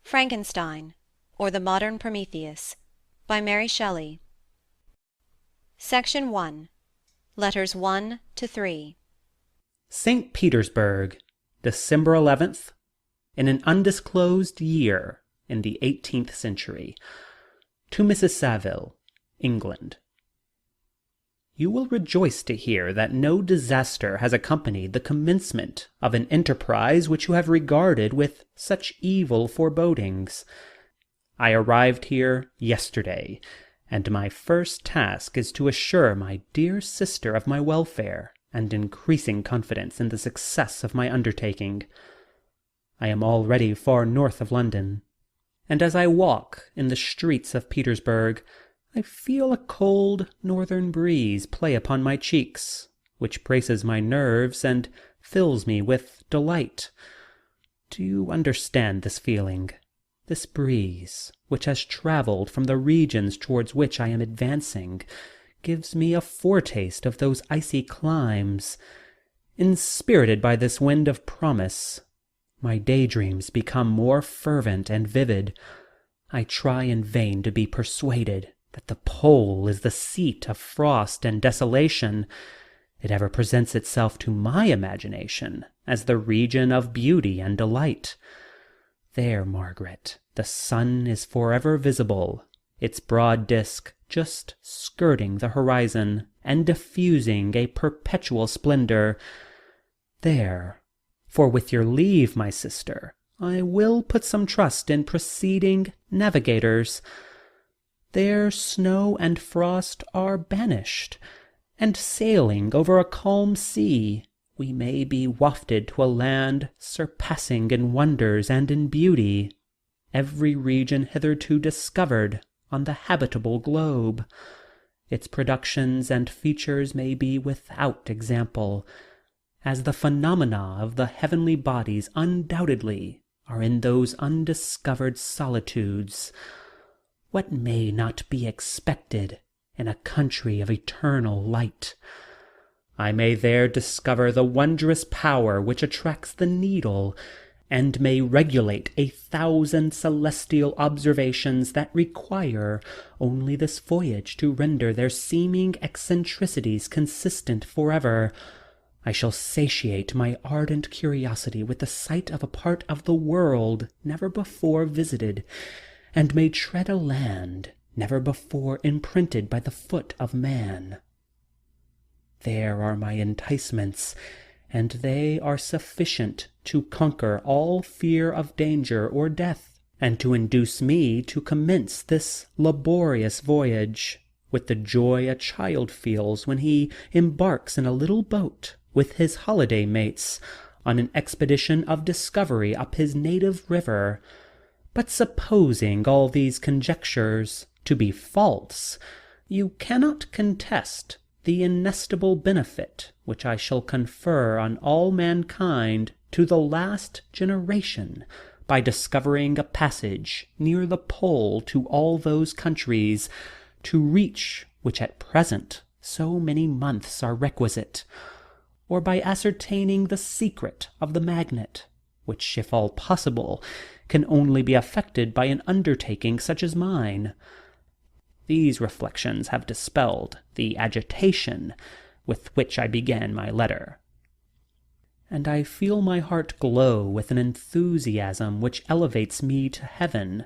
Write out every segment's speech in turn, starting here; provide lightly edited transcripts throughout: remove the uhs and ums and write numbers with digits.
Frankenstein, or the Modern Prometheus, by Mary Shelley. Section 1. Letters 1 to 3. St. Petersburg, December 11th, in an undisclosed year in the 18th century. To Mrs. Saville, England. You will rejoice to hear that no disaster has accompanied the commencement of an enterprise which you have regarded with such evil forebodings. I arrived here yesterday, and my first task is to assure my dear sister of my welfare and increasing confidence in the success of my undertaking. I am already far north of London, and as I walk in the streets of Petersburg, I feel a cold northern breeze play upon my cheeks, which braces my nerves and fills me with delight. Do you understand this feeling? This breeze, which has travelled from the regions towards which I am advancing, gives me a foretaste of those icy climes. Inspirited by this wind of promise, my daydreams become more fervent and vivid. I try in vain to be persuaded that the pole is the seat of frost and desolation. It ever presents itself to my imagination as the region of beauty and delight. There, Margaret, the sun is forever visible, its broad disk just skirting the horizon and diffusing a perpetual splendor. There, for with your leave, my sister, I will put some trust in preceding navigators. There snow and frost are banished, and sailing over a calm sea, we may be wafted to a land surpassing in wonders and in beauty every region hitherto discovered on the habitable globe. Its productions and features may be without example, as the phenomena of the heavenly bodies undoubtedly are in those undiscovered solitudes. What may not be expected in a country of eternal light? I may there discover the wondrous power which attracts the needle, and may regulate 1,000 celestial observations that require only this voyage to render their seeming eccentricities consistent forever. I shall satiate my ardent curiosity with the sight of a part of the world never before visited, and may tread a land never before imprinted by the foot of man. There are my enticements, and they are sufficient to conquer all fear of danger or death, and to induce me to commence this laborious voyage with the joy a child feels when he embarks in a little boat with his holiday mates on an expedition of discovery up his native river. But supposing all these conjectures to be false, you cannot contest the inestimable benefit which I shall confer on all mankind to the last generation by discovering a passage near the pole to all those countries, to reach which at present so many months are requisite, or by ascertaining the secret of the magnet, which, if all possible, can only be effected by an undertaking such as mine. These reflections have dispelled the agitation with which I began my letter, and I feel my heart glow with an enthusiasm which elevates me to heaven,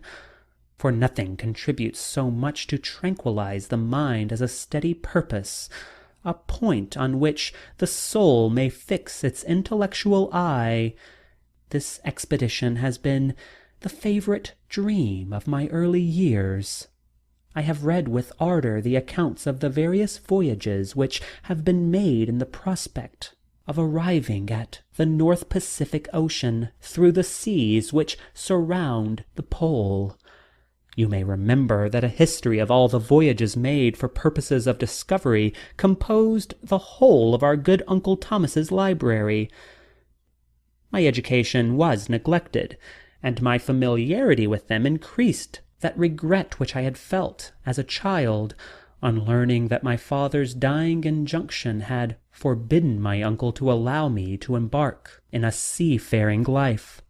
for nothing contributes so much to tranquillize the mind as a steady purpose, a point on which the soul may fix its intellectual eye. This expedition has been the favorite dream of my early years. I have read with ardor the accounts of the various voyages which have been made in the prospect of arriving at the North Pacific Ocean through the seas which surround the pole. You may remember that a history of all the voyages made for purposes of discovery composed the whole of our good Uncle Thomas's library. My education was neglected, and my familiarity with them increased that regret which I had felt as a child on learning that my father's dying injunction had forbidden my uncle to allow me to embark in a seafaring life.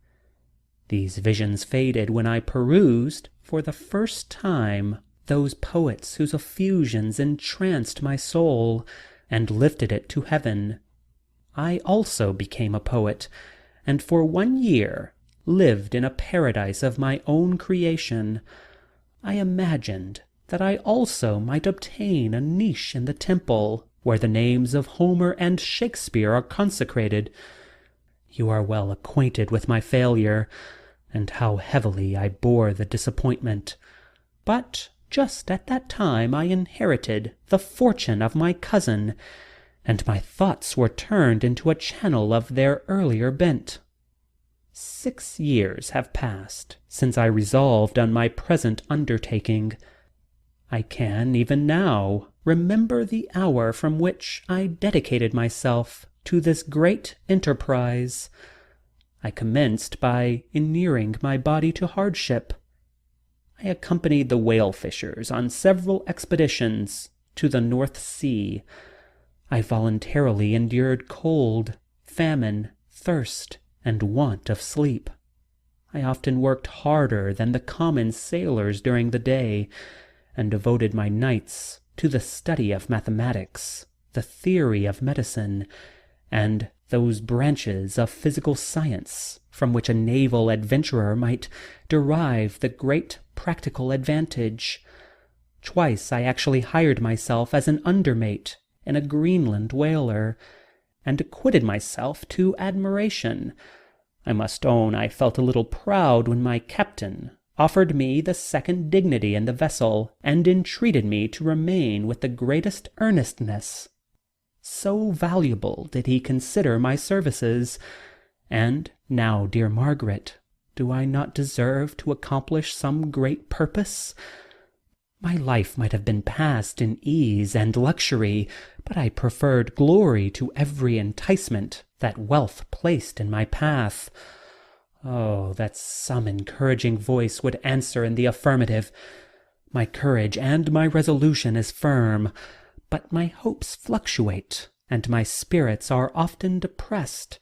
These visions faded when I perused, for the first time, those poets whose effusions entranced my soul and lifted it to heaven. I also became a poet, and for 1 year lived in a paradise of my own creation. I imagined that I also might obtain a niche in the temple where the names of Homer and Shakespeare are consecrated. You are well acquainted with my failure, and how heavily I bore the disappointment. But just at that time I inherited the fortune of my cousin, and my thoughts were turned into a channel of their earlier bent. 6 years have passed since I resolved on my present undertaking. I can, even now, remember the hour from which I dedicated myself to this great enterprise. I commenced by inuring my body to hardship. I accompanied the whale-fishers on several expeditions to the North Sea. I voluntarily endured cold, famine, thirst, and want of sleep. I often worked harder than the common sailors during the day, and devoted my nights to the study of mathematics, the theory of medicine, and those branches of physical science from which a naval adventurer might derive the great practical advantage. Twice I actually hired myself as an undermate in a Greenland whaler, and acquitted myself to admiration. I must own I felt a little proud when my captain offered me the second dignity in the vessel, and entreated me to remain with the greatest earnestness. So valuable did he consider my services. And now, dear Margaret, do I not deserve to accomplish some great purpose? My life might have been passed in ease and luxury, but I preferred glory to every enticement that wealth placed in my path. Oh, that some encouraging voice would answer in the affirmative! My courage and my resolution is firm, but my hopes fluctuate, and my spirits are often depressed.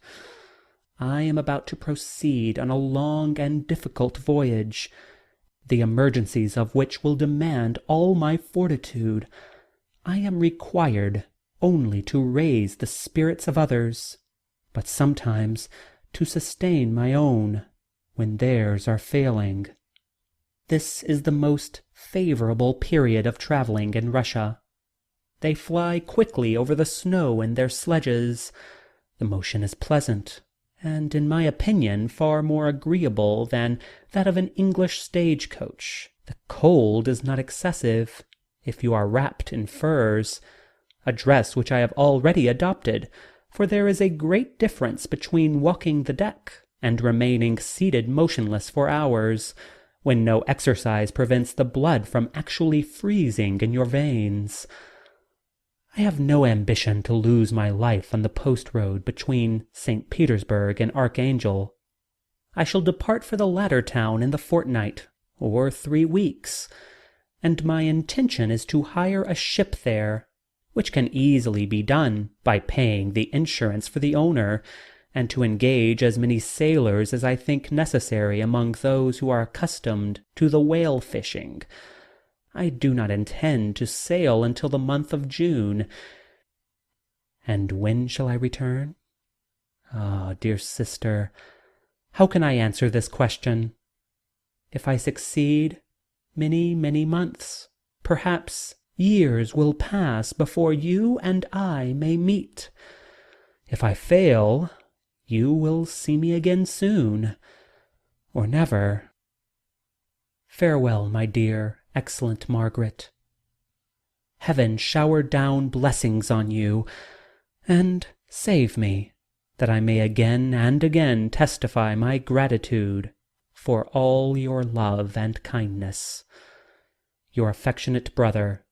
I am about to proceed on a long and difficult voyage, the emergencies of which will demand all my fortitude. I am required only to raise the spirits of others, but sometimes to sustain my own when theirs are failing. This is the most favorable period of traveling in Russia. They fly quickly over the snow in their sledges. The motion is pleasant, and in my opinion far more agreeable than that of an English stage-coach. The cold is not excessive, if you are wrapped in furs, a dress which I have already adopted, for there is a great difference between walking the deck and remaining seated motionless for hours, when no exercise prevents the blood from actually freezing in your veins. I have no ambition to lose my life on the post-road between St. Petersburg and Archangel. I shall depart for the latter town in the fortnight, or 3 weeks, and my intention is to hire a ship there, which can easily be done by paying the insurance for the owner, and to engage as many sailors as I think necessary among those who are accustomed to the whale-fishing. I do not intend to sail until the month of June. And when shall I return? Ah, dear sister, how can I answer this question? If I succeed, many, many months, perhaps years will pass before you and I may meet. If I fail, you will see me again soon, or never. Farewell, my dear, excellent Margaret. Heaven shower down blessings on you, and save me, that I may again and again testify my gratitude for all your love and kindness. Your affectionate brother,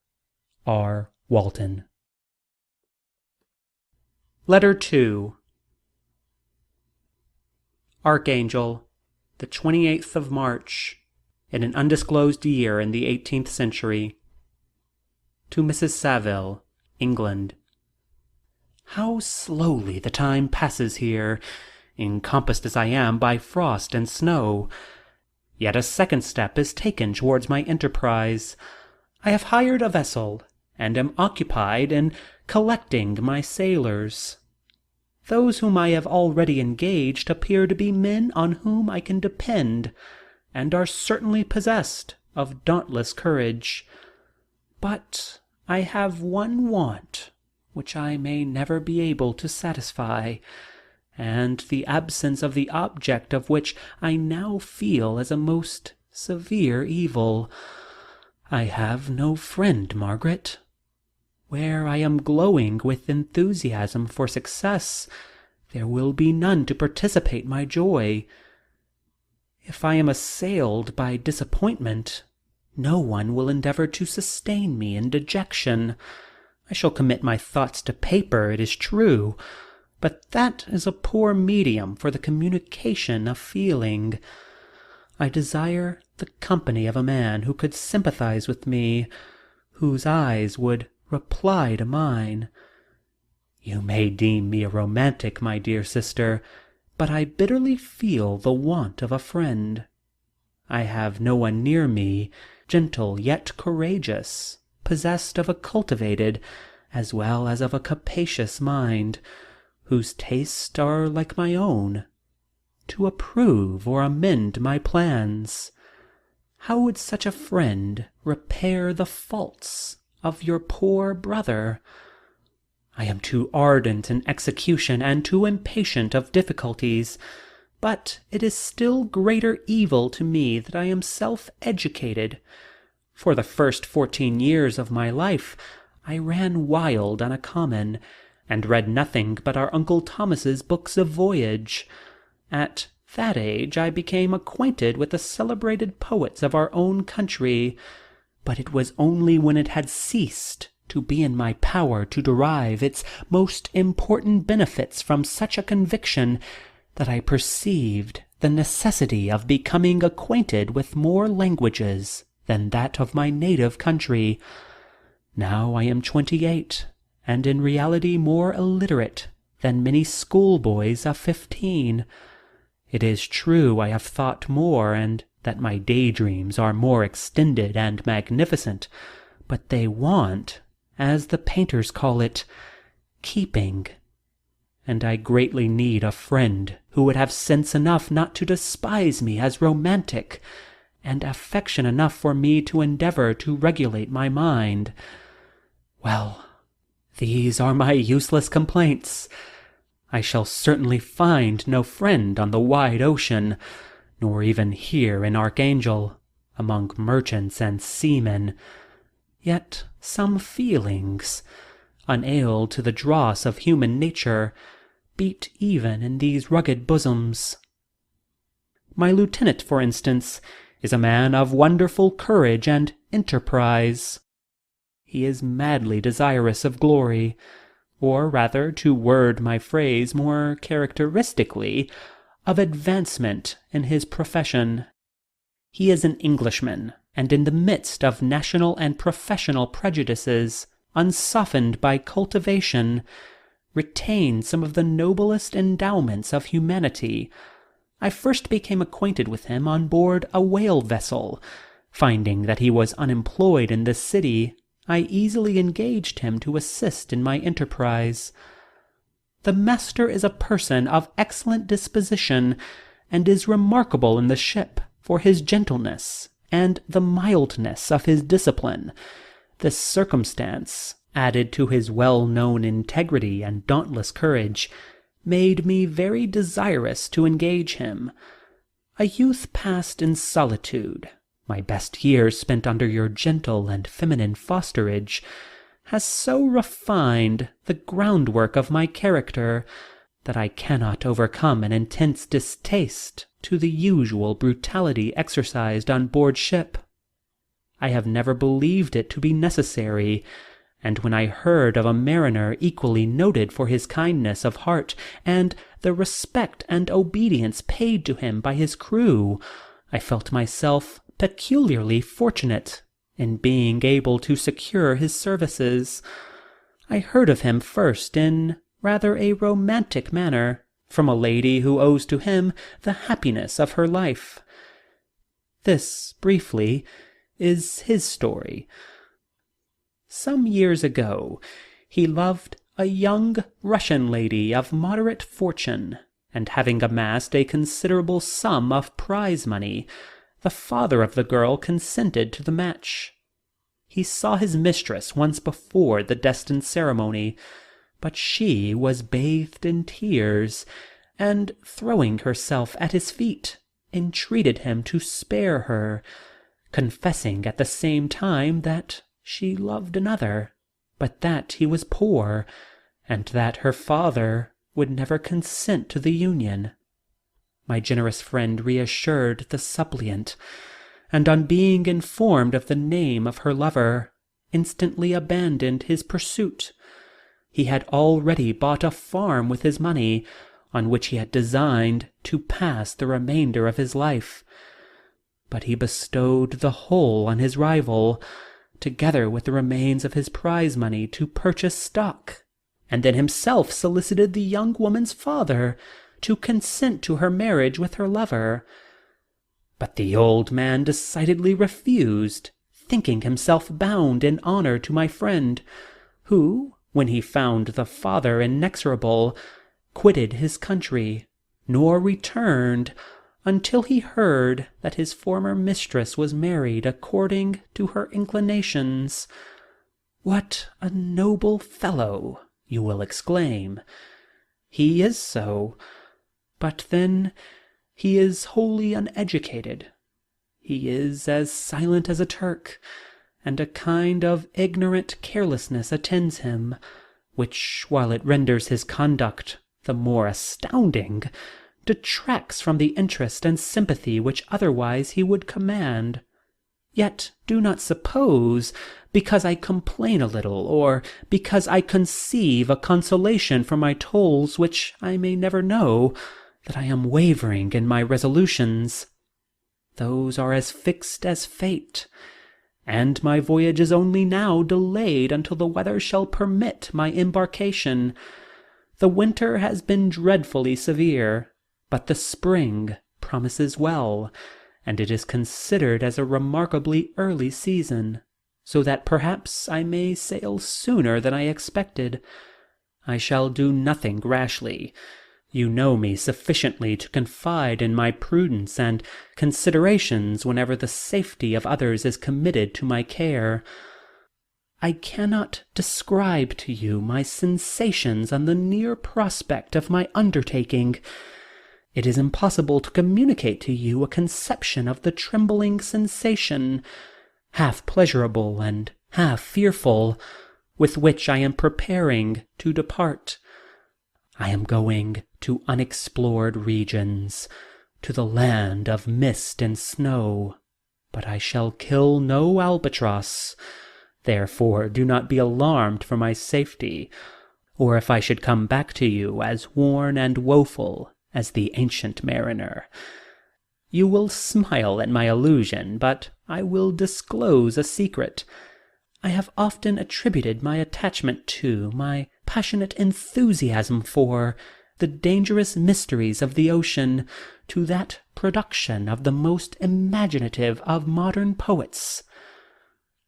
R. Walton. Letter 2. Archangel, the 28th of March, in an undisclosed year in the 18th century. To Mrs. Saville, England. How slowly the time passes here! encompassed as I am by frost and snow. Yet a second step is taken towards my enterprise. I have hired a vessel, and am occupied in collecting my sailors. Those whom I have already engaged appear to be men on whom I can depend, and are certainly possessed of dauntless courage. But I have one want which I may never be able to satisfy, and the absence of the object of which I now feel as a most severe evil. I have no friend, Margaret. Where I am glowing with enthusiasm for success, there will be none to participate my joy. If I am assailed by disappointment, no one will endeavour to sustain me in dejection. I shall commit my thoughts to paper, it is true, but that is a poor medium for the communication of feeling. I desire the company of a man who could sympathize with me, whose eyes would reply to mine. You may deem me a romantic, my dear sister, but I bitterly feel the want of a friend. I have no one near me, gentle yet courageous, possessed of a cultivated as well as of a capacious mind, whose tastes are like my own, to approve or amend my plans. How would such a friend repair the faults of your poor brother? I am too ardent in execution and too impatient of difficulties, but it is still greater evil to me that I am self-educated. For the first 14 years of my life I ran wild on a common, and read nothing but our Uncle Thomas's books of voyage. At that age I became acquainted with the celebrated poets of our own country, but it was only when it had ceased to be in my power to derive its most important benefits from such a conviction that I perceived the necessity of becoming acquainted with more languages than that of my native country. Now I am 28, and in reality more illiterate than many schoolboys of 15. It is true I have thought more, and that my daydreams are more extended and magnificent, but they want, as the painters call it, keeping. And I greatly need a friend who would have sense enough not to despise me as romantic, and affection enough for me to endeavour to regulate my mind. Well, these are my useless complaints. I shall certainly find no friend on the wide ocean, nor even here in Archangel, among merchants and seamen. Yet some feelings, unailed to the dross of human nature, beat even in these rugged bosoms. My lieutenant, for instance, is a man of wonderful courage and enterprise. He is madly desirous of glory, or rather, to word my phrase more characteristically, of advancement in his profession. He is an Englishman, and in the midst of national and professional prejudices, unsoftened by cultivation, retains some of the noblest endowments of humanity. I first became acquainted with him on board a whale vessel. Finding that he was unemployed in this city, I easily engaged him to assist in my enterprise. The master is a person of excellent disposition, and is remarkable in the ship for his gentleness and the mildness of his discipline. This circumstance, added to his well-known integrity and dauntless courage, made me very desirous to engage him. A youth passed in solitude, my best years spent under your gentle and feminine fosterage, has so refined the groundwork of my character that I cannot overcome an intense distaste to the usual brutality exercised on board ship. I have never believed it to be necessary, and when I heard of a mariner equally noted for his kindness of heart and the respect and obedience paid to him by his crew, I felt myself peculiarly fortunate in being able to secure his services. I heard of him first in rather a romantic manner, from a lady who owes to him the happiness of her life. This, briefly, is his story. Some years ago he loved a young Russian lady of moderate fortune, and having amassed a considerable sum of prize money, the father of the girl consented to the match. He saw his mistress once before the destined ceremony, but she was bathed in tears, and, throwing herself at his feet, entreated him to spare her, confessing at the same time that she loved another, but that he was poor, and that her father would never consent to the union. My generous friend reassured the suppliant, and on being informed of the name of her lover, instantly abandoned his pursuit. He had already bought a farm with his money, on which he had designed to pass the remainder of his life. But he bestowed the whole on his rival, together with the remains of his prize money, to purchase stock, and then himself solicited the young woman's father to consent to her marriage with her lover. But the old man decidedly refused, thinking himself bound in honor to my friend, who, when he found the father inexorable, quitted his country, nor returned until he heard that his former mistress was married according to her inclinations. What a noble fellow, you will exclaim. He is so, but then he is wholly uneducated. He is as silent as a Turk, and a kind of ignorant carelessness attends him, which, while it renders his conduct the more astounding, detracts from the interest and sympathy which otherwise he would command. Yet do not suppose, because I complain a little, or because I conceive a consolation for my tolls which I may never know, that I am wavering in my resolutions. Those are as fixed as fate, and my voyage is only now delayed until the weather shall permit my embarkation. The winter has been dreadfully severe, but the spring promises well, and it is considered as a remarkably early season, so that perhaps I may sail sooner than I expected. I shall do nothing rashly. You know me sufficiently to confide in my prudence and considerations whenever the safety of others is committed to my care. I cannot describe to you my sensations on the near prospect of my undertaking. It is impossible to communicate to you a conception of the trembling sensation, half pleasurable and half fearful, with which I am preparing to depart. I am going to unexplored regions, to the land of mist and snow, but I shall kill no albatross. Therefore do not be alarmed for my safety, or if I should come back to you as worn and woeful as the ancient mariner. You will smile at my allusion, but I will disclose a secret. I have often attributed my attachment to, my passionate enthusiasm for, the dangerous mysteries of the ocean, to that production of the most imaginative of modern poets.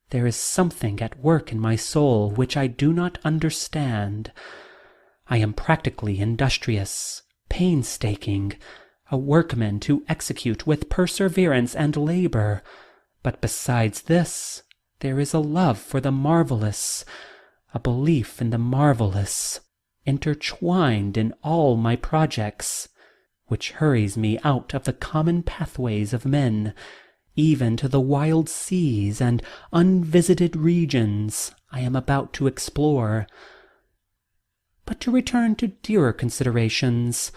There is something at work in my soul which I do not understand. I am practically industrious, painstaking, a workman to execute with perseverance and labor, but besides this, there is a love for the marvelous, a belief in the marvelous, intertwined in all my projects, which hurries me out of the common pathways of men, even to the wild seas and unvisited regions I am about to explore. But to return to dearer considerations,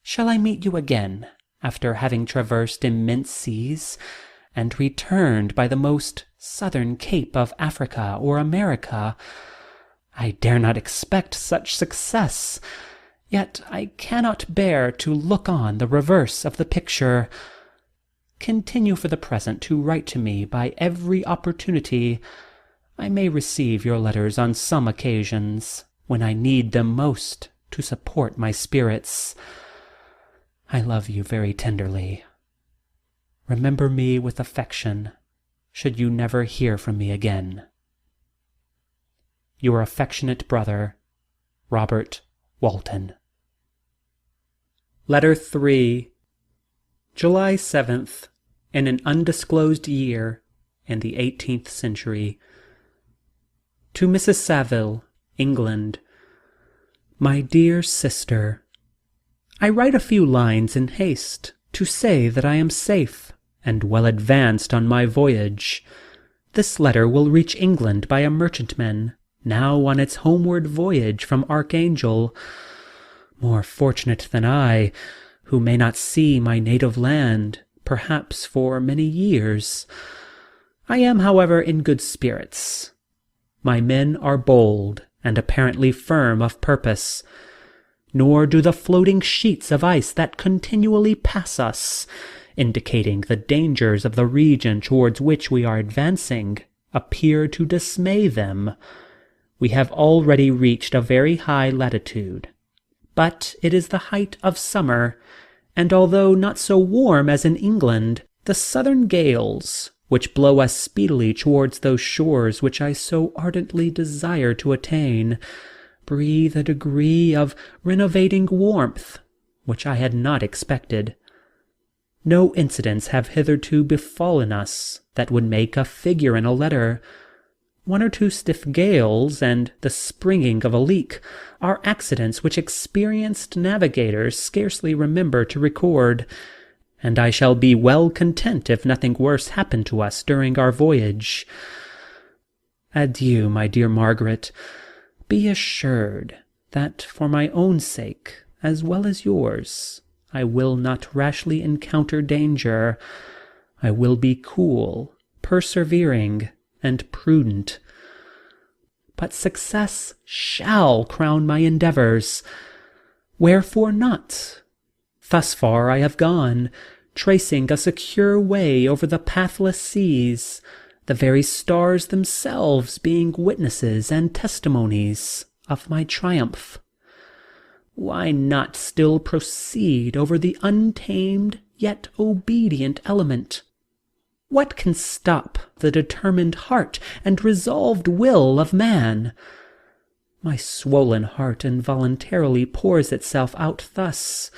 shall I meet you again, after having traversed immense seas, and returned by the most southern cape of Africa or America? I dare not expect such success, yet I cannot bear to look on the reverse of the picture. Continue for the present to write to me by every opportunity. I may receive your letters on some occasions, when I need them most to support my spirits. I love you very tenderly. Remember me with affection, should you never hear from me again. Your affectionate brother, Robert Walton. Letter 3. July 7th, in an undisclosed year in the 18th century. To Mrs. Saville, England. My dear sister, I write a few lines in haste to say that I am safe and well advanced on my voyage. This letter will reach England by a merchantman now on its homeward voyage from Archangel, more fortunate than I, who may not see my native land, perhaps for many years. I am, however, in good spirits. My men are bold and apparently firm of purpose, nor do the floating sheets of ice that continually pass us, indicating the dangers of the region towards which we are advancing, appear to dismay them. We have already reached a very high latitude, but it is the height of summer, and although not so warm as in England, the southern gales, which blow us speedily towards those shores which I so ardently desire to attain, breathe a degree of renovating warmth which I had not expected. No incidents have hitherto befallen us that would make a figure in a letter. One or two stiff gales and the springing of a leak are accidents which experienced navigators scarcely remember to record, and I shall be well content if nothing worse happen to us during our voyage. Adieu, my dear Margaret. Be assured that for my own sake, as well as yours, I will not rashly encounter danger. I will be cool, persevering, and prudent. But success shall crown my endeavors. Wherefore not? Thus far I have gone, tracing a secure way over the pathless seas, the very stars themselves being witnesses and testimonies of my triumph. Why not still proceed over the untamed yet obedient element? What can stop the determined heart and resolved will of man? My swollen heart involuntarily pours itself out thus,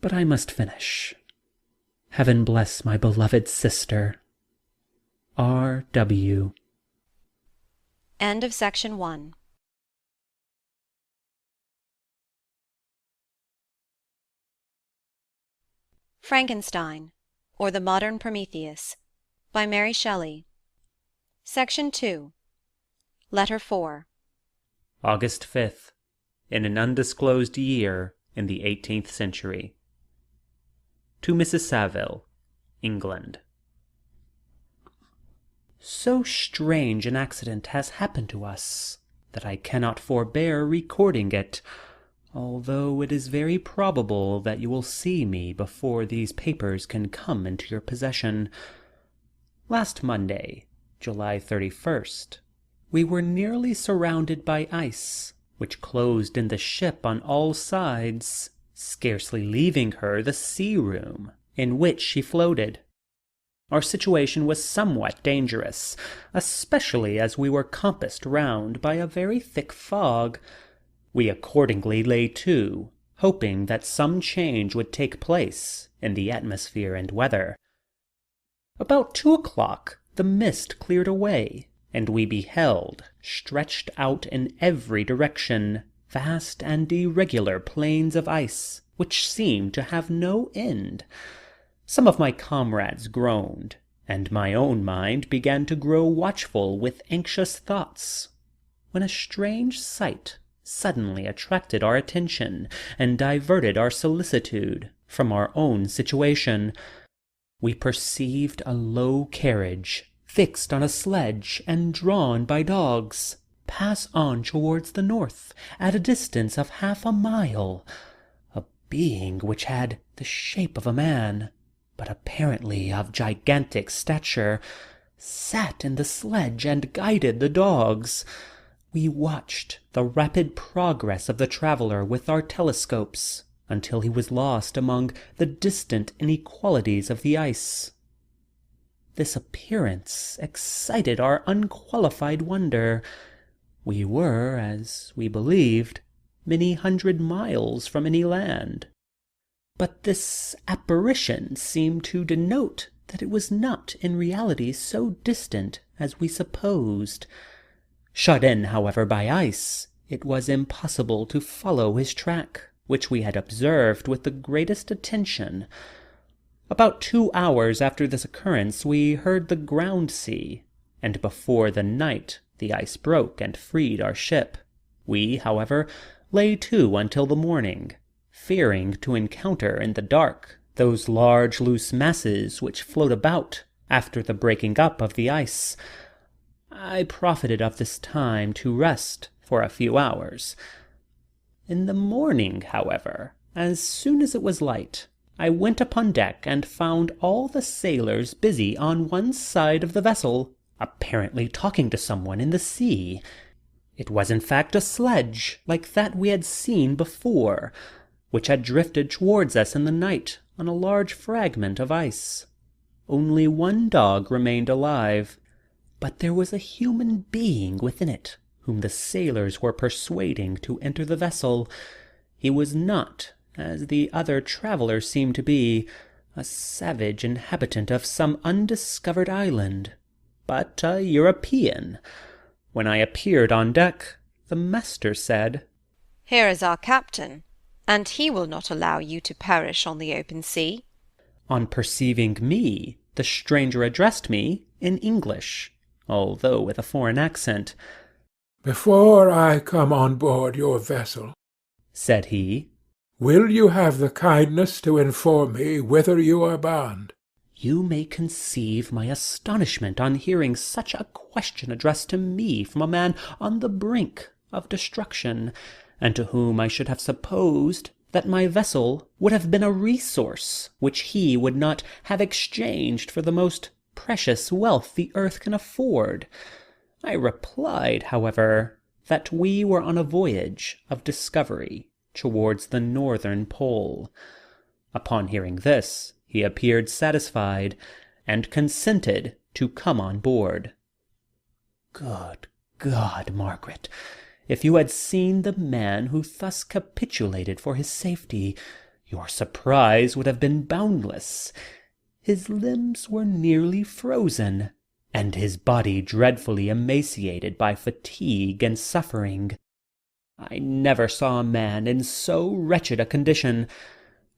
but I must finish. Heaven bless my beloved sister. R.W. End of section 1. Frankenstein, or the Modern Prometheus, by Mary Shelley. Section 2. Letter 4. August 5th, in an undisclosed year in the 18th century. To Mrs. Saville, England. So strange an accident has happened to us that I cannot forbear recording it, although it is very probable that you will see me before these papers can come into your possession. Last Monday, July 31st, we were nearly surrounded by ice, which closed in the ship on all sides, scarcely leaving her the sea-room in which she floated. Our situation was somewhat dangerous, especially as we were compassed round by a very thick fog. We accordingly lay to, hoping that some change would take place in the atmosphere and weather. About 2 o'clock the mist cleared away, and we beheld, stretched out in every direction, vast and irregular plains of ice, which seemed to have no end. Some of my comrades groaned, and my own mind began to grow watchful with anxious thoughts, when a strange sight suddenly attracted our attention and diverted our solicitude from our own situation. We perceived a low carriage, fixed on a sledge and drawn by dogs, pass on towards the north at a distance of 1/2 mile. A being which had the shape of a man, but apparently of gigantic stature, sat in the sledge and guided the dogs. We watched the rapid progress of the traveler with our telescopes until he was lost among the distant inequalities of the ice. This appearance excited our unqualified wonder. We were, as we believed, many hundred miles from any land. But this apparition seemed to denote that it was not in reality so distant as we supposed. Shut in, however, by ice, it was impossible to follow his track, which we had observed with the greatest attention. About 2 hours after this occurrence we heard the ground sea, and before the night the ice broke and freed our ship. We, however, lay to until the morning, fearing to encounter in the dark those large loose masses which float about after the breaking up of the ice. I profited of this time to rest for a few hours. In the morning, however, as soon as it was light, I went upon deck and found all the sailors busy on one side of the vessel, apparently talking to someone in the sea. It was in fact a sledge, like that we had seen before, which had drifted towards us in the night on a large fragment of ice. Only one dog remained alive, but there was a human being within it whom the sailors were persuading to enter the vessel. He was not, as the other travellers seemed to be, a savage inhabitant of some undiscovered island, but a European. When I appeared on deck, the master said, "Here is our captain, and he will not allow you to perish on the open sea." On perceiving me, the stranger addressed me in English, although with a foreign accent. "Before I come on board your vessel," said he, "will you have the kindness to inform me whither you are bound?" You may conceive my astonishment on hearing such a question addressed to me from a man on the brink of destruction, and to whom I should have supposed that my vessel would have been a resource which he would not have exchanged for the most precious wealth the earth can afford. I replied, however, that we were on a voyage of discovery towards the northern pole. Upon hearing this, he appeared satisfied, and consented to come on board. Good God, Margaret! If you had seen the man who thus capitulated for his safety, your surprise would have been boundless. His limbs were nearly frozen, and his body dreadfully emaciated by fatigue and suffering. I never saw a man in so wretched a condition.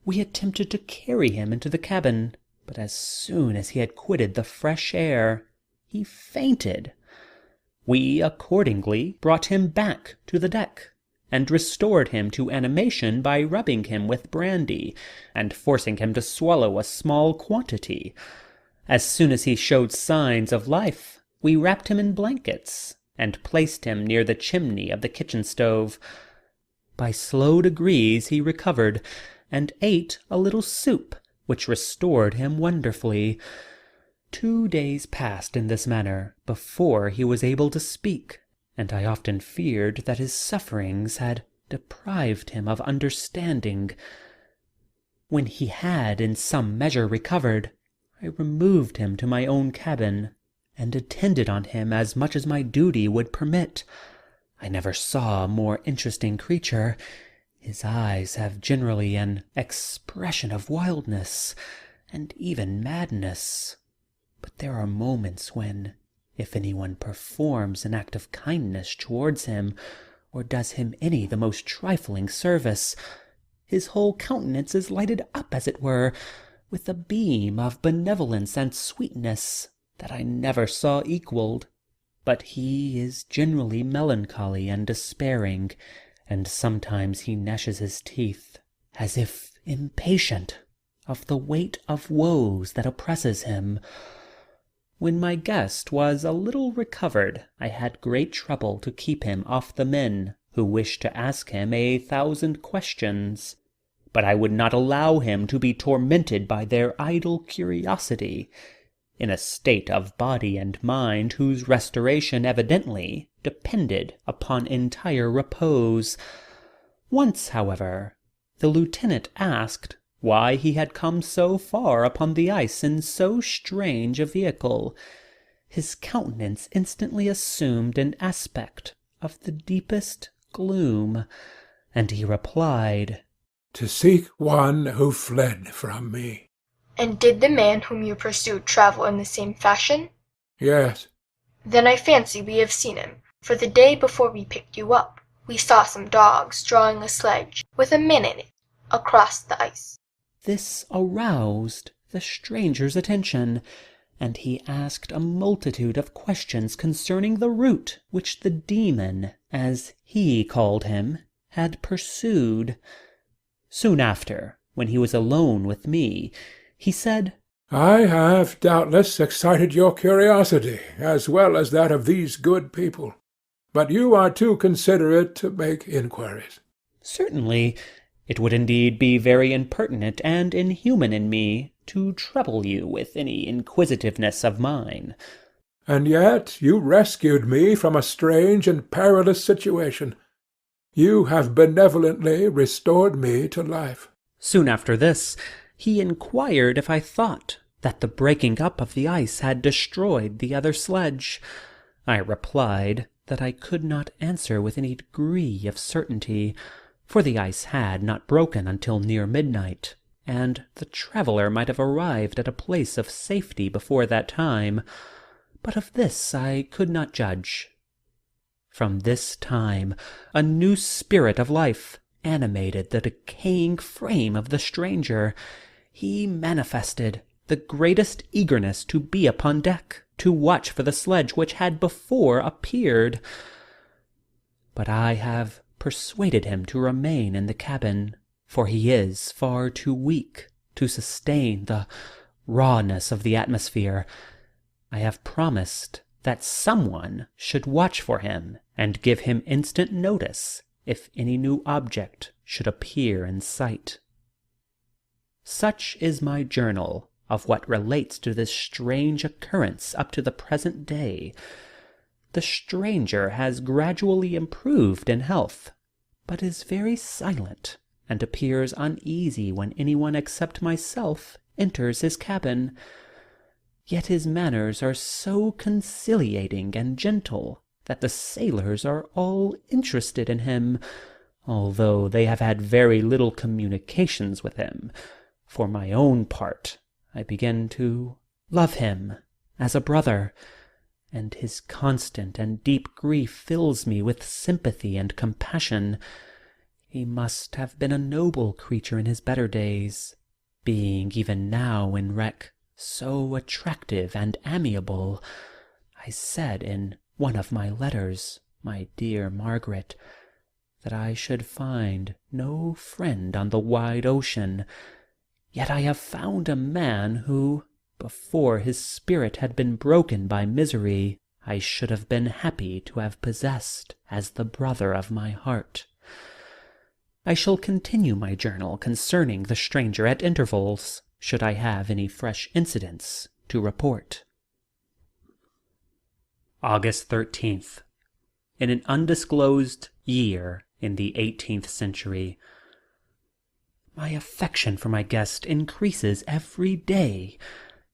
We attempted to carry him into the cabin, but as soon as he had quitted the fresh air, he fainted. We accordingly brought him back to the deck, and restored him to animation by rubbing him with brandy, and forcing him to swallow a small quantity. As soon as he showed signs of life, we wrapped him in blankets, and placed him near the chimney of the kitchen stove. By slow degrees he recovered, and ate a little soup, which restored him wonderfully. 2 days passed in this manner before he was able to speak, and I often feared that his sufferings had deprived him of understanding. When he had in some measure recovered, I removed him to my own cabin, and attended on him as much as my duty would permit. I never saw a more interesting creature. His eyes have generally an expression of wildness, and even madness. But there are moments when, if anyone performs an act of kindness towards him, or does him any the most trifling service, his whole countenance is lighted up, as it were, with a beam of benevolence and sweetness that I never saw equalled. But he is generally melancholy and despairing, and sometimes he gnashes his teeth, as if impatient of the weight of woes that oppresses him. When my guest was a little recovered, I had great trouble to keep him off the men, who wished to ask him 1,000 questions. But I would not allow him to be tormented by their idle curiosity. in a state of body and mind whose restoration evidently depended upon entire repose. Once, however, the lieutenant asked why he had come so far upon the ice in so strange a vehicle. His countenance instantly assumed an aspect of the deepest gloom, and he replied, "To seek one who fled from me." And did the man whom you pursued travel in the same fashion? Yes. Then I fancy we have seen him, for the day before we picked you up, we saw some dogs drawing a sledge with a man in it across the ice. This aroused the stranger's attention, and he asked a multitude of questions concerning the route which the demon, as he called him, had pursued. Soon after, when he was alone with me, he said, "I have doubtless excited your curiosity, as well as that of these good people. But you are too considerate to make inquiries." "Certainly. It would indeed be very impertinent and inhuman in me to trouble you with any inquisitiveness of mine." "And yet you rescued me from a strange and perilous situation. You have benevolently restored me to life." Soon after this, he inquired if I thought that the breaking up of the ice had destroyed the other sledge. I replied that I could not answer with any degree of certainty, for the ice had not broken until near midnight, and the traveller might have arrived at a place of safety before that time, but of this I could not judge. From this time a new spirit of life animated the decaying frame of the stranger. He manifested the greatest eagerness to be upon deck, to watch for the sledge which had before appeared. But I have persuaded him to remain in the cabin, for he is far too weak to sustain the rawness of the atmosphere. I have promised that someone should watch for him and give him instant notice if any new object should appear in sight. Such is my journal of what relates to this strange occurrence up to the present day. The stranger has gradually improved in health, but is very silent and appears uneasy when anyone except myself enters his cabin. Yet his manners are so conciliating and gentle that the sailors are all interested in him, although they have had very little communications with him. For my own part, I begin to love him as a brother, and his constant and deep grief fills me with sympathy and compassion. He must have been a noble creature in his better days, being even now in wreck so attractive and amiable. I said in one of my letters, my dear Margaret, that I should find no friend on the wide ocean. Yet I have found a man who, before his spirit had been broken by misery, I should have been happy to have possessed as the brother of my heart. I shall continue my journal concerning the stranger at intervals, should I have any fresh incidents to report. August 13th. In an undisclosed year in the 18th century. My affection for my guest increases every day.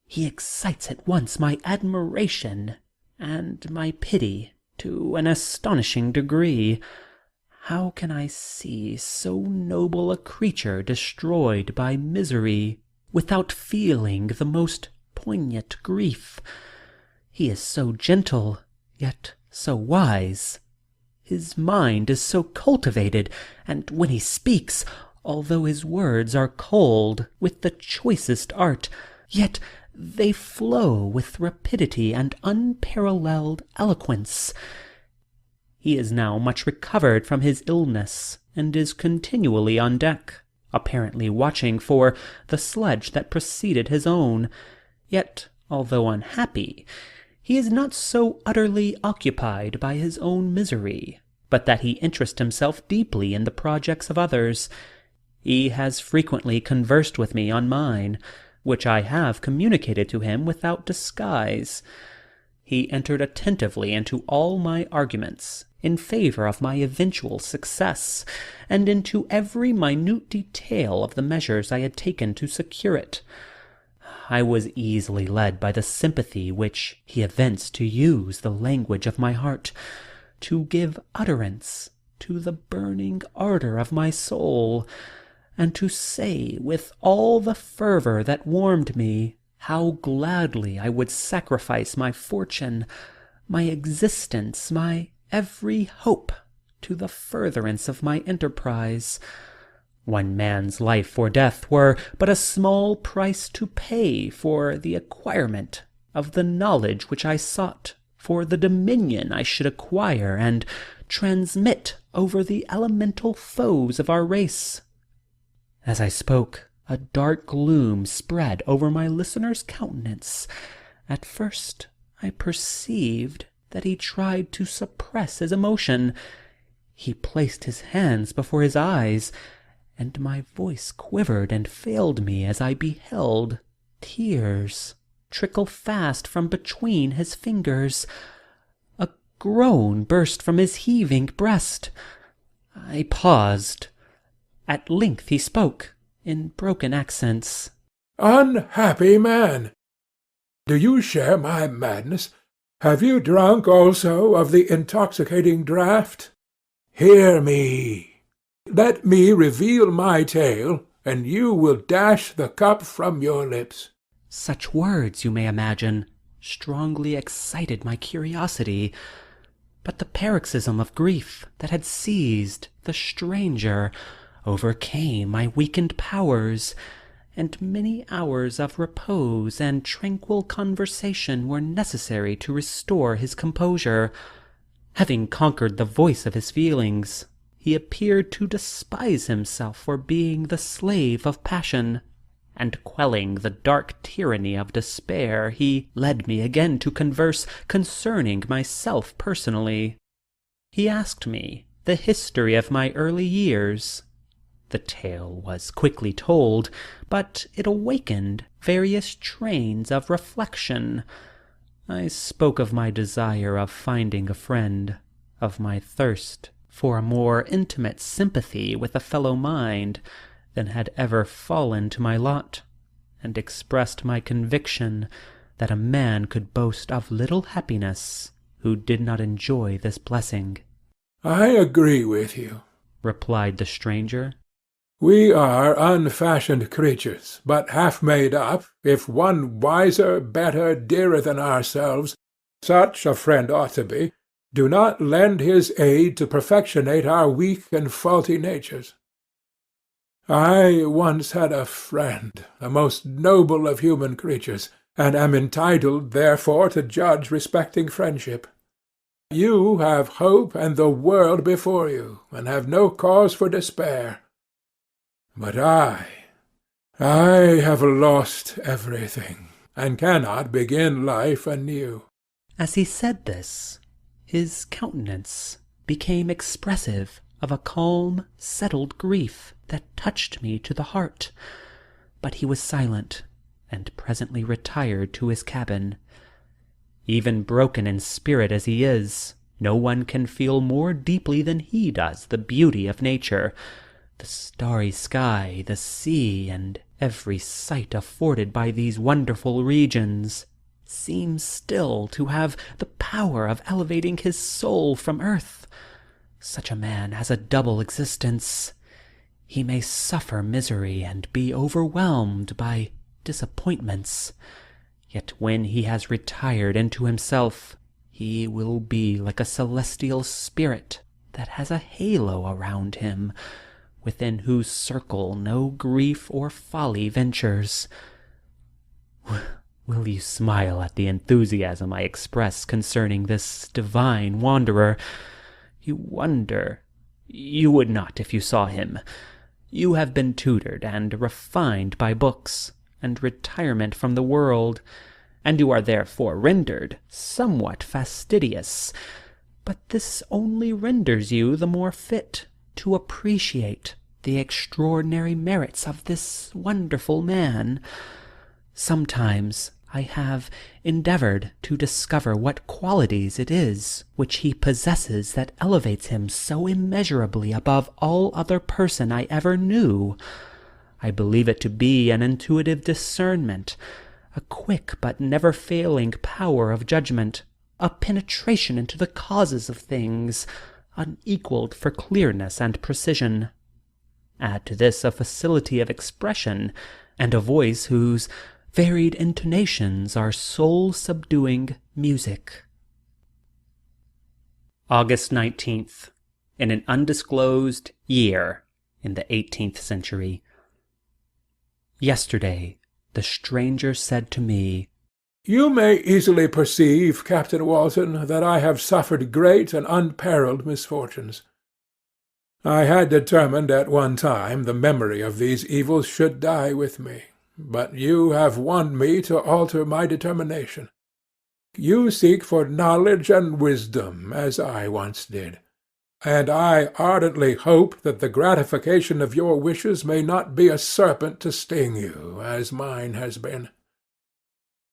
He excites at once my admiration and my pity to an astonishing degree. How can I see so noble a creature destroyed by misery without feeling the most poignant grief? He is so gentle, yet so wise. His mind is so cultivated, and when he speaks, although his words are cold with the choicest art, yet they flow with rapidity and unparalleled eloquence. He is now much recovered from his illness, and is continually on deck, apparently watching for the sledge that preceded his own. Yet, although unhappy, he is not so utterly occupied by his own misery, but that he interests himself deeply in the projects of others. He has frequently conversed with me on mine, which I have communicated to him without disguise. He entered attentively into all my arguments in favor of my eventual success, and into every minute detail of the measures I had taken to secure it. I was easily led by the sympathy which he evinced to use the language of my heart, to give utterance to the burning ardor of my soul, and to say with all the fervor that warmed me how gladly I would sacrifice my fortune, my existence, my every hope, to the furtherance of my enterprise. One man's life or death were but a small price to pay for the acquirement of the knowledge which I sought, for the dominion I should acquire and transmit over the elemental foes of our race. As I spoke, a dark gloom spread over my listener's countenance. At first I perceived that he tried to suppress his emotion. He placed his hands before his eyes, and my voice quivered and failed me as I beheld tears trickle fast from between his fingers. A groan burst from his heaving breast. I paused. At length he spoke, in broken accents. "Unhappy man! Do you share my madness? Have you drunk also of the intoxicating draught? Hear me. Let me reveal my tale, and you will dash the cup from your lips." Such words, you may imagine, strongly excited my curiosity, but the paroxysm of grief that had seized the stranger overcame my weakened powers, and many hours of repose and tranquil conversation were necessary to restore his composure. Having conquered the voice of his feelings, he appeared to despise himself for being the slave of passion, and quelling the dark tyranny of despair, he led me again to converse concerning myself personally. He asked me the history of my early years. The tale was quickly told, but it awakened various trains of reflection. I spoke of my desire of finding a friend, of my thirst for a more intimate sympathy with a fellow mind than had ever fallen to my lot, and expressed my conviction that a man could boast of little happiness who did not enjoy this blessing. "I agree with you," replied the stranger. "We are unfashioned creatures, but half made up, if one wiser, better, dearer than ourselves, such a friend ought to be, do not lend his aid to perfectionate our weak and faulty natures. I once had a friend, the most noble of human creatures, and am entitled, therefore, to judge respecting friendship. You have hope and the world before you, and have no cause for despair. But I have lost everything, and cannot begin life anew." As he said this, his countenance became expressive of a calm, settled grief that touched me to the heart. But he was silent, and presently retired to his cabin. Even broken in spirit as he is, no one can feel more deeply than he does the beauty of nature. The starry sky, the sea, and every sight afforded by these wonderful regions seems still to have the power of elevating his soul from earth. Such a man has a double existence. He may suffer misery and be overwhelmed by disappointments, yet when he has retired into himself, he will be like a celestial spirit that has a halo around him, within whose circle no grief or folly ventures. Will you smile at the enthusiasm I express concerning this divine wanderer? You wonder. You would not if you saw him. You have been tutored and refined by books and retirement from the world, and you are therefore rendered somewhat fastidious. But this only renders you the more fit to appreciate the extraordinary merits of this wonderful man. Sometimes I have endeavored to discover what qualities it is which he possesses that elevates him so immeasurably above all other person I ever knew. I believe it to be an intuitive discernment, a quick but never-failing power of judgment, a penetration into the causes of things, unequaled for clearness and precision. Add to this a facility of expression, and a voice whose varied intonations are soul-subduing music. August 19th, in an undisclosed year in the 18th century. Yesterday, the stranger said to me, "You may easily perceive, Captain Walton, that I have suffered great and unparalleled misfortunes. I had determined at one time the memory of these evils should die with me, but you have won me to alter my determination. You seek for knowledge and wisdom, as I once did, and I ardently hope that the gratification of your wishes may not be a serpent to sting you, as mine has been.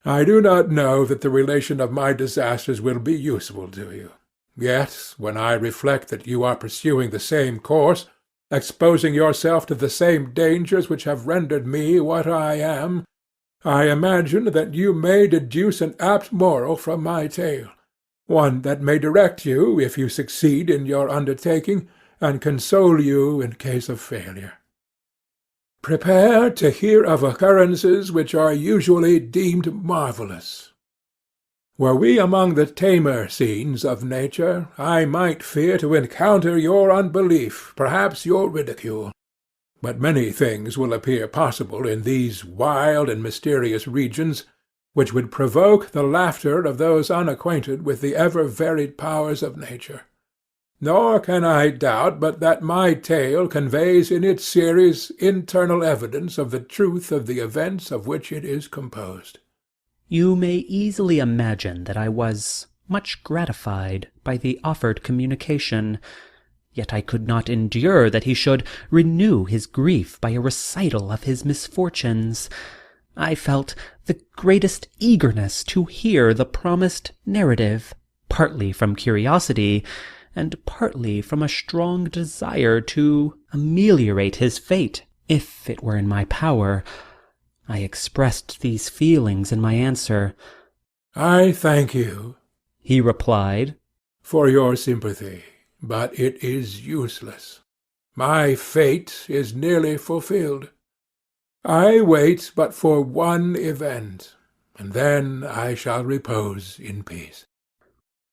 I do not know that the relation of my disasters will be useful to you. Yet, when I reflect that you are pursuing the same course, exposing yourself to the same dangers which have rendered me what I am, I imagine that you may deduce an apt moral from my tale, one that may direct you if you succeed in your undertaking, and console you in case of failure. Prepare to hear of occurrences which are usually deemed marvellous. Were we among the tamer scenes of nature, I might fear to encounter your unbelief, perhaps your ridicule. But many things will appear possible in these wild and mysterious regions, which would provoke the laughter of those unacquainted with the ever-varied powers of nature. Nor can I doubt but that my tale conveys in its series internal evidence of the truth of the events of which it is composed. You may easily imagine that I was much gratified by the offered communication, yet I could not endure that he should renew his grief by a recital of his misfortunes. I felt the greatest eagerness to hear the promised narrative, partly from curiosity, and partly from a strong desire to ameliorate his fate, if it were in my power. I expressed these feelings in my answer. "I thank you," he replied, "for your sympathy, but it is useless. My fate is nearly fulfilled. I wait but for one event, and then I shall repose in peace.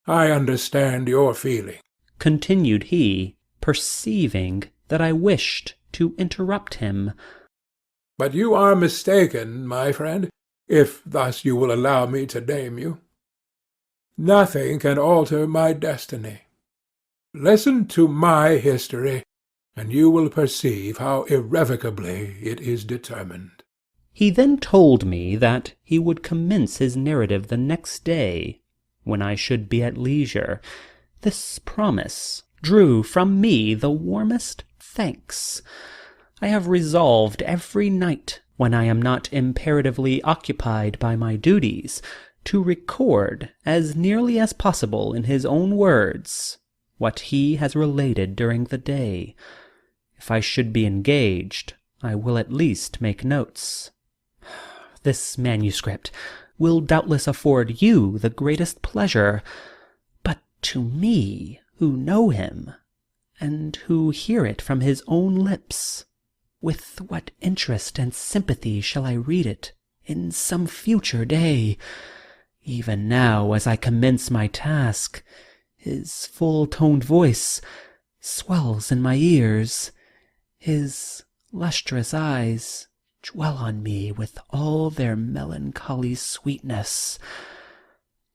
I understand your feeling," continued he, perceiving that I wished to interrupt him. "but you are mistaken, my friend, if thus you will allow me to name you. Nothing can alter my destiny. Listen to my history, and you will perceive how irrevocably it is determined." He then told me that he would commence his narrative the next day, when I should be at leisure. This promise drew from me the warmest thanks. I have resolved every night, when I am not imperatively occupied by my duties, to record, as nearly as possible in his own words, what he has related during the day. If I should be engaged, I will at least make notes. This manuscript will doubtless afford you the greatest pleasure, but to me, who know him, and who hear it from his own lips, with what interest and sympathy shall I read it in some future day? Even now, as I commence my task, his full-toned voice swells in my ears, his lustrous eyes dwell on me with all their melancholy sweetness.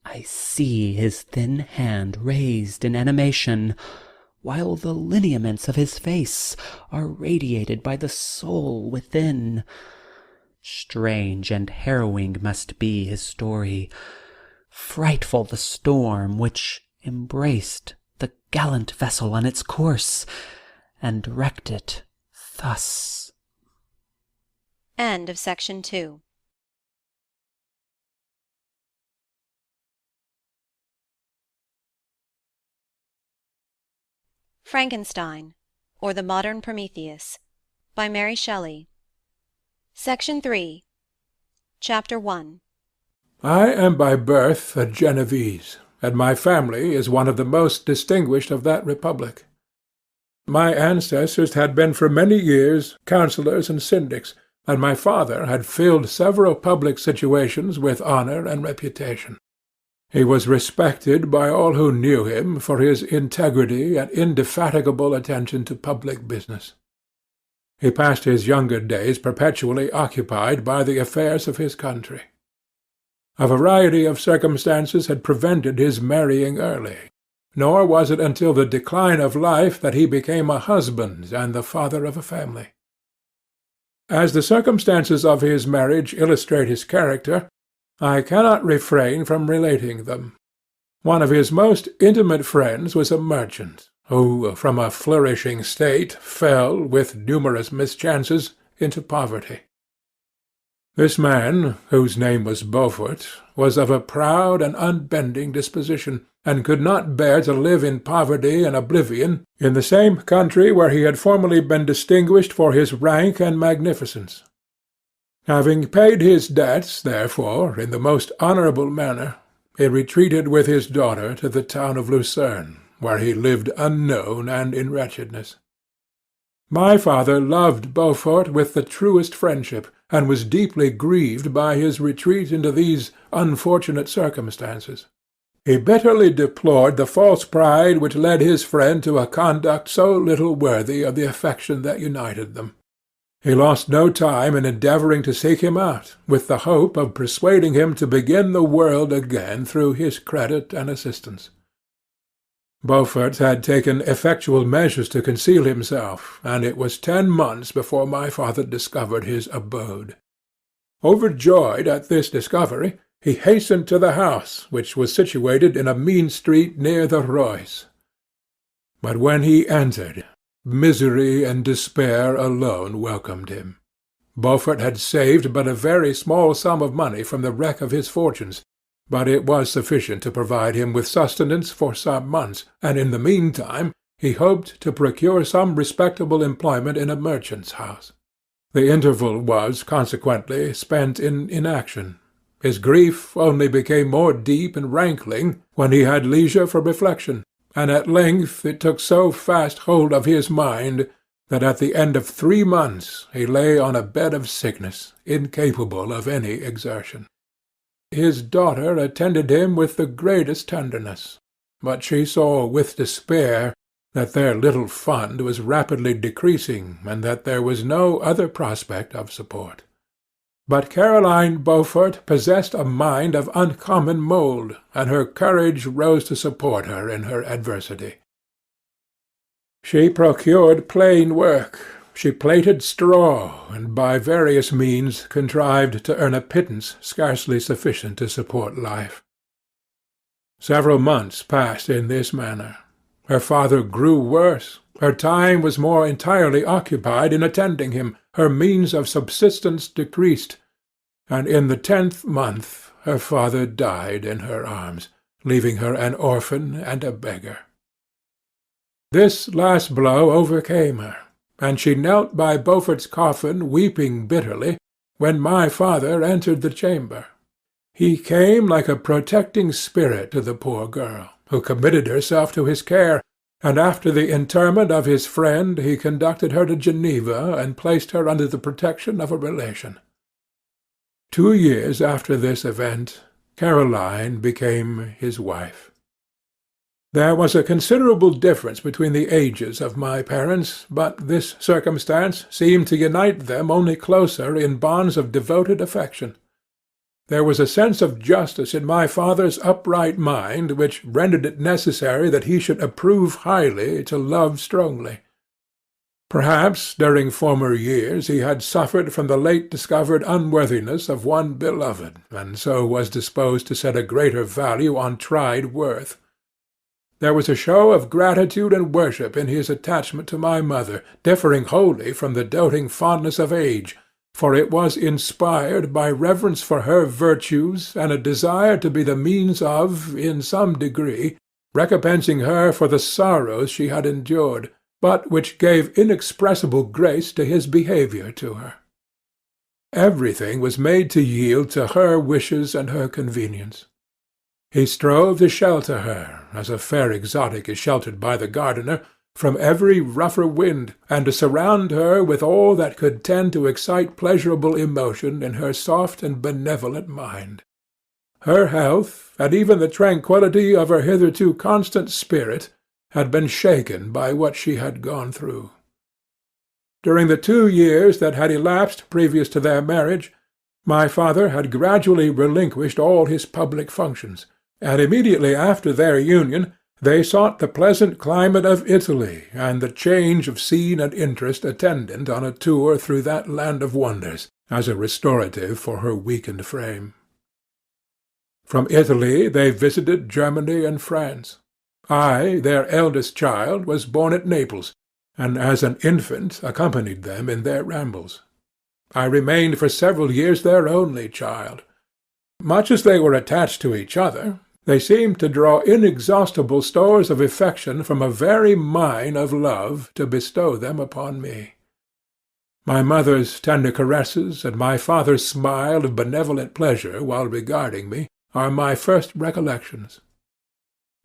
I see his thin hand raised in animation, while the lineaments of his face are radiated by the soul within. Strange and harrowing must be his story, frightful the storm which embraced the gallant vessel on its course, and wrecked it thus. End of section 2. Frankenstein, or the Modern Prometheus, by Mary Shelley. Section 3. Chapter 1. I am by birth a Genevese, and my family is one of the most distinguished of that republic. My ancestors had been for many years councillors and syndics, and my father had filled several public situations with honour and reputation. He was respected by all who knew him for his integrity and indefatigable attention to public business. He passed his younger days perpetually occupied by the affairs of his country. A variety of circumstances had prevented his marrying early, nor was it until the decline of life that he became a husband and the father of a family. As the circumstances of his marriage illustrate his character, I cannot refrain from relating them. One of his most intimate friends was a merchant, who, from a flourishing state, fell, with numerous mischances, into poverty. This man, whose name was Beaufort, was of a proud and unbending disposition, and could not bear to live in poverty and oblivion in the same country where he had formerly been distinguished for his rank and magnificence. Having paid his debts, therefore, in the most honourable manner, he retreated with his daughter to the town of Lucerne, where he lived unknown and in wretchedness. My father loved Beaufort with the truest friendship, and was deeply grieved by his retreat into these unfortunate circumstances. He bitterly deplored the false pride which led his friend to a conduct so little worthy of the affection that united them. He lost no time in endeavouring to seek him out, with the hope of persuading him to begin the world again through his credit and assistance. Beaufort had taken effectual measures to conceal himself, and it was 10 months before my father discovered his abode. Overjoyed at this discovery, he hastened to the house, which was situated in a mean street near the Reuss. But when he entered, misery and despair alone welcomed him. Beaufort had saved but a very small sum of money from the wreck of his fortunes, but it was sufficient to provide him with sustenance for some months, and in the meantime he hoped to procure some respectable employment in a merchant's house. The interval was, consequently, spent in inaction. His grief only became more deep and rankling when he had leisure for reflection, and at length it took so fast hold of his mind that at the end of 3 months he lay on a bed of sickness, incapable of any exertion. His daughter attended him with the greatest tenderness, but she saw with despair that their little fund was rapidly decreasing, and that there was no other prospect of support. But Caroline Beaufort possessed a mind of uncommon mould, and her courage rose to support her in her adversity. She procured plain work. She plaited straw, and by various means contrived to earn a pittance scarcely sufficient to support life. Several months passed in this manner. Her father grew worse. Her time was more entirely occupied in attending him. Her means of subsistence decreased, and in the 10th month her father died in her arms, leaving her an orphan and a beggar. This last blow overcame her, and she knelt by Beaufort's coffin weeping bitterly, when my father entered the chamber. He came like a protecting spirit to the poor girl, who committed herself to his care, and after the interment of his friend he conducted her to Geneva and placed her under the protection of a relation. 2 years after this event, Caroline became his wife. There was a considerable difference between the ages of my parents, but this circumstance seemed to unite them only closer in bonds of devoted affection. There was a sense of justice in my father's upright mind which rendered it necessary that he should approve highly to love strongly. Perhaps during former years he had suffered from the late discovered unworthiness of one beloved, and so was disposed to set a greater value on tried worth. There was a show of gratitude and worship in his attachment to my mother, differing wholly from the doting fondness of age, for it was inspired by reverence for her virtues and a desire to be the means of, in some degree, recompensing her for the sorrows she had endured, but which gave inexpressible grace to his behaviour to her. Everything was made to yield to her wishes and her convenience. He strove to shelter her, as a fair exotic is sheltered by the gardener, from every rougher wind, and to surround her with all that could tend to excite pleasurable emotion in her soft and benevolent mind. Her health, and even the tranquillity of her hitherto constant spirit, had been shaken by what she had gone through. During the 2 years that had elapsed previous to their marriage, my father had gradually relinquished all his public functions, and immediately after their union they sought the pleasant climate of Italy and the change of scene and interest attendant on a tour through that land of wonders, as a restorative for her weakened frame. From Italy they visited Germany and France. I, their eldest child, was born at Naples, and as an infant accompanied them in their rambles. I remained for several years their only child. Much as they were attached to each other, they seemed to draw inexhaustible stores of affection from a very mine of love to bestow them upon me. My mother's tender caresses and my father's smile of benevolent pleasure while regarding me are my first recollections.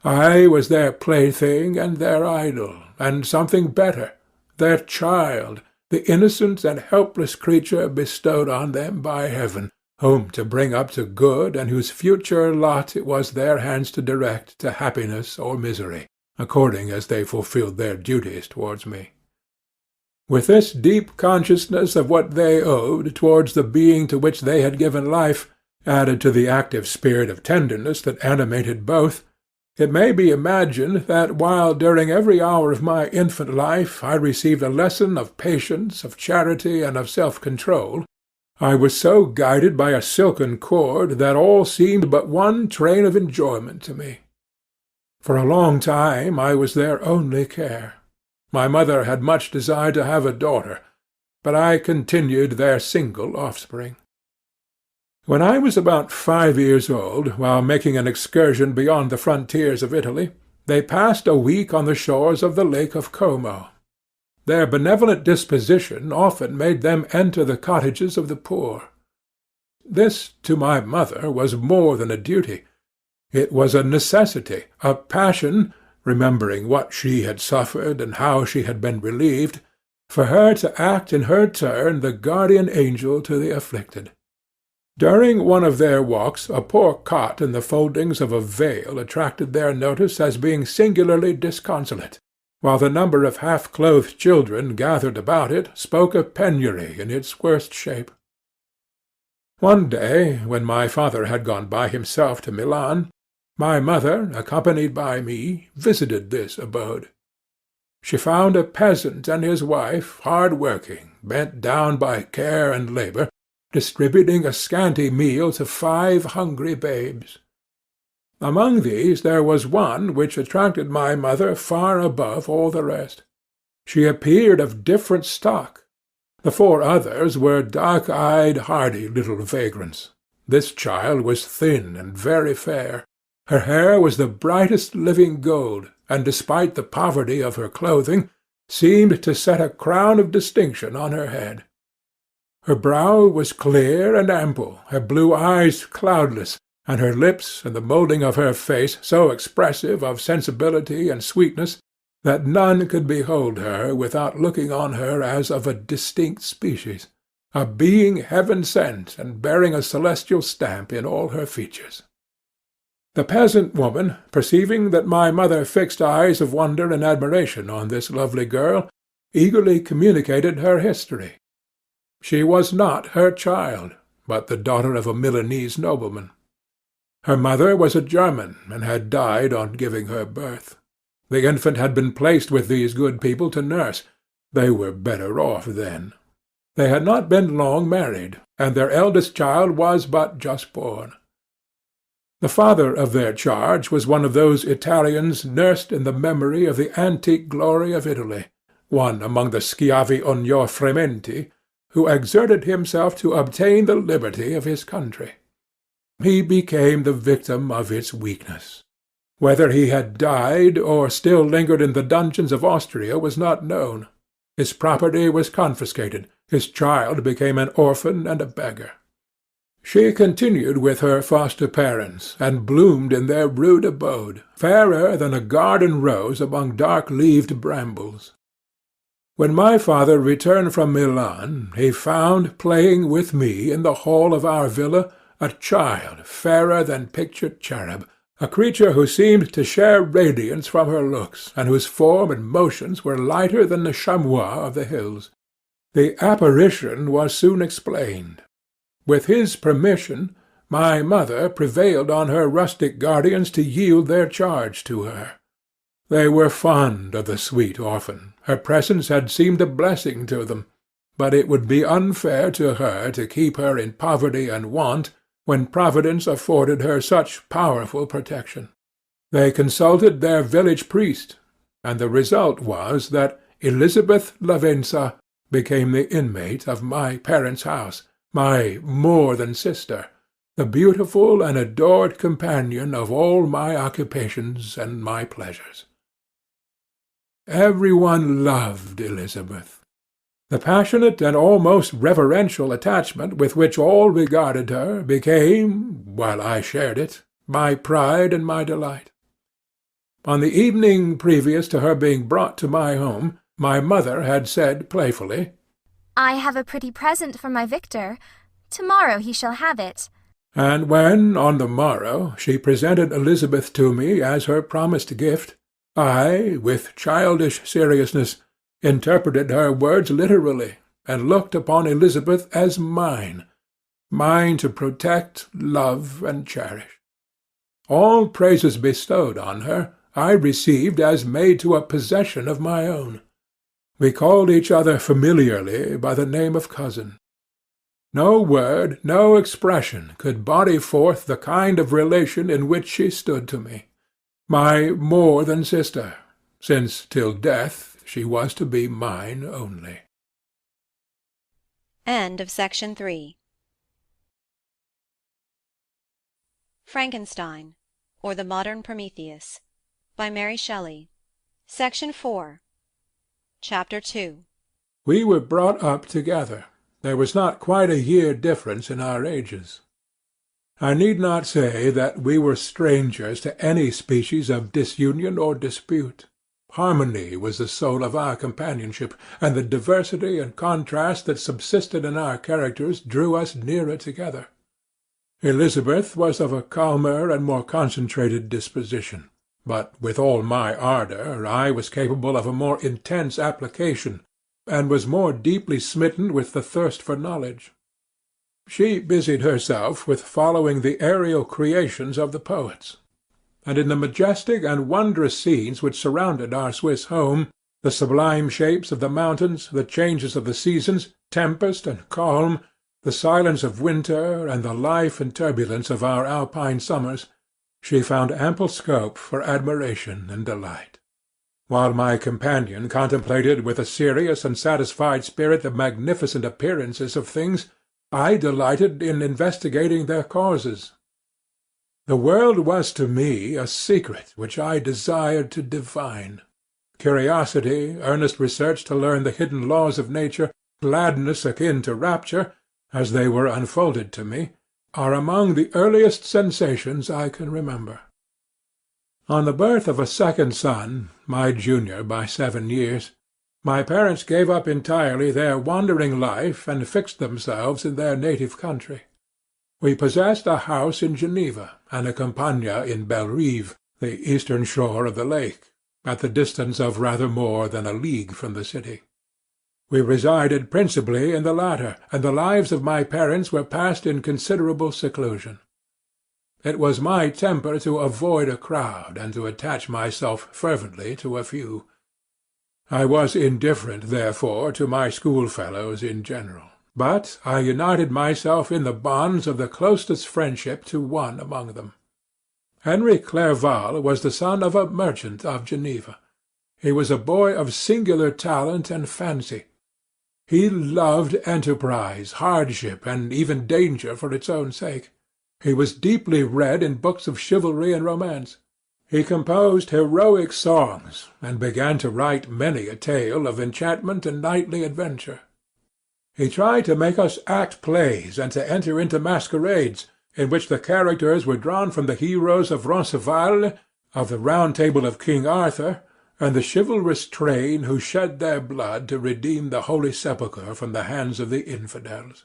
I was their plaything and their idol, and something better, their child, the innocent and helpless creature bestowed on them by heaven, whom to bring up to good, and whose future lot it was their hands to direct to happiness or misery, according as they fulfilled their duties towards me. With this deep consciousness of what they owed towards the being to which they had given life, added to the active spirit of tenderness that animated both, it may be imagined that while during every hour of my infant life I received a lesson of patience, of charity, and of self-control, I was so guided by a silken cord that all seemed but one train of enjoyment to me. For a long time I was their only care. My mother had much desired to have a daughter, but I continued their single offspring. When I was about 5 years old, while making an excursion beyond the frontiers of Italy, they passed a week on the shores of the Lake of Como. Their benevolent disposition often made them enter the cottages of the poor. This, to my mother, was more than a duty. It was a necessity, a passion, remembering what she had suffered and how she had been relieved, for her to act in her turn the guardian angel to the afflicted. During one of their walks a poor cot in the foldings of a veil attracted their notice as being singularly disconsolate, while the number of half-clothed children gathered about it spoke of penury in its worst shape. One day, when my father had gone by himself to Milan, my mother, accompanied by me, visited this abode. She found a peasant and his wife, hard-working, bent down by care and labour, distributing a scanty meal to 5 hungry babes. Among these there was one which attracted my mother far above all the rest. She appeared of different stock. The 4 others were dark-eyed, hardy little vagrants. This child was thin and very fair. Her hair was the brightest living gold, and despite the poverty of her clothing, seemed to set a crown of distinction on her head. Her brow was clear and ample, her blue eyes cloudless, and her lips and the moulding of her face so expressive of sensibility and sweetness that none could behold her without looking on her as of a distinct species, a being heaven-sent and bearing a celestial stamp in all her features. The peasant woman, perceiving that my mother fixed eyes of wonder and admiration on this lovely girl, eagerly communicated her history. She was not her child, but the daughter of a Milanese nobleman. Her mother was a German, and had died on giving her birth. The infant had been placed with these good people to nurse. They were better off then. They had not been long married, and their eldest child was but just born. The father of their charge was one of those Italians nursed in the memory of the antique glory of Italy, one among the schiavi ogniofrementi, who exerted himself to obtain the liberty of his country. He became the victim of its weakness. Whether he had died or still lingered in the dungeons of Austria was not known. His property was confiscated. His child became an orphan and a beggar. She continued with her foster parents, and bloomed in their rude abode, fairer than a garden rose among dark-leaved brambles. When my father returned from Milan, he found playing with me in the hall of our villa a child fairer than pictured cherub, a creature who seemed to share radiance from her looks, and whose form and motions were lighter than the chamois of the hills. The apparition was soon explained. With his permission, my mother prevailed on her rustic guardians to yield their charge to her. They were fond of the sweet orphan. Her presence had seemed a blessing to them, but it would be unfair to her to keep her in poverty and want when Providence afforded her such powerful protection. They consulted their village priest, and the result was that Elizabeth Lavenza became the inmate of my parents' house, my more-than-sister, the beautiful and adored companion of all my occupations and my pleasures. Every one loved Elizabeth. The passionate and almost reverential attachment with which all regarded her became, while I shared it, my pride and my delight. On the evening previous to her being brought to my home, my mother had said playfully, "I have a pretty present for my Victor. Tomorrow he shall have it." And when, on the morrow, she presented Elizabeth to me as her promised gift, I, with childish seriousness, interpreted her words literally, and looked upon Elizabeth as mine to protect, love, and cherish. All praises bestowed on her I received as made to a possession of my own. We called each other familiarly by the name of cousin. No word, no expression could body forth the kind of relation in which she stood to me, my more-than-sister, since till death she was to be mine only. End of Section 3. Frankenstein, or the Modern Prometheus, by Mary Shelley. Section 4. Chapter 2. We were brought up together. There was not quite a year difference in our ages. I need not say that we were strangers to any species of disunion or dispute. Harmony was the soul of our companionship, and the diversity and contrast that subsisted in our characters drew us nearer together. Elizabeth was of a calmer and more concentrated disposition, but with all my ardour I was capable of a more intense application, and was more deeply smitten with the thirst for knowledge. She busied herself with following the aerial creations of the poets, and in the majestic and wondrous scenes which surrounded our Swiss home, the sublime shapes of the mountains, the changes of the seasons, tempest and calm, the silence of winter, and the life and turbulence of our Alpine summers, she found ample scope for admiration and delight. While my companion contemplated with a serious and satisfied spirit the magnificent appearances of things, I delighted in investigating their causes. The world was to me a secret which I desired to divine. Curiosity, earnest research to learn the hidden laws of nature, gladness akin to rapture, as they were unfolded to me, are among the earliest sensations I can remember. On the birth of a second son, my junior by 7 years, my parents gave up entirely their wandering life and fixed themselves in their native country. We possessed a house in Geneva, and a campagna in Bellerive, the eastern shore of the lake, at the distance of rather more than a league from the city. We resided principally in the latter, and the lives of my parents were passed in considerable seclusion. It was my temper to avoid a crowd, and to attach myself fervently to a few. I was indifferent, therefore, to my schoolfellows in general, but I united myself in the bonds of the closest friendship to one among them. Henry Clerval was the son of a merchant of Geneva. He was a boy of singular talent and fancy. He loved enterprise, hardship, and even danger for its own sake. He was deeply read in books of chivalry and romance. He composed heroic songs, and began to write many a tale of enchantment and knightly adventure. He tried to make us act plays and to enter into masquerades, in which the characters were drawn from the heroes of Roncesvalles, of the Round Table of King Arthur, and the chivalrous train who shed their blood to redeem the Holy Sepulchre from the hands of the infidels.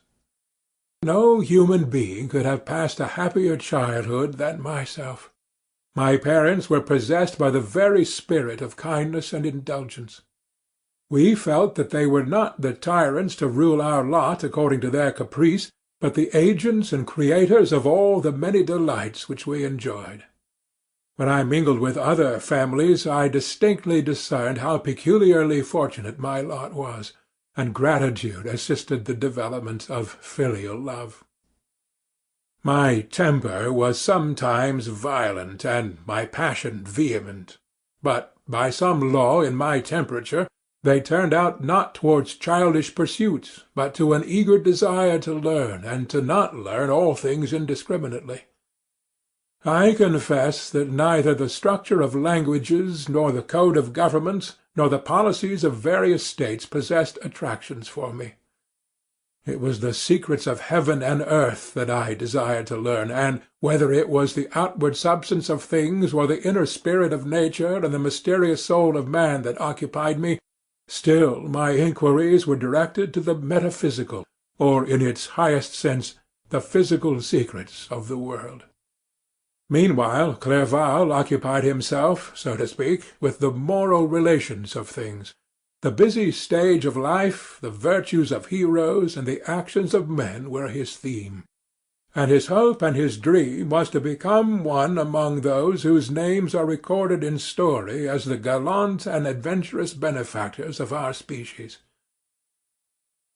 No human being could have passed a happier childhood than myself. My parents were possessed by the very spirit of kindness and indulgence. We felt that they were not the tyrants to rule our lot according to their caprice, but the agents and creators of all the many delights which we enjoyed. When I mingled with other families, I distinctly discerned how peculiarly fortunate my lot was, and gratitude assisted the development of filial love. My temper was sometimes violent, and my passion vehement, but by some law in my temperature they turned out not towards childish pursuits, but to an eager desire to learn, and to not learn all things indiscriminately. I confess that neither the structure of languages, nor the code of governments, nor the policies of various states possessed attractions for me. It was the secrets of heaven and earth that I desired to learn, and whether it was the outward substance of things, or the inner spirit of nature and the mysterious soul of man that occupied me, still my inquiries were directed to the metaphysical, or in its highest sense, the physical secrets of the world. Meanwhile Clerval occupied himself, so to speak, with the moral relations of things. The busy stage of life, the virtues of heroes, and the actions of men were his theme, and his hope and his dream was to become one among those whose names are recorded in story as the gallant and adventurous benefactors of our species.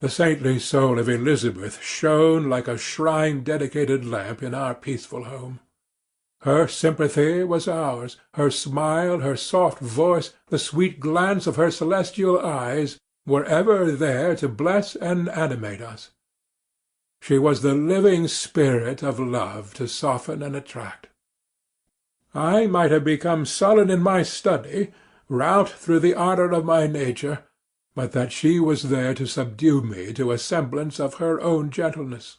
The saintly soul of Elizabeth shone like a shrine-dedicated lamp in our peaceful home. Her sympathy was ours, her smile, her soft voice, the sweet glance of her celestial eyes, were ever there to bless and animate us. She was the living spirit of love to soften and attract. I might have become sullen in my study, rout through the ardour of my nature, but that she was there to subdue me to a semblance of her own gentleness.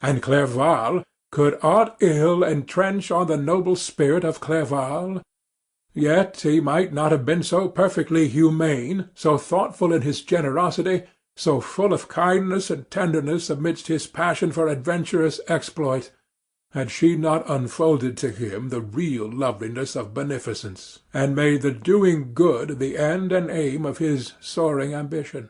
And Clerval, could aught ill entrench on the noble spirit of Clerval? Yet he might not have been so perfectly humane, so thoughtful in his generosity, so full of kindness and tenderness amidst his passion for adventurous exploit, had she not unfolded to him the real loveliness of beneficence, and made the doing good the end and aim of his soaring ambition.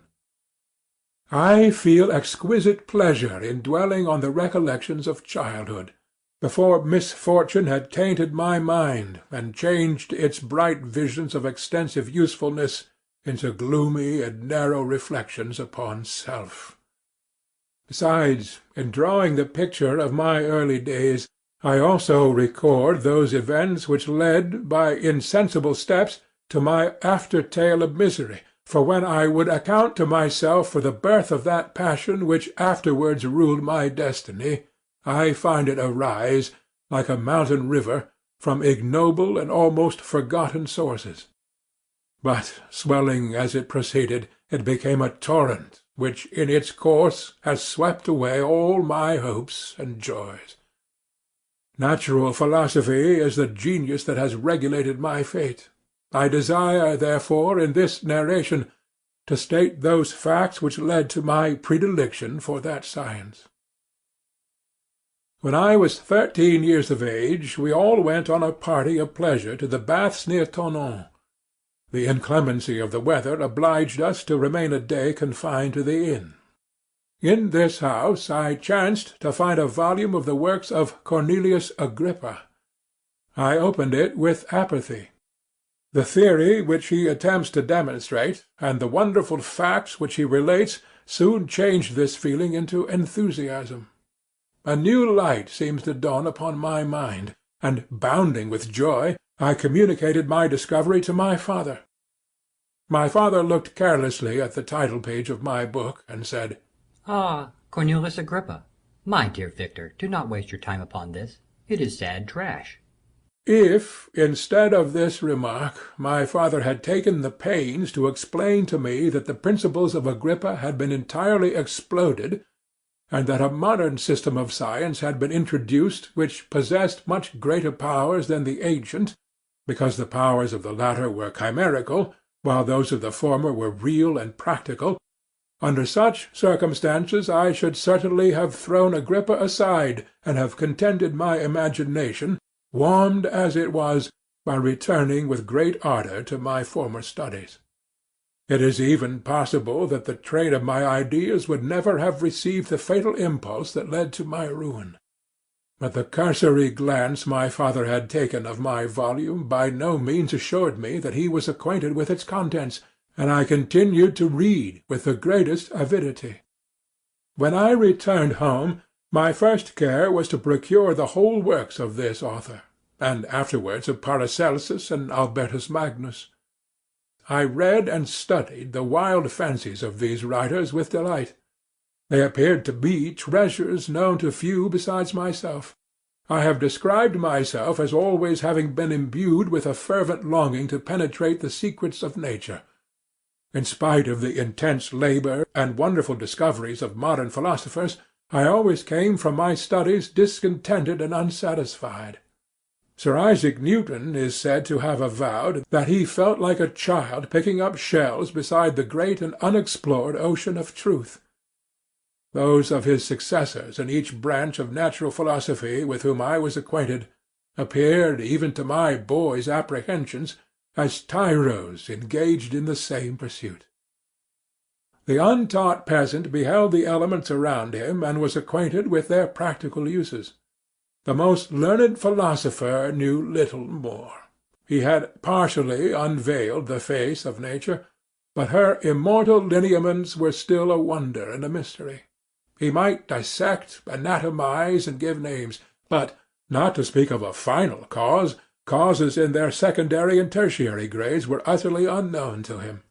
I feel exquisite pleasure in dwelling on the recollections of childhood, before misfortune had tainted my mind and changed its bright visions of extensive usefulness into gloomy and narrow reflections upon self. Besides, in drawing the picture of my early days, I also record those events which led, by insensible steps, to my after tale of misery, for when I would account to myself for the birth of that passion which afterwards ruled my destiny, I find it arise, like a mountain river, from ignoble and almost forgotten sources. But, swelling as it proceeded, it became a torrent, which in its course has swept away all my hopes and joys. Natural philosophy is the genius that has regulated my fate. I desire, therefore, in this narration, to state those facts which led to my predilection for that science. When I was 13 years of age, we all went on a party of pleasure to the baths near Thonon. The inclemency of the weather obliged us to remain a day confined to the inn. In this house I chanced to find a volume of the works of Cornelius Agrippa. I opened it with apathy. The theory which he attempts to demonstrate, and the wonderful facts which he relates, soon changed this feeling into enthusiasm. A new light seems to dawn upon my mind, and, bounding with joy, I communicated my discovery to my father. My father looked carelessly at the title-page of my book, and said, "Ah, Cornelius Agrippa. My dear Victor, do not waste your time upon this. It is sad trash." If, instead of this remark, my father had taken the pains to explain to me that the principles of Agrippa had been entirely exploded, and that a modern system of science had been introduced which possessed much greater powers than the ancient, because the powers of the latter were chimerical, while those of the former were real and practical, under such circumstances I should certainly have thrown Agrippa aside and have contented my imagination, warmed as it was, by returning with great ardour to my former studies. It is even possible that the train of my ideas would never have received the fatal impulse that led to my ruin. But the cursory glance my father had taken of my volume by no means assured me that he was acquainted with its contents, and I continued to read with the greatest avidity. When I returned home, my first care was to procure the whole works of this author, and afterwards of Paracelsus and Albertus Magnus. I read and studied the wild fancies of these writers with delight. They appeared to me treasures known to few besides myself. I have described myself as always having been imbued with a fervent longing to penetrate the secrets of nature. In spite of the intense labour and wonderful discoveries of modern philosophers, I always came from my studies discontented and unsatisfied. Sir Isaac Newton is said to have avowed that he felt like a child picking up shells beside the great and unexplored ocean of truth. Those of his successors in each branch of natural philosophy with whom I was acquainted appeared, even to my boy's apprehensions, as tyros engaged in the same pursuit. The untaught peasant beheld the elements around him and was acquainted with their practical uses. The most learned philosopher knew little more. He had partially unveiled the face of nature, but her immortal lineaments were still a wonder and a mystery. He might dissect, anatomize, and give names, but, not to speak of a final cause, causes in their secondary and tertiary grades were utterly unknown to him.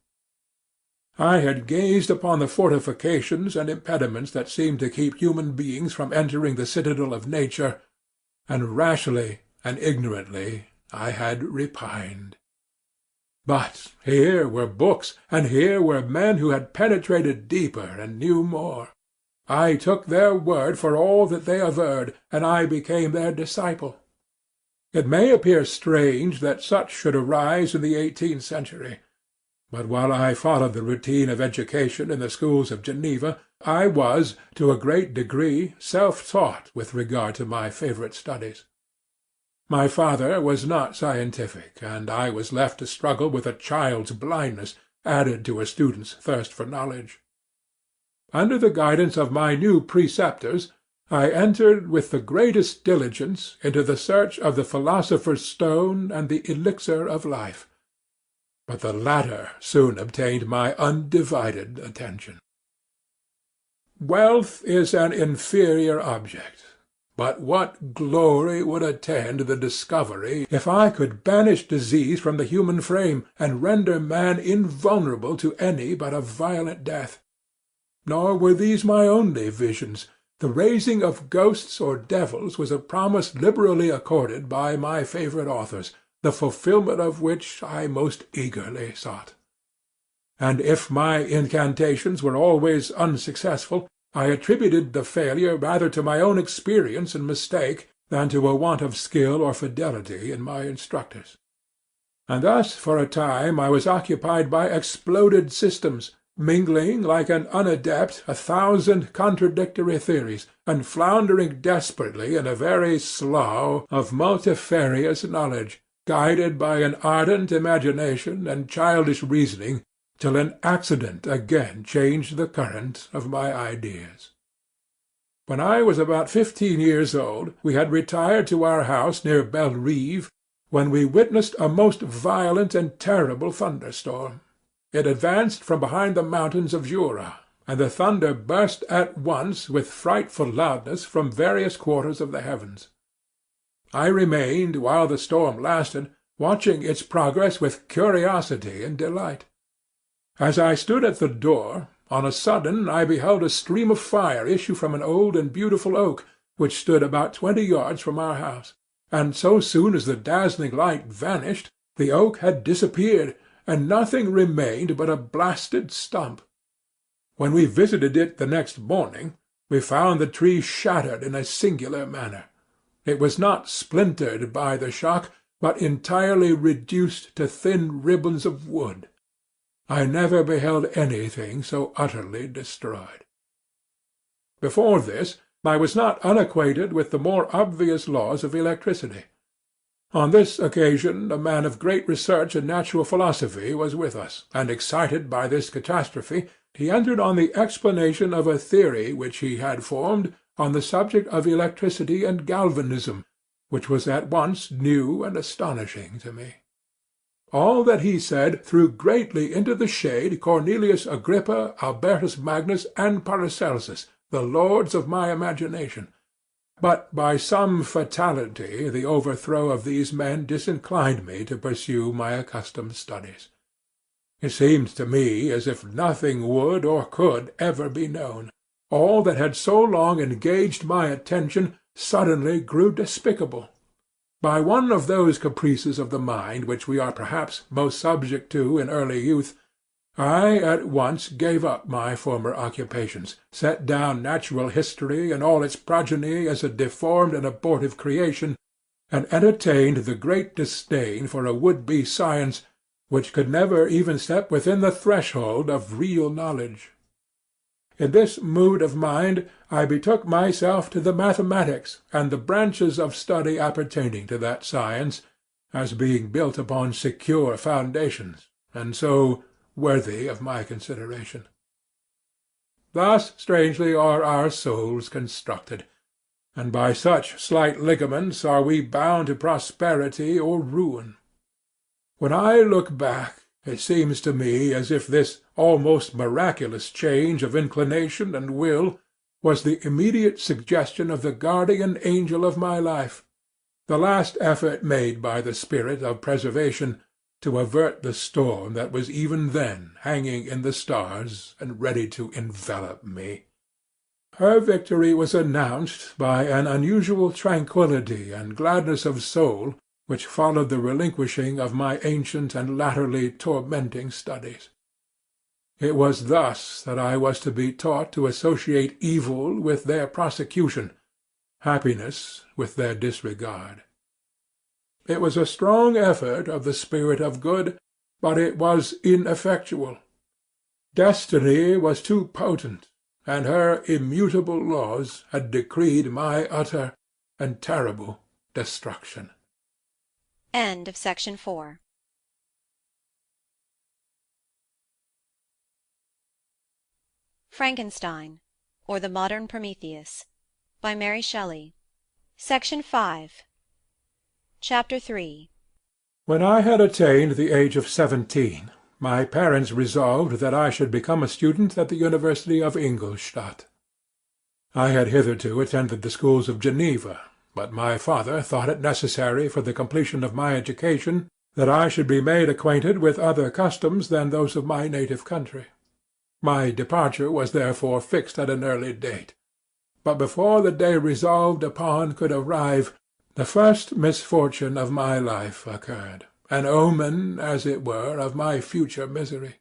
I had gazed upon the fortifications and impediments that seemed to keep human beings from entering the citadel of nature, and rashly and ignorantly I had repined. But here were books, and here were men who had penetrated deeper and knew more. I took their word for all that they averred, and I became their disciple. It may appear strange that such should arise in the 18th century, but while I followed the routine of education in the schools of Geneva, I was, to a great degree, self-taught with regard to my favourite studies. My father was not scientific, and I was left to struggle with a child's blindness, added to a student's thirst for knowledge. Under the guidance of my new preceptors, I entered with the greatest diligence into the search of the philosopher's stone and the elixir of life, but the latter soon obtained my undivided attention. Wealth is an inferior object, but what glory would attend the discovery if I could banish disease from the human frame, and render man invulnerable to any but a violent death? Nor were these my only visions. The raising of ghosts or devils was a promise liberally accorded by my favourite authors, the fulfilment of which I most eagerly sought. And if my incantations were always unsuccessful, I attributed the failure rather to my own experience and mistake than to a want of skill or fidelity in my instructors. And thus for a time I was occupied by exploded systems, mingling like an unadept 1,000 contradictory theories, and floundering desperately in a very slough of multifarious knowledge, guided by an ardent imagination and childish reasoning, till an accident again changed the current of my ideas. When I was about 15 years old, we had retired to our house near Bellerive, when we witnessed a most violent and terrible thunderstorm. It advanced from behind the mountains of Jura, and the thunder burst at once with frightful loudness from various quarters of the heavens. I remained, while the storm lasted, watching its progress with curiosity and delight. As I stood at the door, on a sudden I beheld a stream of fire issue from an old and beautiful oak, which stood about 20 yards from our house. and so soon as the dazzling light vanished, the oak had disappeared, and nothing remained but a blasted stump. When we visited it the next morning, we found the tree shattered in a singular manner. It was not splintered by the shock, but entirely reduced to thin ribbons of wood. I never beheld anything so utterly destroyed. Before this, I was not unacquainted with the more obvious laws of electricity. On this occasion a man of great research in natural philosophy was with us, and excited by this catastrophe, he entered on the explanation of a theory which he had formed on the subject of electricity and galvanism, which was at once new and astonishing to me. All that he said threw greatly into the shade Cornelius Agrippa, Albertus Magnus, and Paracelsus, the lords of my imagination. But by some fatality the overthrow of these men disinclined me to pursue my accustomed studies. It seemed to me as if nothing would or could ever be known. All that had so long engaged my attention suddenly grew despicable. By one of those caprices of the mind which we are perhaps most subject to in early youth, I at once gave up my former occupations, set down natural history and all its progeny as a deformed and abortive creation, and entertained the great disdain for a would-be science which could never even step within the threshold of real knowledge. In this mood of mind I betook myself to the mathematics and the branches of study appertaining to that science, as being built upon secure foundations, and so worthy of my consideration. Thus strangely are our souls constructed, and by such slight ligaments are we bound to prosperity or ruin. When I look back, it seems to me as if this almost miraculous change of inclination and will was the immediate suggestion of the guardian angel of my life, the last effort made by the spirit of preservation to avert the storm that was even then hanging in the stars and ready to envelop me. Her victory was announced by an unusual tranquillity and gladness of soul which followed the relinquishing of my ancient and latterly tormenting studies. It was thus that I was to be taught to associate evil with their prosecution, happiness with their disregard. It was a strong effort of the spirit of good, but it was ineffectual. Destiny was too potent, and her immutable laws had decreed my utter and terrible destruction. End of section 4. Frankenstein, or the Modern Prometheus, by Mary Shelley. Section 5. Chapter 3. When I had attained the age of 17, my parents resolved that I should become a student at the University of Ingolstadt. I had hitherto attended the schools of Geneva, but my father thought it necessary for the completion of my education that I should be made acquainted with other customs than those of my native country. My departure was therefore fixed at an early date, but before the day resolved upon could arrive, the first misfortune of my life occurred, an omen, as it were, of my future misery.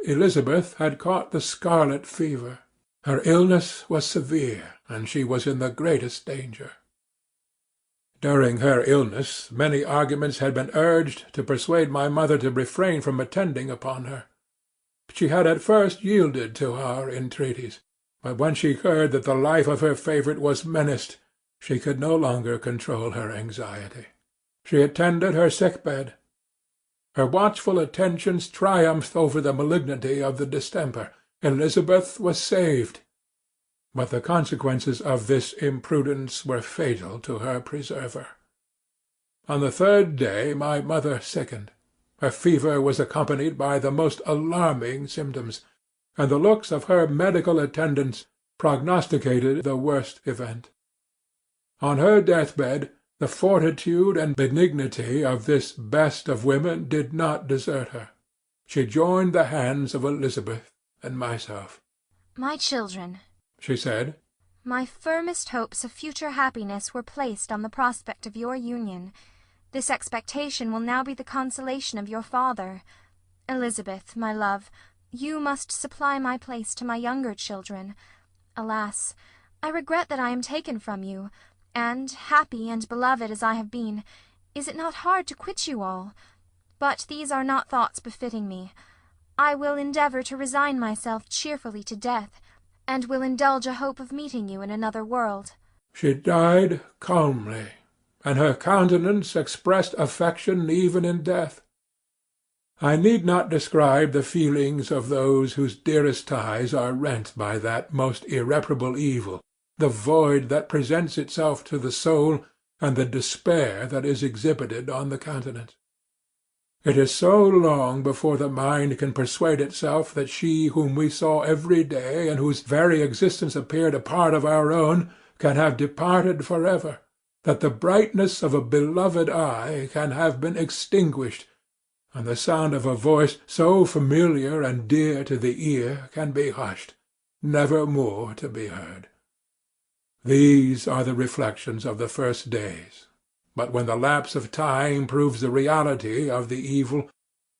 Elizabeth had caught the scarlet fever. Her illness was severe, and she was in the greatest danger. During her illness many arguments had been urged to persuade my mother to refrain from attending upon her. She had at first yielded to our entreaties, but when she heard that the life of her favourite was menaced, she could no longer control her anxiety. She attended her sick-bed. Her watchful attentions triumphed over the malignity of the distemper. Elizabeth was saved, but the consequences of this imprudence were fatal to her preserver. On the third day my mother sickened. Her fever was accompanied by the most alarming symptoms, and the looks of her medical attendants prognosticated the worst event. On her deathbed the fortitude and benignity of this best of women did not desert her. She joined the hands of Elizabeth and myself. My children, She said, My firmest hopes of future happiness were placed on the prospect of your union. This expectation will now be the consolation of your father. Elizabeth, my love, you must supply my place to my younger children. Alas, I regret that I am taken from you, and, happy and beloved as I have been, is it not hard to quit you all? But these are not thoughts befitting me. I will endeavour to resign myself cheerfully to death, and will indulge a hope of meeting you in another world. She died calmly, and her countenance expressed affection even in death. I need not describe the feelings of those whose dearest ties are rent by that most irreparable evil, the void that presents itself to the soul, and the despair that is exhibited on the countenance. It is so long before the mind can persuade itself that she whom we saw every day, and whose very existence appeared a part of our own, can have departed for ever, that the brightness of a beloved eye can have been extinguished, and the sound of a voice so familiar and dear to the ear can be hushed, never more to be heard. These are the reflections of the first days. But when the lapse of time proves the reality of the evil,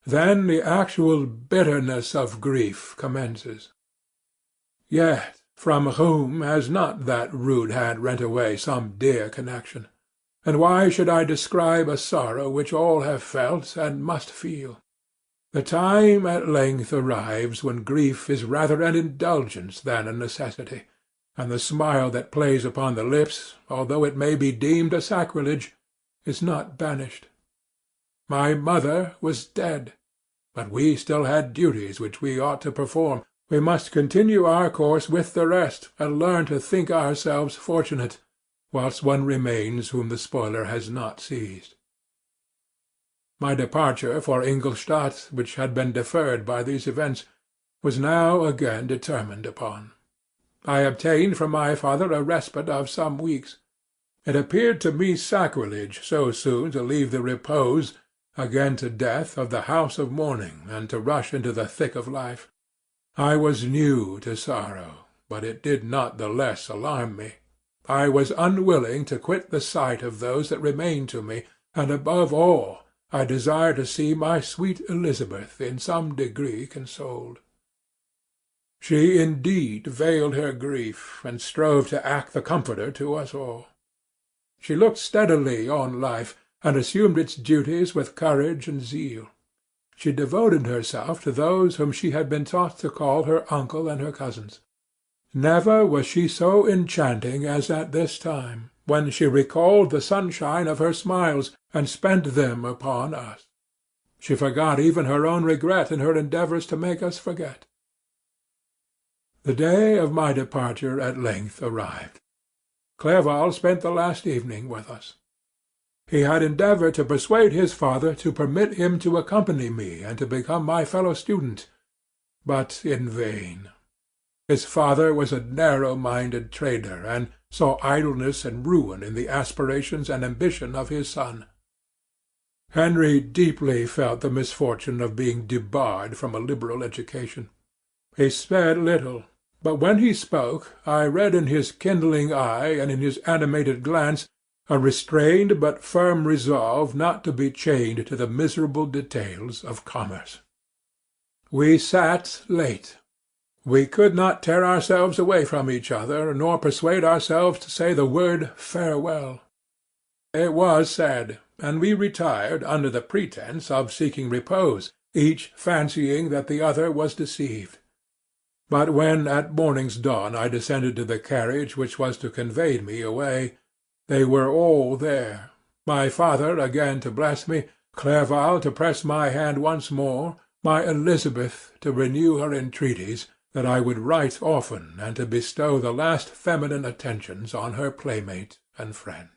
then the actual bitterness of grief commences. Yet from whom has not that rude hand rent away some dear connection? And why should I describe a sorrow which all have felt and must feel? The time at length arrives when grief is rather an indulgence than a necessity, and the smile that plays upon the lips, although it may be deemed a sacrilege, is not banished. My mother was dead, but we still had duties which we ought to perform. We must continue our course with the rest, and learn to think ourselves fortunate, whilst one remains whom the spoiler has not seized. My departure for Ingolstadt, which had been deferred by these events, was now again determined upon. I obtained from my father a respite of some weeks. It appeared to me sacrilege so soon to leave the repose, again to death, of the house of mourning, and to rush into the thick of life. I was new to sorrow, but it did not the less alarm me. I was unwilling to quit the sight of those that remained to me, and above all I desired to see my sweet Elizabeth in some degree consoled. She indeed veiled her grief, and strove to act the comforter to us all. She looked steadily on life, and assumed its duties with courage and zeal. She devoted herself to those whom she had been taught to call her uncle and her cousins. Never was she so enchanting as at this time, when she recalled the sunshine of her smiles, and spent them upon us. She forgot even her own regret in her endeavours to make us forget. The day of my departure at length arrived. Clerval spent the last evening with us. He had endeavoured to persuade his father to permit him to accompany me and to become my fellow-student, but in vain. His father was a narrow-minded trader, and saw idleness and ruin in the aspirations and ambition of his son. Henry deeply felt the misfortune of being debarred from a liberal education. He said little, but when he spoke I read in his kindling eye and in his animated glance a restrained but firm resolve not to be chained to the miserable details of commerce. We sat late. We could not tear ourselves away from each other, nor persuade ourselves to say the word farewell. It was said, and we retired under the pretence of seeking repose, each fancying that the other was deceived. But when at morning's dawn I descended to the carriage which was to convey me away, they were all there, my father again to bless me, Clerval to press my hand once more, my Elizabeth to renew her entreaties that I would write often and to bestow the last feminine attentions on her playmate and friend.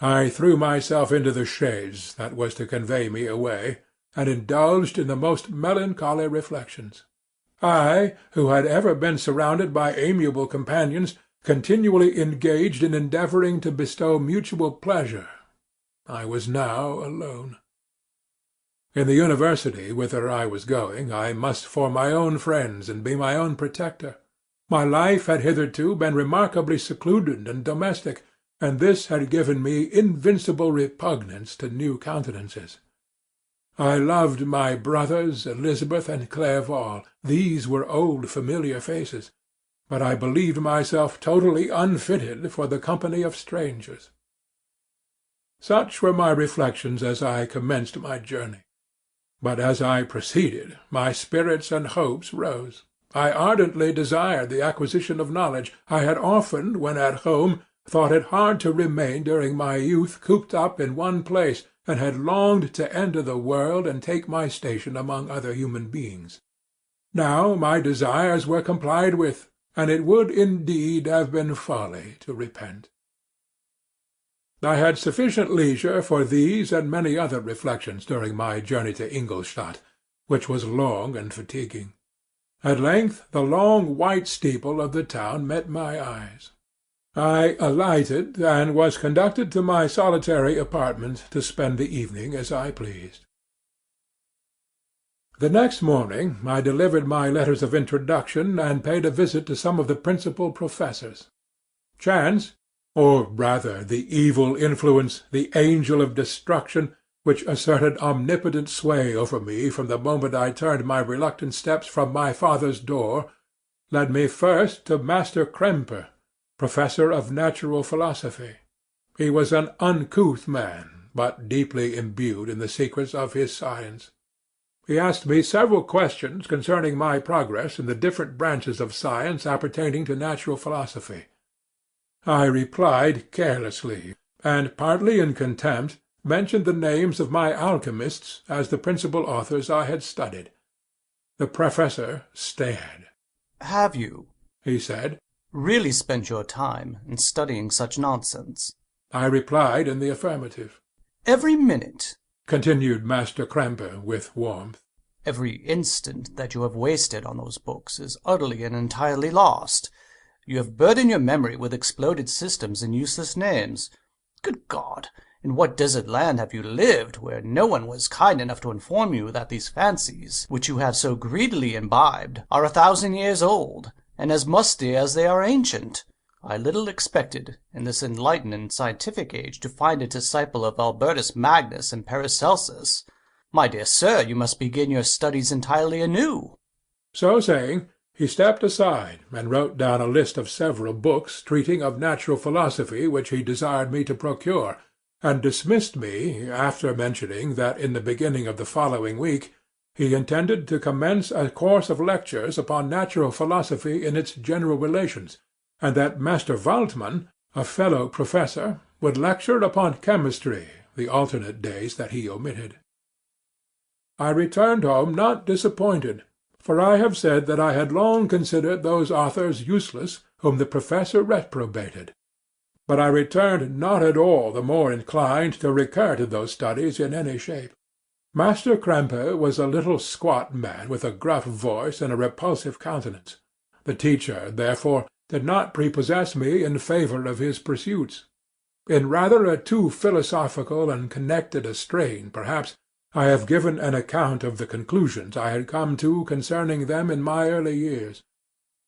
I threw myself into the chaise that was to convey me away, and indulged in the most melancholy reflections. I, who had ever been surrounded by amiable companions, continually engaged in endeavouring to bestow mutual pleasure, I was now alone. In the university whither I was going, I must form my own friends and be my own protector. My life had hitherto been remarkably secluded and domestic, and this had given me invincible repugnance to new countenances. I loved my brothers, Elizabeth and Clerval. These were old familiar faces, but I believed myself totally unfitted for the company of strangers. Such were my reflections as I commenced my journey. But as I proceeded, my spirits and hopes rose. I ardently desired the acquisition of knowledge. I had often, when at home, thought it hard to remain during my youth cooped up in one place, and had longed to enter the world and take my station among other human beings. Now my desires were complied with, and it would indeed have been folly to repent. I had sufficient leisure for these and many other reflections during my journey to Ingolstadt, which was long and fatiguing. At length the long white steeple of the town met my eyes. I alighted, and was conducted to my solitary apartment to spend the evening as I pleased. The next morning I delivered my letters of introduction, and paid a visit to some of the principal professors. Chance, or rather the evil influence, the angel of destruction, which asserted omnipotent sway over me from the moment I turned my reluctant steps from my father's door, led me first to Master Kremper, professor of natural philosophy. He was an uncouth man, but deeply imbued in the secrets of his science. He asked me several questions concerning my progress in the different branches of science appertaining to natural philosophy. I replied carelessly, and partly in contempt mentioned the names of my alchemists as the principal authors I had studied. The professor stared. "Have you," he said, "really spent your time in studying such nonsense?" I replied in the affirmative. "Every minute," continued Master Kremper with warmth, "every instant that you have wasted on those books is utterly and entirely lost. You have burdened your memory with exploded systems and useless names. Good God! In what desert land have you lived, where no one was kind enough to inform you that these fancies, which you have so greedily imbibed, are 1,000 years old, and as musty as they are ancient? I little expected, in this enlightened and scientific age, to find a disciple of Albertus Magnus and Paracelsus. My dear sir, you must begin your studies entirely anew." So saying, he stepped aside and wrote down a list of several books treating of natural philosophy which he desired me to procure, and dismissed me after mentioning that in the beginning of the following week he intended to commence a course of lectures upon natural philosophy in its general relations, and that Master Waldmann, a fellow professor, would lecture upon chemistry the alternate days that he omitted. I returned home not disappointed, for I have said that I had long considered those authors useless whom the professor reprobated. But I returned not at all the more inclined to recur to those studies in any shape. Master Kremper was a little squat man with a gruff voice and a repulsive countenance. The teacher, therefore, did not prepossess me in favour of his pursuits. In rather a too philosophical and connected a strain, perhaps, I have given an account of the conclusions I had come to concerning them in my early years.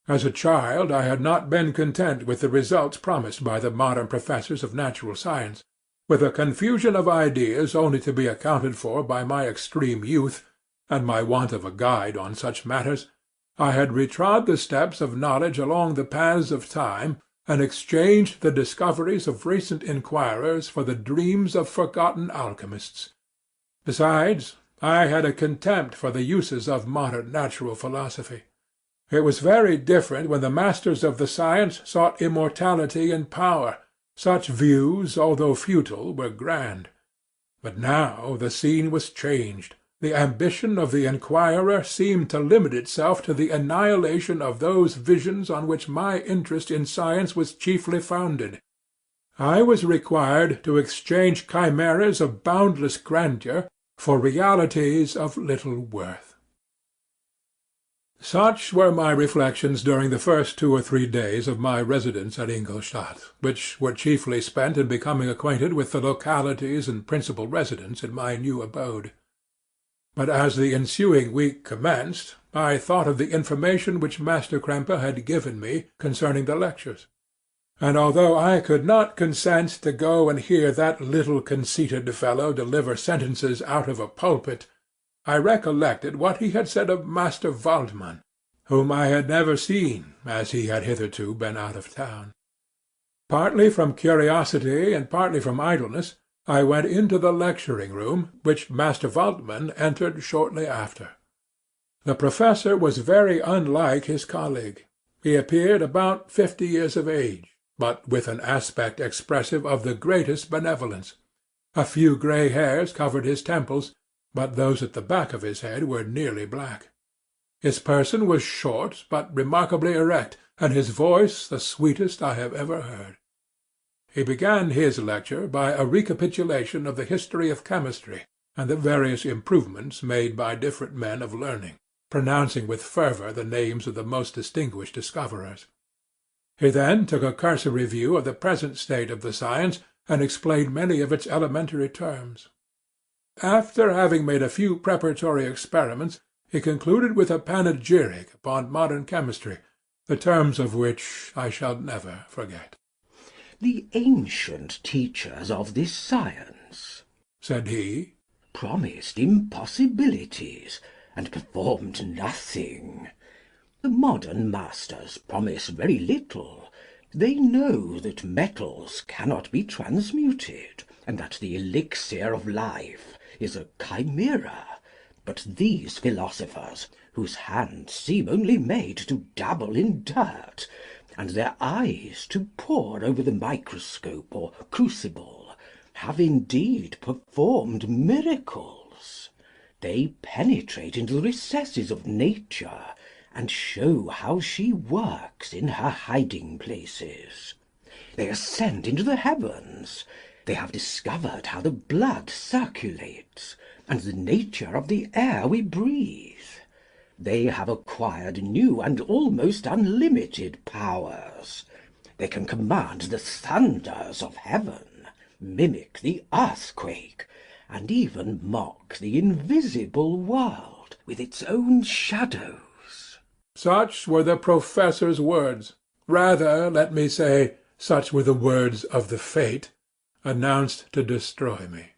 As a child I had not been content with the results promised by the modern professors of natural science. With a confusion of ideas only to be accounted for by my extreme youth, and my want of a guide on such matters, I had retrod the steps of knowledge along the paths of time, and exchanged the discoveries of recent inquirers for the dreams of forgotten alchemists. Besides, I had a contempt for the uses of modern natural philosophy. It was very different when the masters of the science sought immortality and power. Such views, although futile, were grand. But now the scene was changed. The ambition of the inquirer seemed to limit itself to the annihilation of those visions on which my interest in science was chiefly founded. I was required to exchange chimeras of boundless grandeur for realities of little worth. Such were my reflections during the first 2 or 3 days of my residence at Ingolstadt, which were chiefly spent in becoming acquainted with the localities and principal residents in my new abode. But as the ensuing week commenced, I thought of the information which Master Krempe had given me concerning the lectures. And although I could not consent to go and hear that little conceited fellow deliver sentences out of a pulpit, I recollected what he had said of Master Waldmann, whom I had never seen, as he had hitherto been out of town. Partly from curiosity and partly from idleness, I went into the lecturing-room, which Master Waldmann entered shortly after. The professor was very unlike his colleague. He appeared about 50 years of age, but with an aspect expressive of the greatest benevolence. A few grey hairs covered his temples, but those at the back of his head were nearly black. His person was short, but remarkably erect, and his voice the sweetest I have ever heard. He began his lecture by a recapitulation of the history of chemistry, and the various improvements made by different men of learning, pronouncing with fervour the names of the most distinguished discoverers. He then took a cursory view of the present state of the science, and explained many of its elementary terms. After having made a few preparatory experiments, he concluded with a panegyric upon modern chemistry, the terms of which I shall never forget. "The ancient teachers of this science," said he, "promised impossibilities, and performed nothing. The modern masters promise very little. They know that metals cannot be transmuted, and that the elixir of life is a chimera. But these philosophers, whose hands seem only made to dabble in dirt, and their eyes to pore over the microscope or crucible, have indeed performed miracles. They penetrate into the recesses of nature, and show how she works in her hiding-places. They ascend into the heavens. They have discovered how the blood circulates, and the nature of the air we breathe. They have acquired new and almost unlimited powers. They can command the thunders of heaven, mimic the earthquake, and even mock the invisible world with its own shadows." Such were the professor's words. Rather, let me say, such were the words of the fate, announced to destroy me.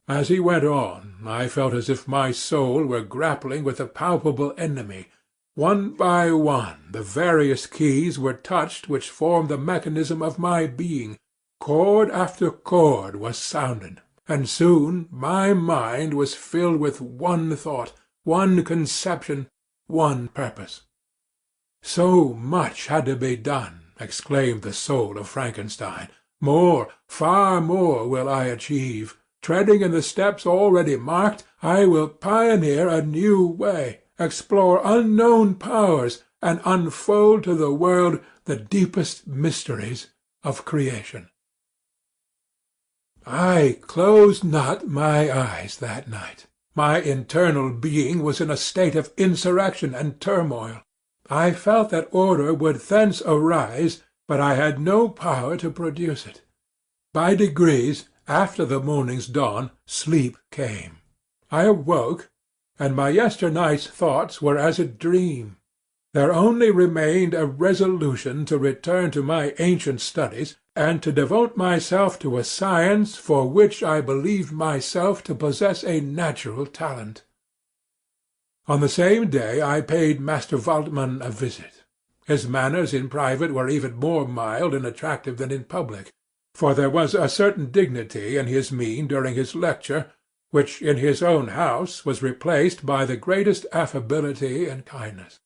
As he went on, I felt as if my soul were grappling with a palpable enemy. One by one the various keys were touched which formed the mechanism of my being. Chord after chord was sounded, and soon my mind was filled with one thought, one conception, one purpose. "So much had to be done," exclaimed the soul of Frankenstein. "More, far more will I achieve. Treading in the steps already marked, I will pioneer a new way, explore unknown powers, and unfold to the world the deepest mysteries of creation." I closed not my eyes that night. My internal being was in a state of insurrection and turmoil. I felt that order would thence arise, but I had no power to produce it. By degrees, after the morning's dawn, sleep came. I awoke, and my yesternight's thoughts were as a dream. There only remained a resolution to return to my ancient studies, and to devote myself to a science for which I believed myself to possess a natural talent. On the same day I paid Master Waldmann a visit. His manners in private were even more mild and attractive than in public, for there was a certain dignity in his mien during his lecture, which in his own house was replaced by the greatest affability and kindness.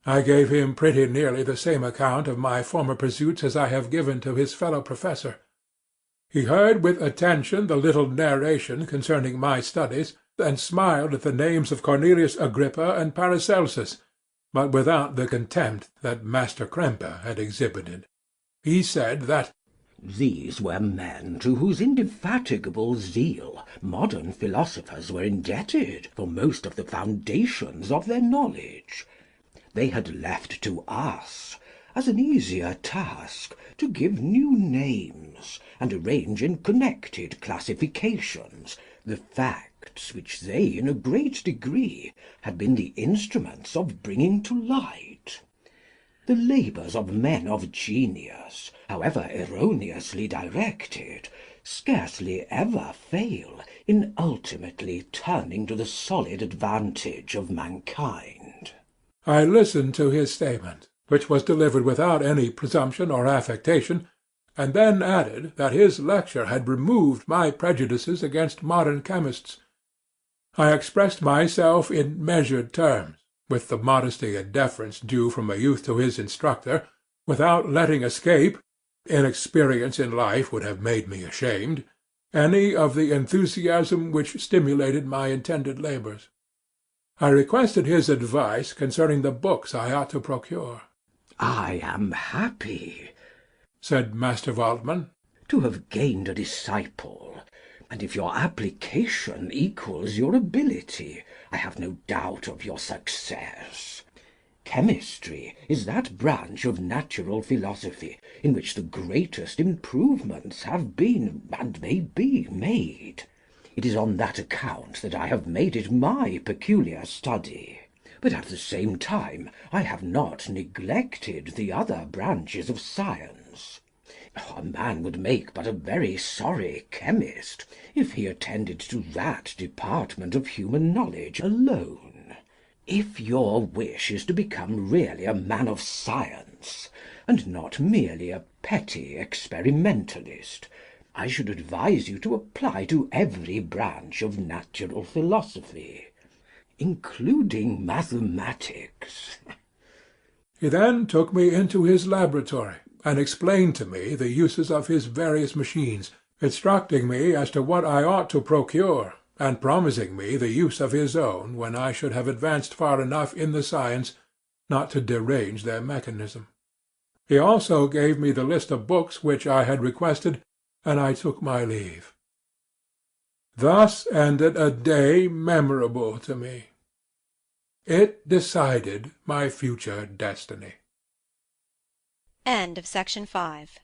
I gave him pretty nearly the same account of my former pursuits as I have given to his fellow professor. He heard with attention the little narration concerning my studies, and smiled at the names of Cornelius Agrippa and Paracelsus, but without the contempt that Master Krempe had exhibited. He said that "These were men to whose indefatigable zeal modern philosophers were indebted for most of the foundations of their knowledge. They had left to us, as an easier task, to give new names, and arrange in connected classifications the facts facts which they in a great degree had been the instruments of bringing to light. The labours of men of genius, however erroneously directed, scarcely ever fail in ultimately turning to the solid advantage of mankind. I listened to his statement, which was delivered without any presumption or affectation, and then added that his lecture had removed my prejudices against modern chemists. I expressed myself in measured terms, with the modesty and deference due from a youth to his instructor, without letting escape (inexperience in life would have made me ashamed) any of the enthusiasm which stimulated my intended labours. I requested his advice concerning the books I ought to procure. "I am happy," said Master Waldman, "to have gained a disciple, and if your application equals your ability, I have no doubt of your success. Chemistry is that branch of natural philosophy in which the greatest improvements have been and may be made. It is on that account that I have made it my peculiar study. But at the same time I have not neglected the other branches of science. A man would make but a very sorry chemist if he attended to that department of human knowledge alone. If your wish is to become really a man of science, and not merely a petty experimentalist, I should advise you to apply to every branch of natural philosophy, including mathematics." He then took me into his laboratory, and explained to me the uses of his various machines, instructing me as to what I ought to procure, and promising me the use of his own when I should have advanced far enough in the science not to derange their mechanism. He also gave me the list of books which I had requested, and I took my leave. Thus ended a day memorable to me. It decided my future destiny. End of Section 5.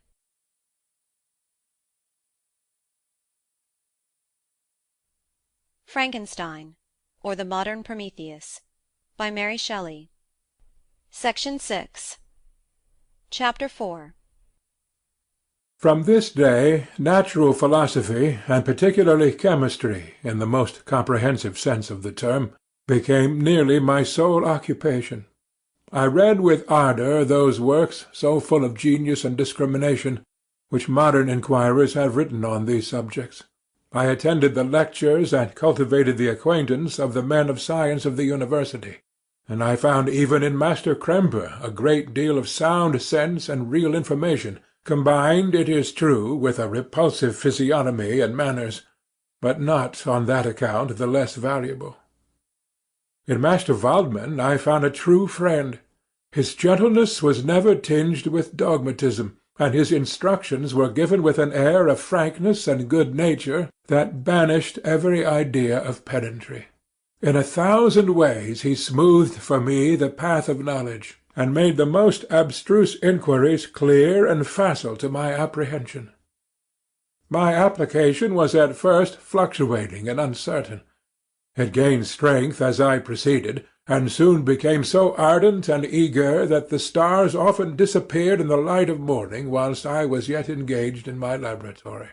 Frankenstein, or the Modern Prometheus, by Mary Shelley. Section 6. Chapter 4. From this day natural philosophy, and particularly chemistry, in the most comprehensive sense of the term, became nearly my sole occupation. I read with ardour those works, so full of genius and discrimination, which modern inquirers have written on these subjects. I attended the lectures and cultivated the acquaintance of the men of science of the university, and I found even in Master Kremper a great deal of sound sense and real information, combined, it is true, with a repulsive physiognomy and manners, but not on that account the less valuable. In Master Waldman I found a true friend. His gentleness was never tinged with dogmatism, and his instructions were given with an air of frankness and good nature that banished every idea of pedantry. In 1,000 ways he smoothed for me the path of knowledge, and made the most abstruse inquiries clear and facile to my apprehension. My application was at first fluctuating and uncertain. It gained strength as I proceeded, and soon became so ardent and eager that the stars often disappeared in the light of morning whilst I was yet engaged in my laboratory.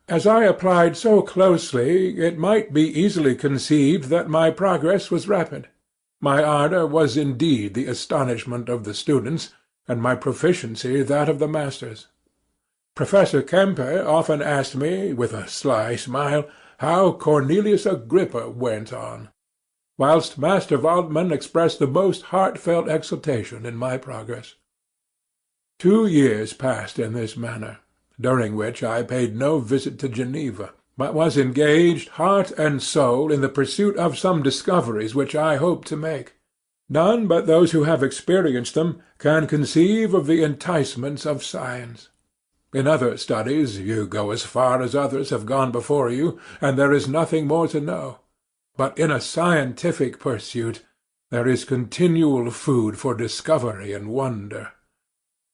As I applied so closely, it might be easily conceived that my progress was rapid. My ardour was indeed the astonishment of the students, and my proficiency that of the masters. Professor Kemper often asked me, with a sly smile, how Cornelius Agrippa went on, whilst Master Waldman expressed the most heartfelt exultation in my progress. 2 years passed in this manner, during which I paid no visit to Geneva, but was engaged heart and soul in the pursuit of some discoveries which I hoped to make. None but those who have experienced them can conceive of the enticements of science. In other studies you go as far as others have gone before you, and there is nothing more to know. But in a scientific pursuit there is continual food for discovery and wonder.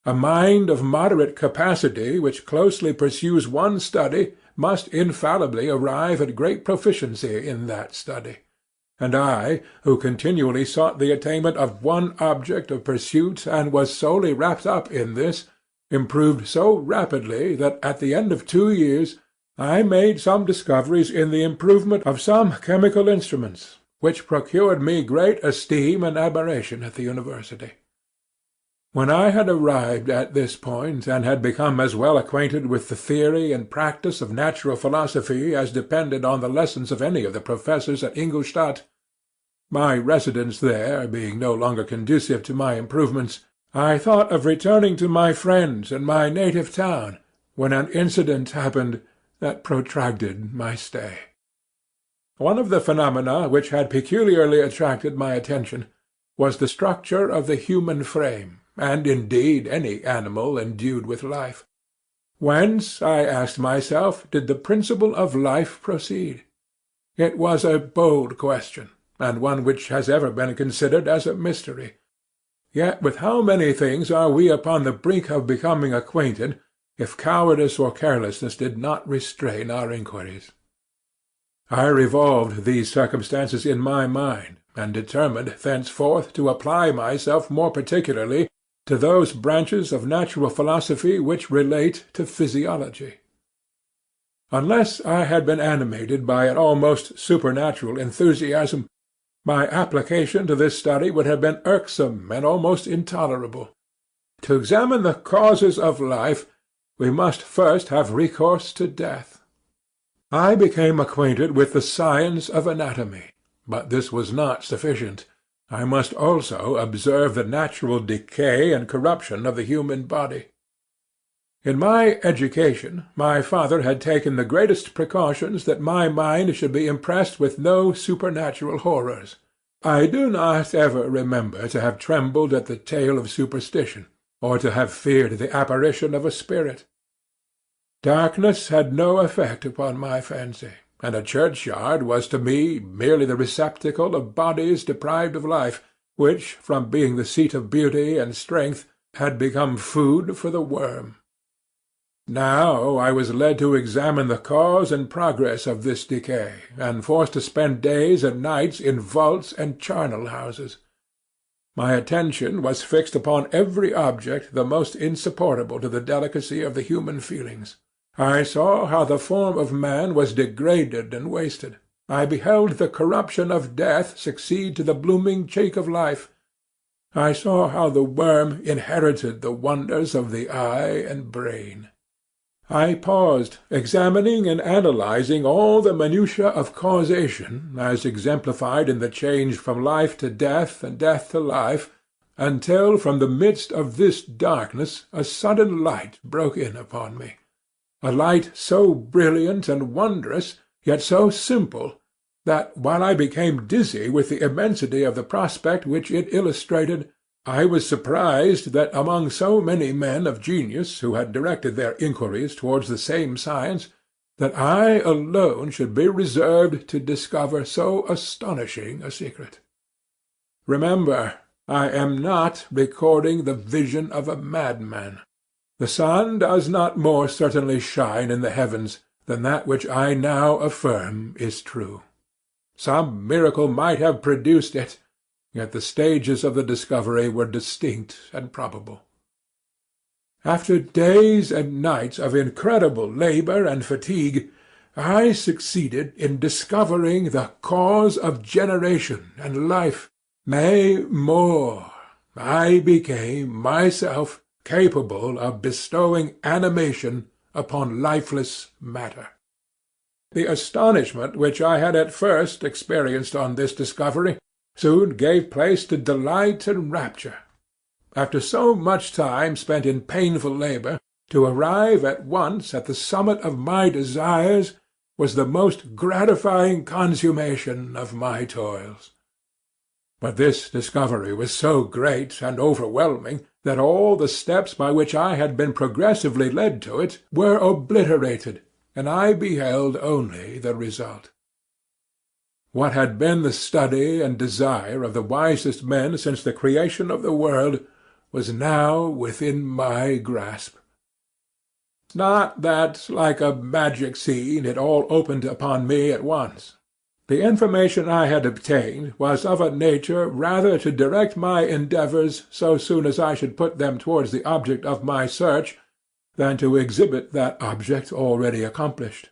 A mind of moderate capacity which closely pursues one study must infallibly arrive at great proficiency in that study. And I, who continually sought the attainment of one object of pursuit and was solely wrapped up in this, improved so rapidly that at the end of 2 years I made some discoveries in the improvement of some chemical instruments, which procured me great esteem and admiration at the university. When I had arrived at this point, and had become as well acquainted with the theory and practice of natural philosophy as depended on the lessons of any of the professors at Ingolstadt, my residence there being no longer conducive to my improvements, I thought of returning to my friends and my native town, when an incident happened that protracted my stay. One of the phenomena which had peculiarly attracted my attention was the structure of the human frame, and indeed any animal endued with life. Whence, I asked myself, did the principle of life proceed? It was a bold question, and one which has ever been considered as a mystery. Yet with how many things are we upon the brink of becoming acquainted, if cowardice or carelessness did not restrain our inquiries? I revolved these circumstances in my mind, and determined thenceforth to apply myself more particularly to those branches of natural philosophy which relate to physiology. Unless I had been animated by an almost supernatural enthusiasm, my application to this study would have been irksome and almost intolerable. To examine the causes of life, we must first have recourse to death. I became acquainted with the science of anatomy, but this was not sufficient. I must also observe the natural decay and corruption of the human body. In my education my father had taken the greatest precautions that my mind should be impressed with no supernatural horrors. I do not ever remember to have trembled at the tale of superstition, or to have feared the apparition of a spirit. Darkness had no effect upon my fancy, and a churchyard was to me merely the receptacle of bodies deprived of life, which, from being the seat of beauty and strength, had become food for the worm. Now I was led to examine the cause and progress of this decay, and forced to spend days and nights in vaults and charnel houses. My attention was fixed upon every object the most insupportable to the delicacy of the human feelings. I saw how the form of man was degraded and wasted. I beheld the corruption of death succeed to the blooming cheek of life. I saw how the worm inherited the wonders of the eye and brain. I paused, examining and analyzing all the minutiae of causation, as exemplified in the change from life to death and death to life, until from the midst of this darkness a sudden light broke in upon me, a light so brilliant and wondrous, yet so simple, that, while I became dizzy with the immensity of the prospect which it illustrated, I was surprised that among so many men of genius who had directed their inquiries towards the same science, that I alone should be reserved to discover so astonishing a secret. Remember, I am not recording the vision of a madman. The sun does not more certainly shine in the heavens than that which I now affirm is true. Some miracle might have produced it, yet the stages of the discovery were distinct and probable. After days and nights of incredible labour and fatigue, I succeeded in discovering the cause of generation and life. Nay, more, I became myself capable of bestowing animation upon lifeless matter. The astonishment which I had at first experienced on this discovery soon gave place to delight and rapture. After so much time spent in painful labour, to arrive at once at the summit of my desires was the most gratifying consummation of my toils. But this discovery was so great and overwhelming that all the steps by which I had been progressively led to it were obliterated, and I beheld only the result. What had been the study and desire of the wisest men since the creation of the world was now within my grasp. Not that, like a magic scene, it all opened upon me at once. The information I had obtained was of a nature rather to direct my endeavours so soon as I should put them towards the object of my search than to exhibit that object already accomplished.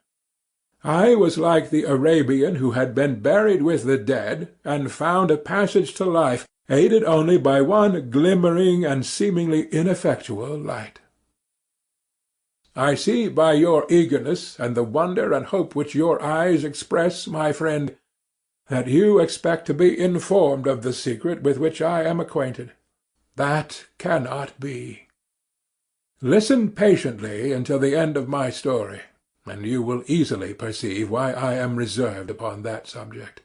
I was like the Arabian who had been buried with the dead, and found a passage to life, aided only by one glimmering and seemingly ineffectual light. I see by your eagerness, and the wonder and hope which your eyes express, my friend, that you expect to be informed of the secret with which I am acquainted. That cannot be. Listen patiently until the end of my story, and you will easily perceive why I am reserved upon that subject.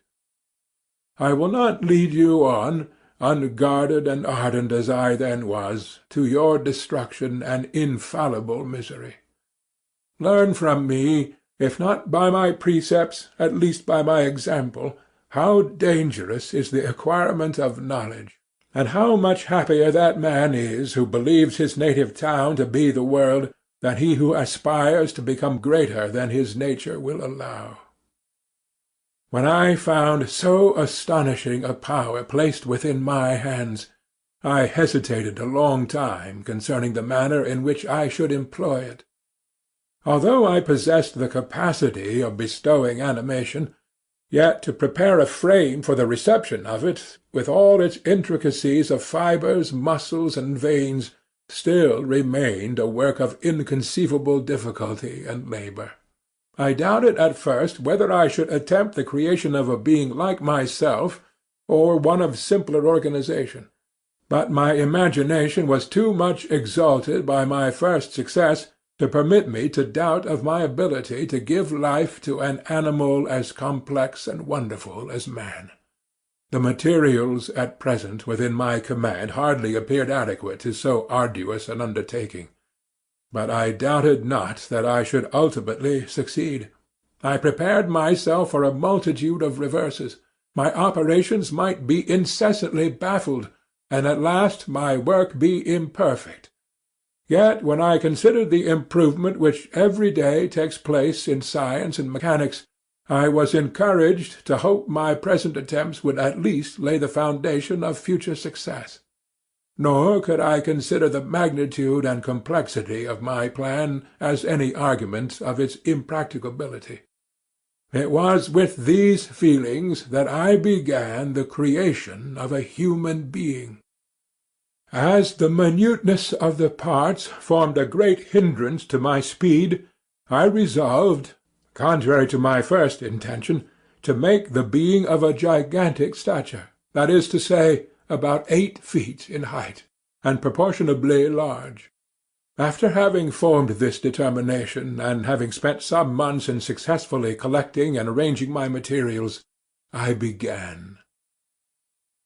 I will not lead you on, unguarded and ardent as I then was, to your destruction and infallible misery. Learn from me, if not by my precepts, at least by my example, how dangerous is the acquirement of knowledge, and how much happier that man is who believes his native town to be the world, than he who aspires to become greater than his nature will allow. When I found so astonishing a power placed within my hands, I hesitated a long time concerning the manner in which I should employ it. Although I possessed the capacity of bestowing animation, yet to prepare a frame for the reception of it, with all its intricacies of fibres, muscles, and veins, still remained a work of inconceivable difficulty and labour. I doubted at first whether I should attempt the creation of a being like myself, or one of simpler organization, but my imagination was too much exalted by my first success to permit me to doubt of my ability to give life to an animal as complex and wonderful as man. The materials at present within my command hardly appeared adequate to so arduous an undertaking. But I doubted not that I should ultimately succeed. I prepared myself for a multitude of reverses. My operations might be incessantly baffled, and at last my work be imperfect. Yet when I considered the improvement which every day takes place in science and mechanics, I was encouraged to hope my present attempts would at least lay the foundation of future success. Nor could I consider the magnitude and complexity of my plan as any argument of its impracticability. It was with these feelings that I began the creation of a human being. As the minuteness of the parts formed a great hindrance to my speed, I resolved, contrary to my first intention, to make the being of a gigantic stature, that is to say, about 8 feet in height, and proportionably large. After having formed this determination, and having spent some months in successfully collecting and arranging my materials, I began.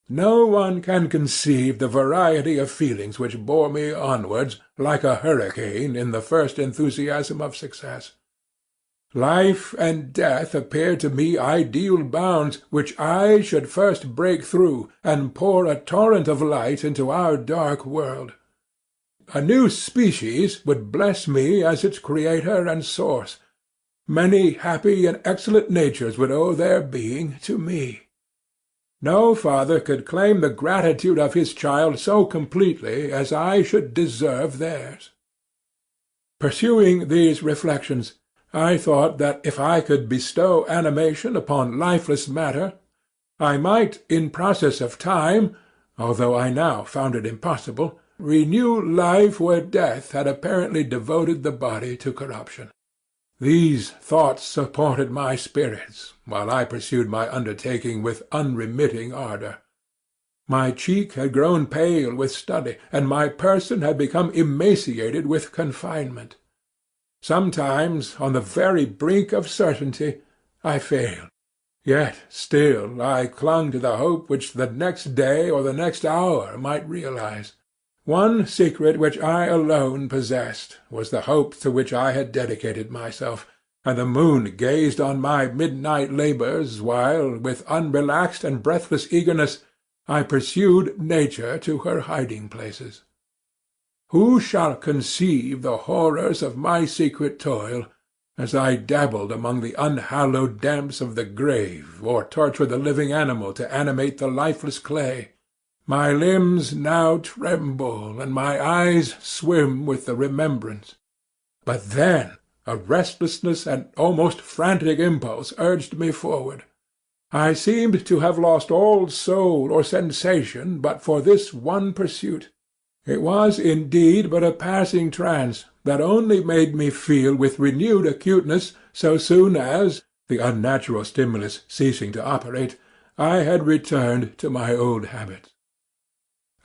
No one can conceive the variety of feelings which bore me onwards, like a hurricane, in the first enthusiasm of success. Life and death appeared to me ideal bounds which I should first break through, and pour a torrent of light into our dark world. A new species would bless me as its creator and source. Many happy and excellent natures would owe their being to me. No father could claim the gratitude of his child so completely as I should deserve theirs. Pursuing these reflections, I thought that if I could bestow animation upon lifeless matter, I might, in process of time, although I now found it impossible, renew life where death had apparently devoted the body to corruption. These thoughts supported my spirits, while I pursued my undertaking with unremitting ardour. My cheek had grown pale with study, and my person had become emaciated with confinement. Sometimes, on the very brink of certainty, I failed. Yet still I clung to the hope which the next day or the next hour might realize. One secret which I alone possessed was the hope to which I had dedicated myself, and the moon gazed on my midnight labours while, with unrelaxed and breathless eagerness, I pursued Nature to her hiding-places. Who shall conceive the horrors of my secret toil, as I dabbled among the unhallowed damps of the grave, or tortured the living animal to animate the lifeless clay? My limbs now tremble, and my eyes swim with the remembrance. But then a restlessness and almost frantic impulse urged me forward. I seemed to have lost all soul or sensation but for this one pursuit. It was indeed but a passing trance, that only made me feel with renewed acuteness so soon as, the unnatural stimulus ceasing to operate, I had returned to my old habits.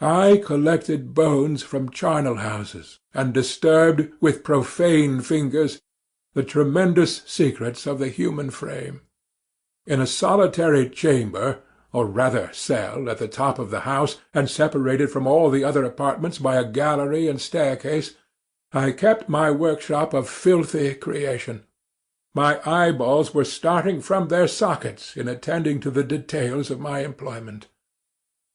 I collected bones from charnel houses, and disturbed, with profane fingers, the tremendous secrets of the human frame. In a solitary chamber, or rather cell, at the top of the house, and separated from all the other apartments by a gallery and staircase, I kept my workshop of filthy creation. My eyeballs were starting from their sockets in attending to the details of my employment.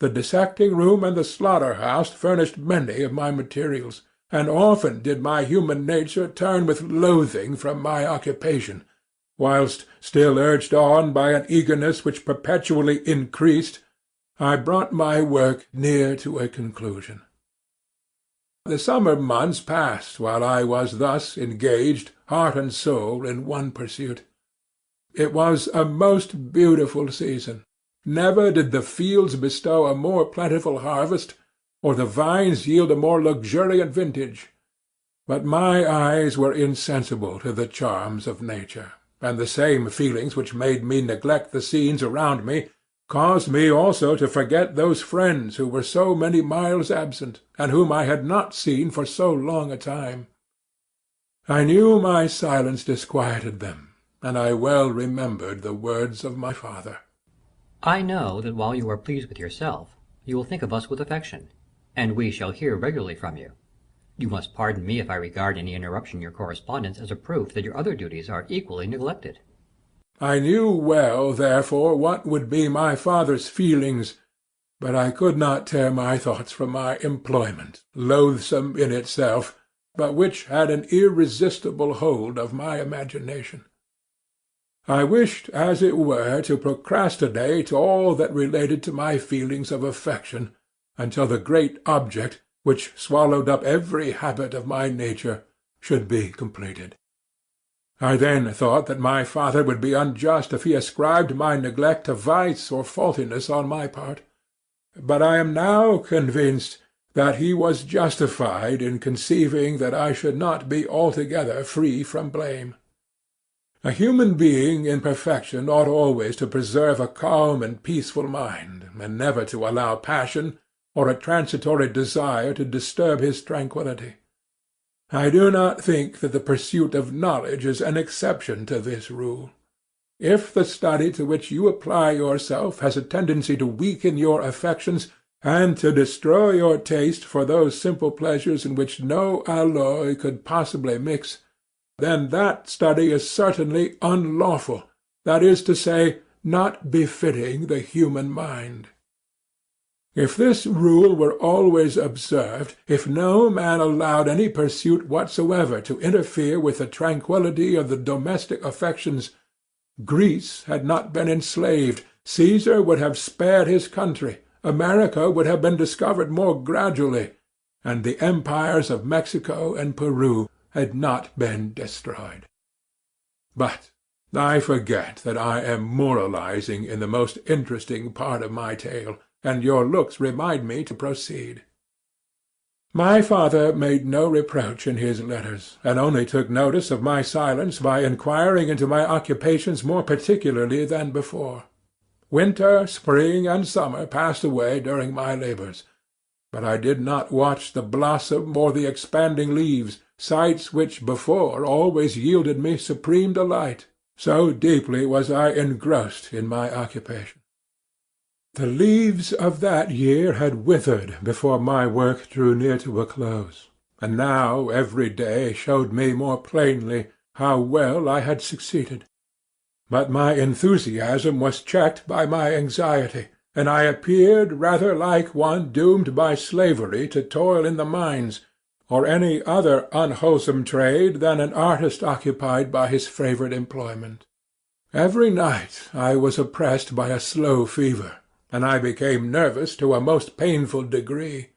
The dissecting-room and the slaughter-house furnished many of my materials, and often did my human nature turn with loathing from my occupation, whilst, still urged on by an eagerness which perpetually increased, I brought my work near to a conclusion. The summer months passed while I was thus engaged, heart and soul, in one pursuit. It was a most beautiful season. Never did the fields bestow a more plentiful harvest, or the vines yield a more luxuriant vintage. But my eyes were insensible to the charms of nature, and the same feelings which made me neglect the scenes around me caused me also to forget those friends who were so many miles absent, and whom I had not seen for so long a time. I knew my silence disquieted them, and I well remembered the words of my father. I know that while you are pleased with yourself, you will think of us with affection, and we shall hear regularly from you. You must pardon me if I regard any interruption in your correspondence as a proof that your other duties are equally neglected. I knew well, therefore, what would be my father's feelings, but I could not tear my thoughts from my employment, loathsome in itself, but which had an irresistible hold of my imagination. I wished, as it were, to procrastinate all that related to my feelings of affection, until the great object, which swallowed up every habit of my nature, should be completed. I then thought that my father would be unjust if he ascribed my neglect to vice or faultiness on my part, but I am now convinced that he was justified in conceiving that I should not be altogether free from blame. A human being in perfection ought always to preserve a calm and peaceful mind, and never to allow passion or a transitory desire to disturb his tranquillity. I do not think that the pursuit of knowledge is an exception to this rule. If the study to which you apply yourself has a tendency to weaken your affections, and to destroy your taste for those simple pleasures in which no alloy could possibly mix, then that study is certainly unlawful, that is to say, not befitting the human mind. If this rule were always observed, if no man allowed any pursuit whatsoever to interfere with the tranquillity of the domestic affections, Greece had not been enslaved, Caesar would have spared his country, America would have been discovered more gradually, and the empires of Mexico and Peru had not been destroyed. But I forget that I am moralizing in the most interesting part of my tale, and your looks remind me to proceed. My father made no reproach in his letters, and only took notice of my silence by inquiring into my occupations more particularly than before. Winter, spring, and summer passed away during my labours, but I did not watch the blossom or the expanding leaves, sights which before always yielded me supreme delight, so deeply was I engrossed in my occupation. The leaves of that year had withered before my work drew near to a close, and now every day showed me more plainly how well I had succeeded. But my enthusiasm was checked by my anxiety, and I appeared rather like one doomed by slavery to toil in the mines, or any other unwholesome trade than an artist occupied by his favourite employment. Every night I was oppressed by a slow fever, and I became nervous to a most painful degree.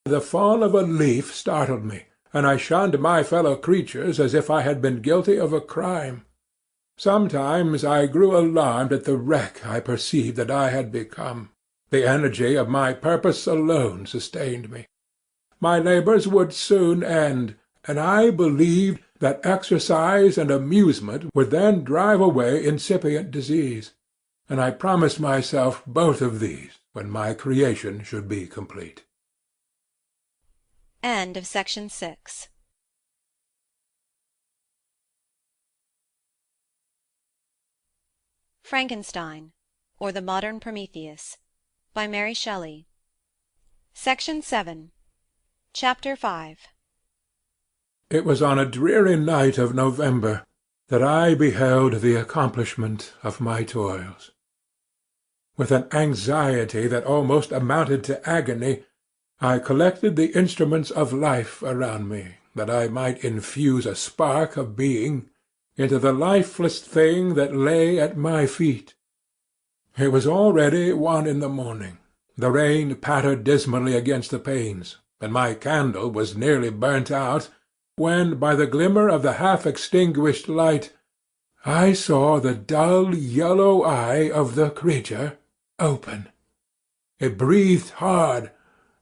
The fall of a leaf startled me, and I shunned my fellow creatures as if I had been guilty of a crime. Sometimes I grew alarmed at the wreck I perceived that I had become. The energy of my purpose alone sustained me. My labours would soon end, and I believed that exercise and amusement would then drive away incipient disease, and I promised myself both of these when my creation should be complete. End of section 6. Frankenstein, or the Modern Prometheus, by Mary Shelley. Section 7. Chapter 5. It was on a dreary night of November that I beheld the accomplishment of my toils. With an anxiety that almost amounted to agony, I collected the instruments of life around me, that I might infuse a spark of being into the lifeless thing that lay at my feet. It was already 1 in the morning. The rain pattered dismally against the panes, and my candle was nearly burnt out, when, by the glimmer of the half-extinguished light, I saw the dull yellow eye of the creature open. It breathed hard,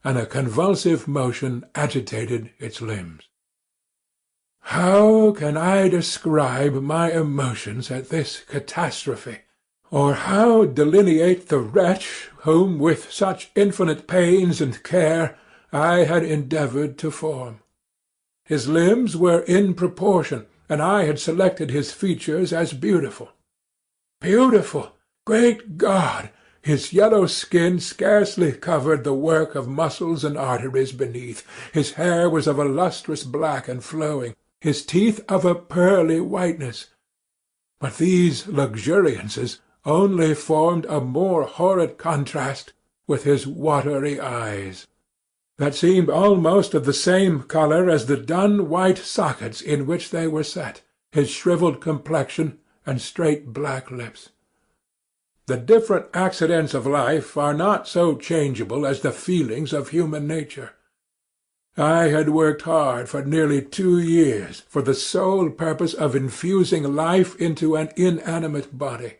and a convulsive motion agitated its limbs. How can I describe my emotions at this catastrophe, or how delineate the wretch whom with such infinite pains and care I had endeavoured to form? His limbs were in proportion, and I had selected his features as beautiful. Beautiful! Great God! His yellow skin scarcely covered the work of muscles and arteries beneath. His hair was of a lustrous black and flowing, his teeth of a pearly whiteness. But these luxuriances only formed a more horrid contrast with his watery eyes, that seemed almost of the same colour as the dun-white sockets in which they were set, his shrivelled complexion and straight black lips. The different accidents of life are not so changeable as the feelings of human nature. I had worked hard for nearly 2 years for the sole purpose of infusing life into an inanimate body.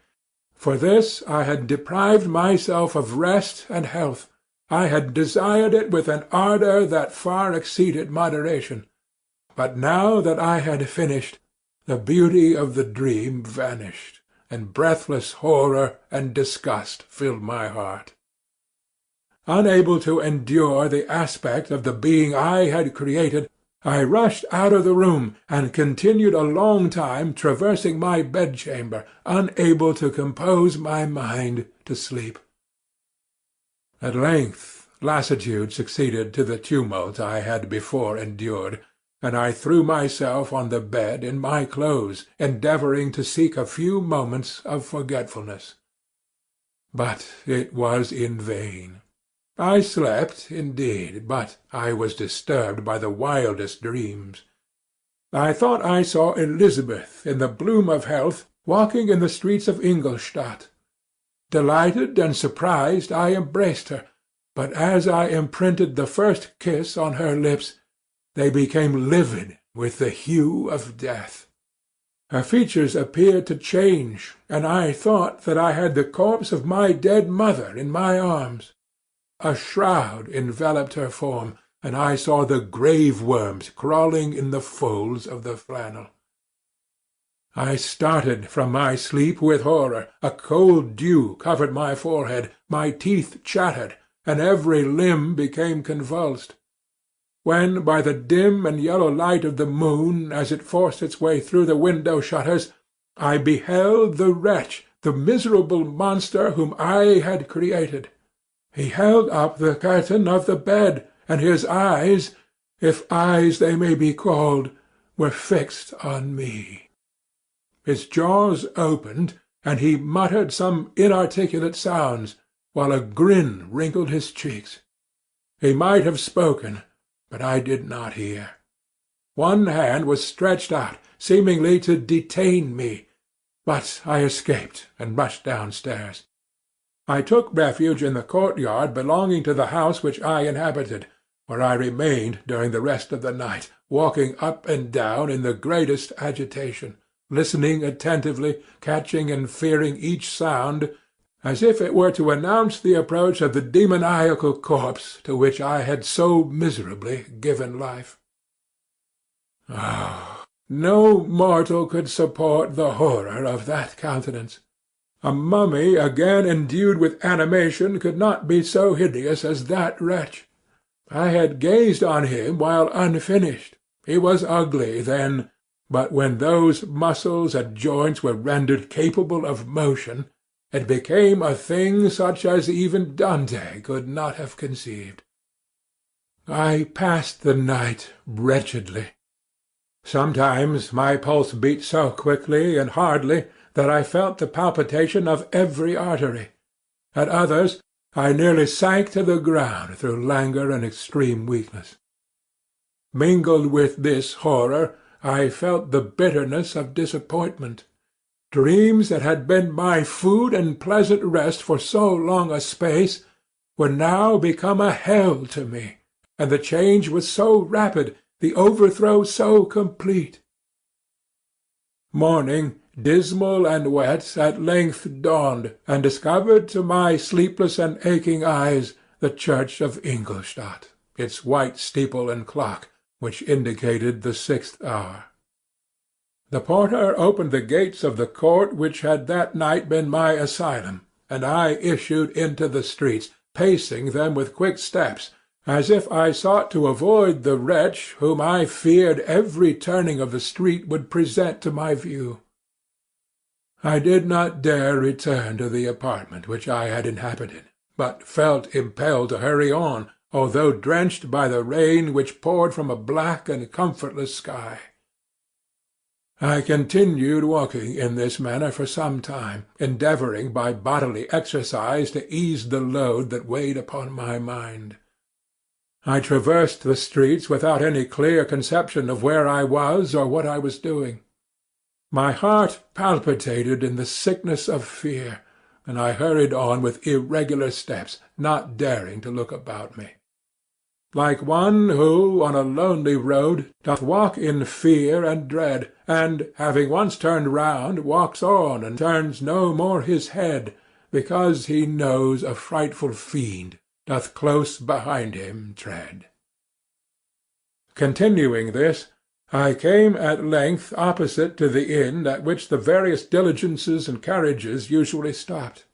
For this I had deprived myself of rest and health. I had desired it with an ardour that far exceeded moderation. But now that I had finished, the beauty of the dream vanished, and breathless horror and disgust filled my heart. Unable to endure the aspect of the being I had created, I rushed out of the room, and continued a long time traversing my bedchamber, unable to compose my mind to sleep. At length lassitude succeeded to the tumult I had before endured, and I threw myself on the bed in my clothes, endeavouring to seek a few moments of forgetfulness. But it was in vain. I slept, indeed, but I was disturbed by the wildest dreams. I thought I saw Elizabeth, in the bloom of health, walking in the streets of Ingolstadt. Delighted and surprised, I embraced her, but as I imprinted the first kiss on her lips, they became livid with the hue of death. Her features appeared to change, and I thought that I had the corpse of my dead mother in my arms. A shroud enveloped her form, and I saw the grave-worms crawling in the folds of the flannel. I started from my sleep with horror. A cold dew covered my forehead, my teeth chattered, and every limb became convulsed. When by the dim and yellow light of the moon, as it forced its way through the window-shutters, I beheld the wretch, the miserable monster whom I had created. He held up the curtain of the bed, and his eyes, if eyes they may be called, were fixed on me. His jaws opened, and he muttered some inarticulate sounds, while a grin wrinkled his cheeks. He might have spoken, but I did not hear. One hand was stretched out, seemingly to detain me, but I escaped and rushed downstairs. I took refuge in the courtyard belonging to the house which I inhabited, where I remained during the rest of the night, walking up and down in the greatest agitation, listening attentively, catching and fearing each sound, as if it were to announce the approach of the demoniacal corpse to which I had so miserably given life. Oh, no mortal could support the horror of that countenance. A mummy again endued with animation could not be so hideous as that wretch. I had gazed on him while unfinished. He was ugly then, but when those muscles and joints were rendered capable of motion, it became a thing such as even Dante could not have conceived. I passed the night wretchedly. Sometimes my pulse beat so quickly and hardly that I felt the palpitation of every artery. At others I nearly sank to the ground through languor and extreme weakness. Mingled with this horror I felt the bitterness of disappointment. Dreams that had been my food and pleasant rest for so long a space were now become a hell to me, and the change was so rapid, the overthrow so complete. Morning, dismal and wet, at length dawned, and discovered to my sleepless and aching eyes the church of Ingolstadt, its white steeple and clock, which indicated the 6th hour. The porter opened the gates of the court which had that night been my asylum, and I issued into the streets, pacing them with quick steps, as if I sought to avoid the wretch whom I feared every turning of the street would present to my view. I did not dare return to the apartment which I had inhabited, but felt impelled to hurry on, although drenched by the rain which poured from a black and comfortless sky. I continued walking in this manner for some time, endeavouring by bodily exercise to ease the load that weighed upon my mind. I traversed the streets without any clear conception of where I was or what I was doing. My heart palpitated in the sickness of fear, and I hurried on with irregular steps, not daring to look about me. Like one who, on a lonely road, doth walk in fear and dread, and, having once turned round, walks on, and turns no more his head, because he knows a frightful fiend doth close behind him tread. Continuing this, I came at length opposite to the inn at which the various diligences and carriages usually stopped.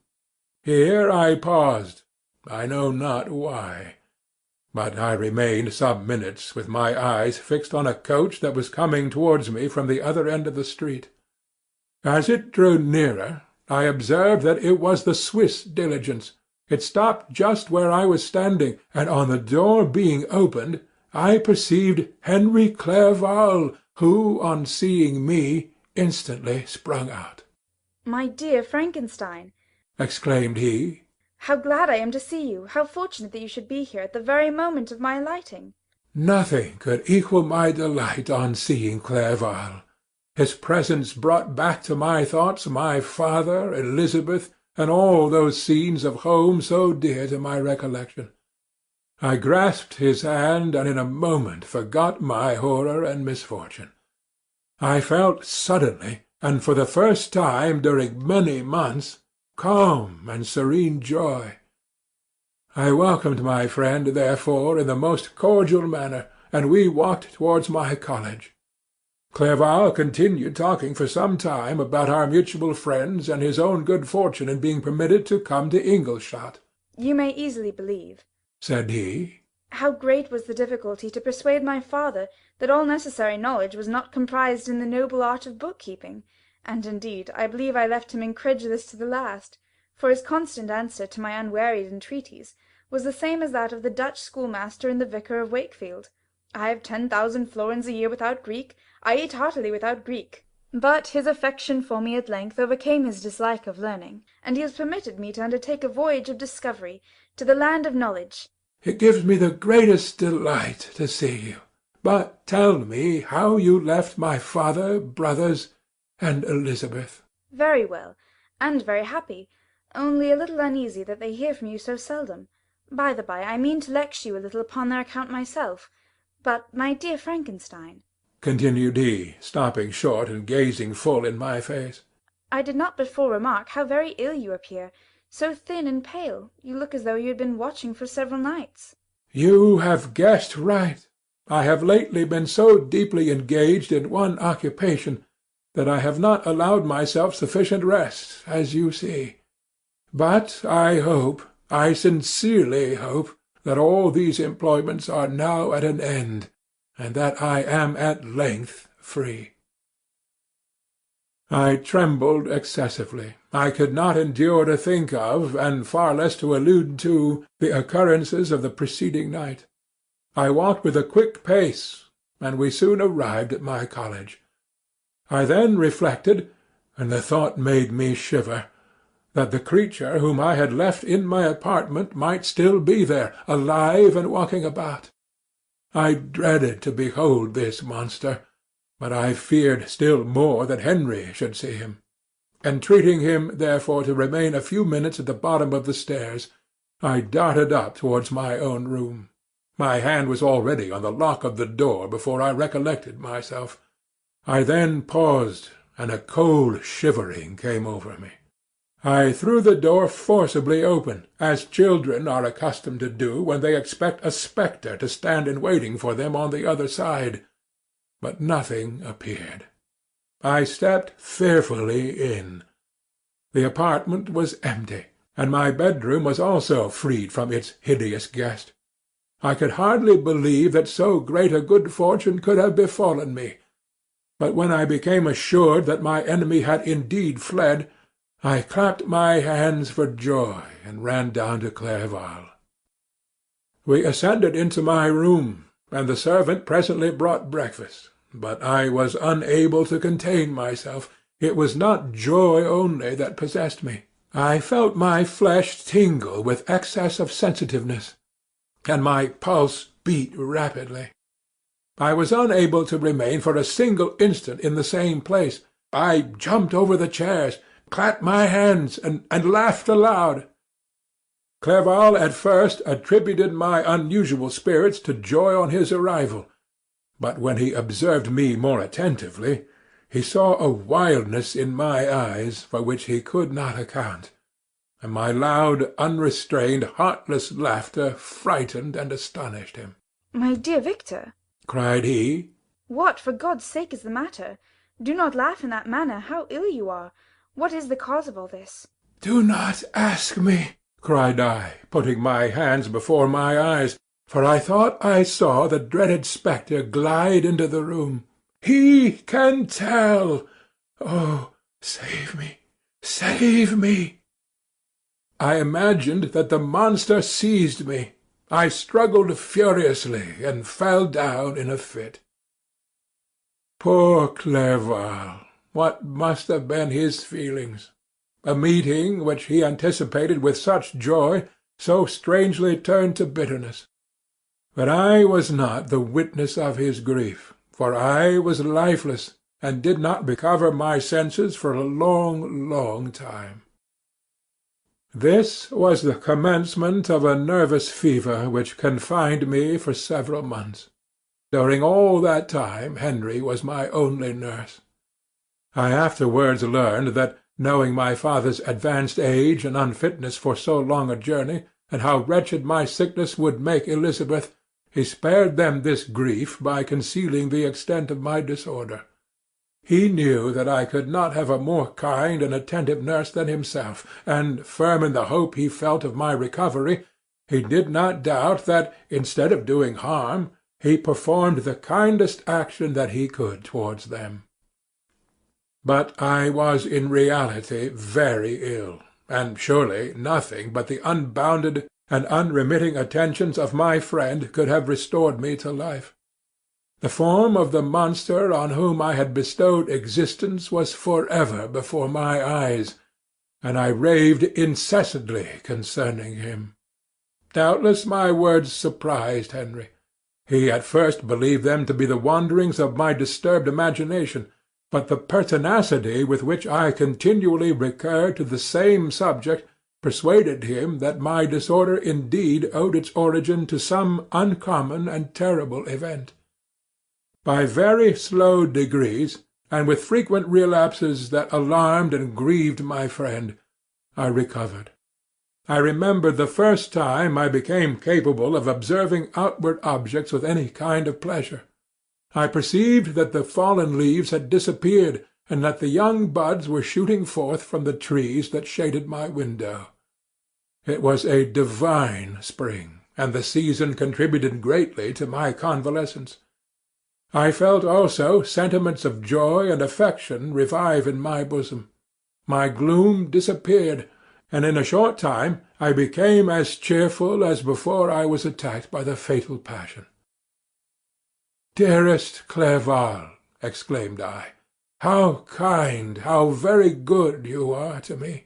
Here I paused, I know not why. But I remained some minutes with my eyes fixed on a coach that was coming towards me from the other end of the street. As it drew nearer, I observed that it was the Swiss diligence. It stopped just where I was standing, and on the door being opened, I perceived Henry Clerval, who, on seeing me, instantly sprung out. "My dear Frankenstein," exclaimed he, "how glad I am to see you! How fortunate that you should be here at the very moment of my alighting!" Nothing could equal my delight on seeing Clerval. His presence brought back to my thoughts my father, Elizabeth, and all those scenes of home so dear to my recollection. I grasped his hand, and in a moment forgot my horror and misfortune. I felt suddenly, and for the first time during many months, calm and serene joy. I welcomed my friend, therefore, in the most cordial manner, and we walked towards my college. Clerval continued talking for some time about our mutual friends and his own good fortune in being permitted to come to Ingolstadt. "You may easily believe," said he, "how great was the difficulty to persuade my father that all necessary knowledge was not comprised in the noble art of book-keeping, and indeed I believe I left him incredulous to the last, for his constant answer to my unwearied entreaties was the same as that of the Dutch schoolmaster and the vicar of Wakefield. I have 10,000 florins a year without Greek, I eat heartily without Greek. But his affection for me at length overcame his dislike of learning, and he has permitted me to undertake a voyage of discovery to the land of knowledge. It gives me the greatest delight to see you. But tell me how you left my father, brothers, and Elizabeth." "Very well, and very happy, only a little uneasy that they hear from you so seldom. By the by, I mean to lecture you a little upon their account myself. But, my dear Frankenstein," continued he, stopping short and gazing full in my face, "I did not before remark how very ill you appear. So thin and pale, you look as though you had been watching for several nights." "You have guessed right. I have lately been so deeply engaged in one occupation that I have not allowed myself sufficient rest, as you see. But I sincerely hope, that all these employments are now at an end, and that I am at length free." I trembled excessively. I could not endure to think of, and far less to allude to, the occurrences of the preceding night. I walked with a quick pace, and we soon arrived at my college. I then reflected, and the thought made me shiver, that the creature whom I had left in my apartment might still be there, alive and walking about. I dreaded to behold this monster, but I feared still more that Henry should see him. Entreating him, therefore, to remain a few minutes at the bottom of the stairs, I darted up towards my own room. My hand was already on the lock of the door before I recollected myself. I then paused, and a cold shivering came over me. I threw the door forcibly open, as children are accustomed to do when they expect a spectre to stand in waiting for them on the other side. But nothing appeared. I stepped fearfully in. The apartment was empty, and my bedroom was also freed from its hideous guest. I could hardly believe that so great a good fortune could have befallen me. But when I became assured that my enemy had indeed fled, I clapped my hands for joy and ran down to Clerval. We ascended into my room, and the servant presently brought breakfast. But I was unable to contain myself. It was not joy only that possessed me. I felt my flesh tingle with excess of sensitiveness, and my pulse beat rapidly. I was unable to remain for a single instant in the same place. I jumped over the chairs, clapped my hands, and laughed aloud. Clerval at first attributed my unusual spirits to joy on his arrival, but when he observed me more attentively, he saw a wildness in my eyes for which he could not account, and my loud, unrestrained, heartless laughter frightened and astonished him. "My dear Victor," cried he, "what, for God's sake, is the matter? Do not laugh in that manner. How ill you are! What is the cause of all this?" "Do not ask me," cried I, putting my hands before my eyes, for I thought I saw the dreaded spectre glide into the room. "He can tell. Oh, save me, save me!" I imagined that the monster seized me. I struggled furiously, and fell down in a fit. Poor Clerval! What must have been his feelings? A meeting, which he anticipated with such joy, so strangely turned to bitterness. But I was not the witness of his grief, for I was lifeless, and did not recover my senses for a long, long time. This was the commencement of a nervous fever which confined me for several months. During all that time Henry was my only nurse. I afterwards learned that, knowing my father's advanced age and unfitness for so long a journey, and how wretched my sickness would make Elizabeth, he spared them this grief by concealing the extent of my disorder. He knew that I could not have a more kind and attentive nurse than himself, and, firm in the hope he felt of my recovery, he did not doubt that, instead of doing harm, he performed the kindest action that he could towards them. But I was in reality very ill, and surely nothing but the unbounded and unremitting attentions of my friend could have restored me to life. The form of the monster on whom I had bestowed existence was forever before my eyes, and I raved incessantly concerning him. Doubtless my words surprised Henry. He at first believed them to be the wanderings of my disturbed imagination, but the pertinacity with which I continually recurred to the same subject persuaded him that my disorder indeed owed its origin to some uncommon and terrible event. By very slow degrees, and with frequent relapses that alarmed and grieved my friend, I recovered. I remembered the first time I became capable of observing outward objects with any kind of pleasure. I perceived that the fallen leaves had disappeared, and that the young buds were shooting forth from the trees that shaded my window. It was a divine spring, and the season contributed greatly to my convalescence. I felt also sentiments of joy and affection revive in my bosom. My gloom disappeared, and in a short time I became as cheerful as before I was attacked by the fatal passion. "Dearest Clerval," exclaimed I, "how kind, how very good you are to me!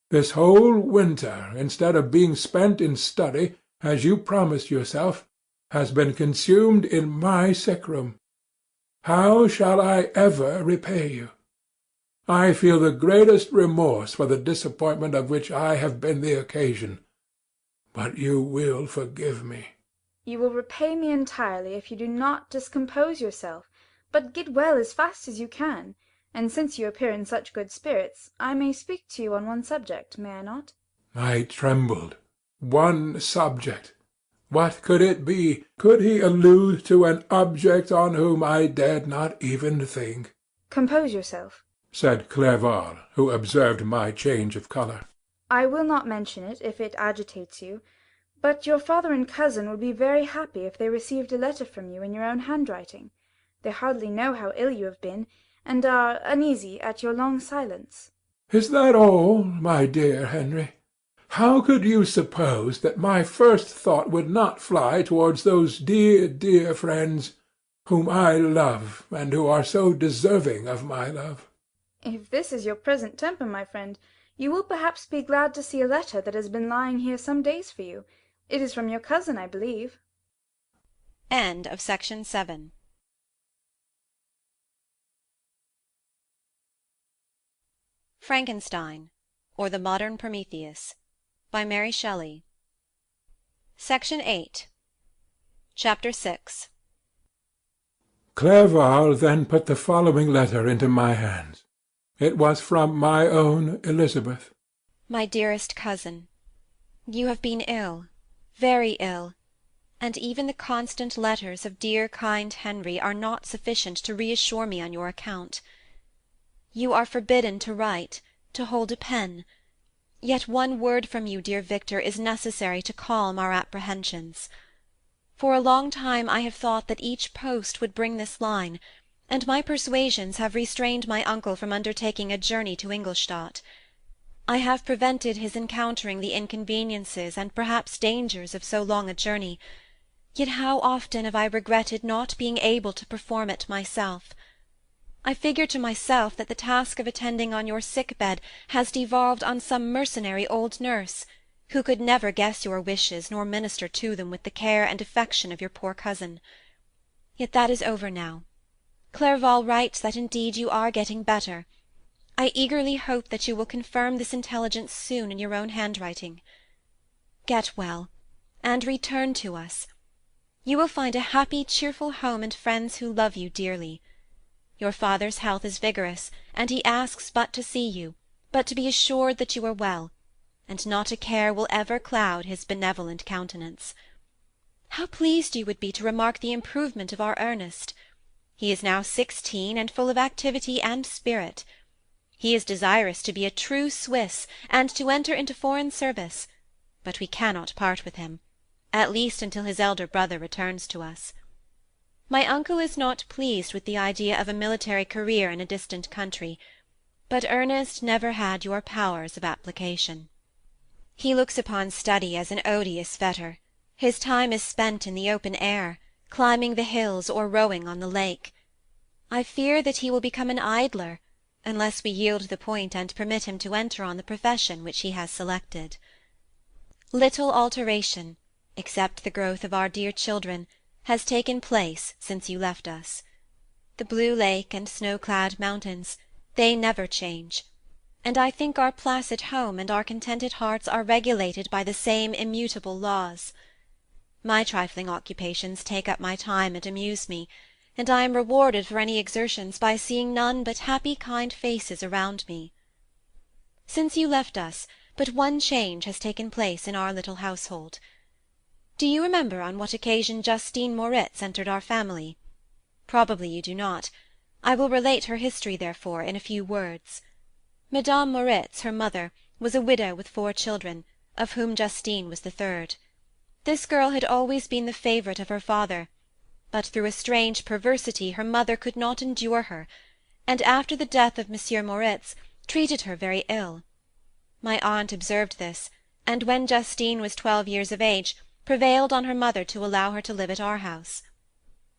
This whole winter, instead of being spent in study, as you promised yourself, has been consumed in my sick-room. How shall I ever repay you? I feel the greatest remorse for the disappointment of which I have been the occasion. But you will forgive me." You will repay me entirely if you do not discompose yourself, but get well as fast as you can. And since you appear in such good spirits, I may speak to you on one subject, may I not? I trembled. One subject. What could it be? Could he allude to an object on whom I dared not even think? Compose yourself, said Clerval, who observed my change of colour. I will not mention it, if it agitates you, but your father and cousin would be very happy if they received a letter from you in your own handwriting. They hardly know how ill you have been, and are uneasy at your long silence. Is that all, my dear Henry? How could you suppose that my first thought would not fly towards those dear, dear friends whom I love, and who are so deserving of my love? If this is your present temper, my friend, you will perhaps be glad to see a letter that has been lying here some days for you. It is from your cousin, I believe. End of Section 7. Frankenstein, or the Modern Prometheus, by Mary Shelley. Section 8. Chapter 6. Clerval then put the following letter into my hands. It was from my own Elizabeth. My dearest cousin, you have been ill, very ill, and even the constant letters of dear kind Henry are not sufficient to reassure me on your account. You are forbidden to write, to hold a pen, yet one word from you, dear Victor, is necessary to calm our apprehensions. For a long time I have thought that each post would bring this line, and my persuasions have restrained my uncle from undertaking a journey to Ingolstadt. I have prevented his encountering the inconveniences and perhaps dangers of so long a journey, yet how often have I regretted not being able to perform it myself. I figure to myself that the task of attending on your sick-bed has devolved on some mercenary old nurse, who could never guess your wishes nor minister to them with the care and affection of your poor cousin. Yet that is over now. Clerval writes that indeed you are getting better. I eagerly hope that you will confirm this intelligence soon in your own handwriting. Get well, and return to us. You will find a happy, cheerful home and friends who love you dearly. Your father's health is vigorous, and he asks but to see you, but to be assured that you are well, and not a care will ever cloud his benevolent countenance. How pleased you would be to remark the improvement of our Ernest! He is now 16, and full of activity and spirit. He is desirous to be a true Swiss, and to enter into foreign service, but we cannot part with him, at least until his elder brother returns to us. My uncle is not pleased with the idea of a military career in a distant country, but Ernest never had your powers of application. He looks upon study as an odious fetter. His time is spent in the open air, climbing the hills or rowing on the lake. I fear that he will become an idler, unless we yield the point and permit him to enter on the profession which he has selected. Little alteration, except the growth of our dear children, has taken place since you left us. The blue lake and snow-clad mountains, they never change, and I think our placid home and our contented hearts are regulated by the same immutable laws. My trifling occupations take up my time and amuse me, and I am rewarded for any exertions by seeing none but happy kind faces around me. Since you left us, but one change has taken place in our little household. Do you remember on what occasion Justine Moritz entered our family? Probably you do not. I will relate her history, therefore, in a few words. Madame Moritz, her mother, was a widow with 4 children, of whom Justine was the third. This girl had always been the favourite of her father, but through a strange perversity her mother could not endure her, and after the death of Monsieur Moritz, treated her very ill. My aunt observed this, and when Justine was 12 years of age, prevailed on her mother to allow her to live at our house.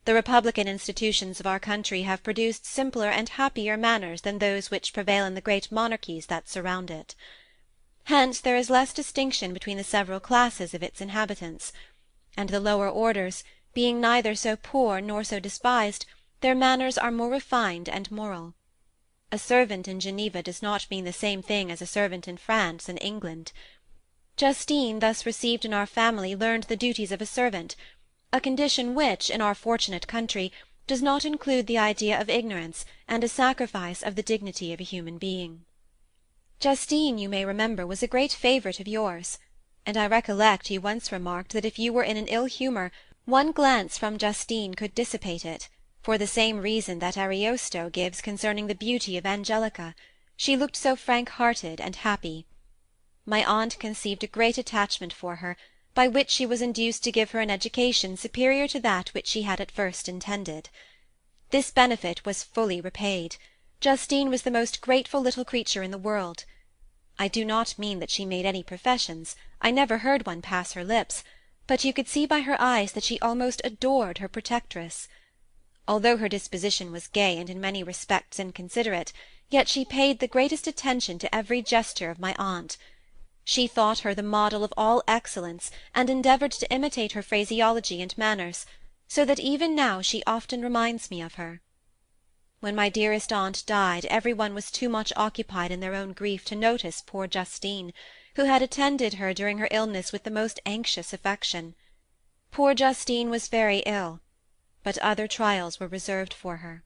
The republican institutions of our country have produced simpler and happier manners than those which prevail in the great monarchies that surround it. Hence there is less distinction between the several classes of its inhabitants, and the lower orders, being neither so poor nor so despised, their manners are more refined and moral. A servant in Geneva does not mean the same thing as a servant in France and England. Justine, thus received in our family, learned the duties of a servant, a condition which, in our fortunate country, does not include the idea of ignorance and a sacrifice of the dignity of a human being. Justine, you may remember, was a great favourite of yours, and I recollect you once remarked that if you were in an ill humour, one glance from Justine could dissipate it, for the same reason that Ariosto gives concerning the beauty of Angelica. She looked so frank-hearted and happy. My aunt conceived a great attachment for her, by which she was induced to give her an education superior to that which she had at first intended. This benefit was fully repaid. Justine was the most grateful little creature in the world. I do not mean that she made any professions, I never heard one pass her lips, but you could see by her eyes that she almost adored her protectress. Although her disposition was gay and in many respects inconsiderate, yet she paid the greatest attention to every gesture of my aunt. She thought her the model of all excellence, and endeavoured to imitate her phraseology and manners, so that even now she often reminds me of her. When my dearest aunt died, every one was too much occupied in their own grief to notice poor Justine, who had attended her during her illness with the most anxious affection. Poor Justine was very ill, but other trials were reserved for her.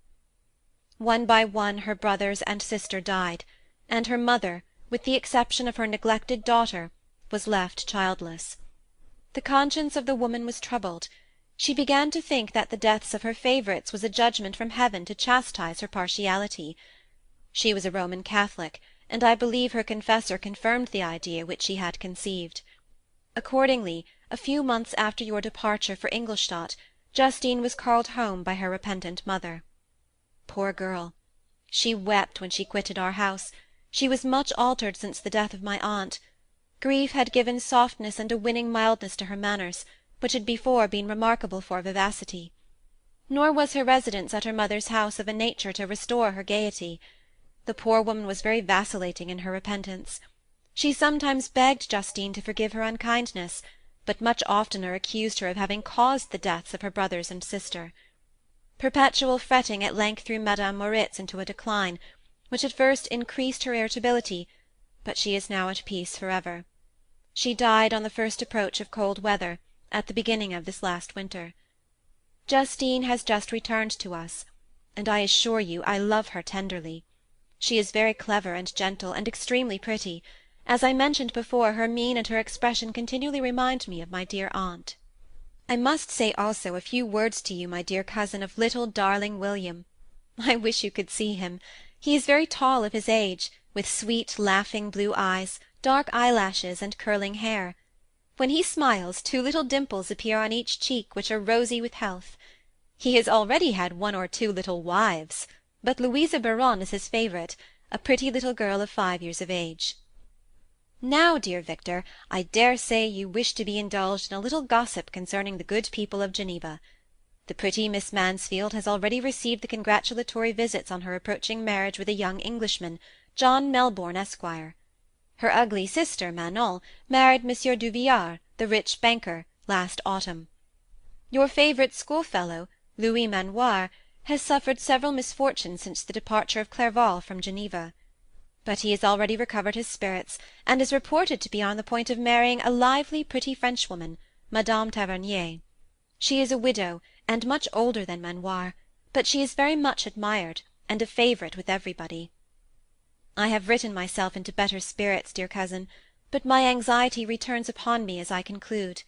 One by one her brothers and sister died, and her mother, with the exception of her neglected daughter, was left childless. The conscience of the woman was troubled. She began to think that the deaths of her favourites was a judgment from heaven to chastise her partiality. She was a Roman Catholic, and I believe her confessor confirmed the idea which she had conceived. Accordingly, a few months after your departure for Ingolstadt, Justine was called home by her repentant mother. Poor girl! She wept when she quitted our house. She was much altered since the death of my aunt. Grief had given softness and a winning mildness to her manners, which had before been remarkable for vivacity. Nor was her residence at her mother's house of a nature to restore her gaiety. The poor woman was very vacillating in her repentance. She sometimes begged Justine to forgive her unkindness, but much oftener accused her of having caused the deaths of her brothers and sister. Perpetual fretting at length threw Madame Moritz into a decline, which at first increased her irritability, but she is now at peace for ever. She died on the first approach of cold weather, at the beginning of this last winter. Justine has just returned to us, and I assure you I love her tenderly. She is very clever and gentle, and extremely pretty. As I mentioned before, her mien and her expression continually remind me of my dear aunt. I must say also a few words to you, my dear cousin, of little darling William. I wish you could see him. He is very tall of his age, with sweet, laughing blue eyes, dark eyelashes, and curling hair. When he smiles, 2 little dimples appear on each cheek, which are rosy with health. He has already had 1 or 2 little wives, but Louisa Biron is his favourite, a pretty little girl of 5 years of age. Now, dear Victor, I dare say you wish to be indulged in a little gossip concerning the good people of Geneva. The pretty Miss Mansfield has already received the congratulatory visits on her approaching marriage with a young Englishman, John Melbourne, Esquire. Her ugly sister, Manon, married Monsieur Duvillard, the rich banker, last autumn. Your favourite schoolfellow, Louis Manoir, has suffered several misfortunes since the departure of Clerval from Geneva. But he has already recovered his spirits, and is reported to be on the point of marrying a lively, pretty Frenchwoman, Madame Tavernier. She is a widow, and much older than Manoir, but she is very much admired, and a favourite with everybody. I have written myself into better spirits, dear cousin, but my anxiety returns upon me as I conclude.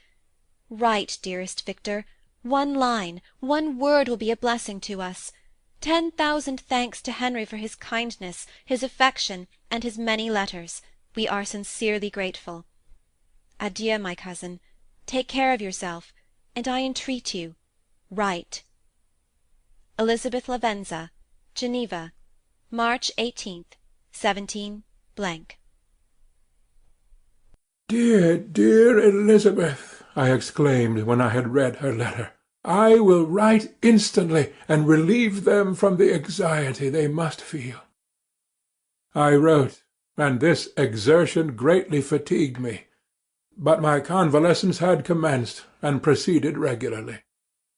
Write, dearest Victor. One line, one word will be a blessing to us. 10,000 thanks to Henry for his kindness, his affection, and his many letters. We are sincerely grateful. Adieu, my cousin. Take care of yourself, and I entreat you, write. Elizabeth Lavenza, Geneva, March 18th, 17 . "Dear, dear Elizabeth," I exclaimed when I had read her letter, "I will write instantly and relieve them from the anxiety they must feel." I wrote, and this exertion greatly fatigued me, but my convalescence had commenced, and proceeded regularly.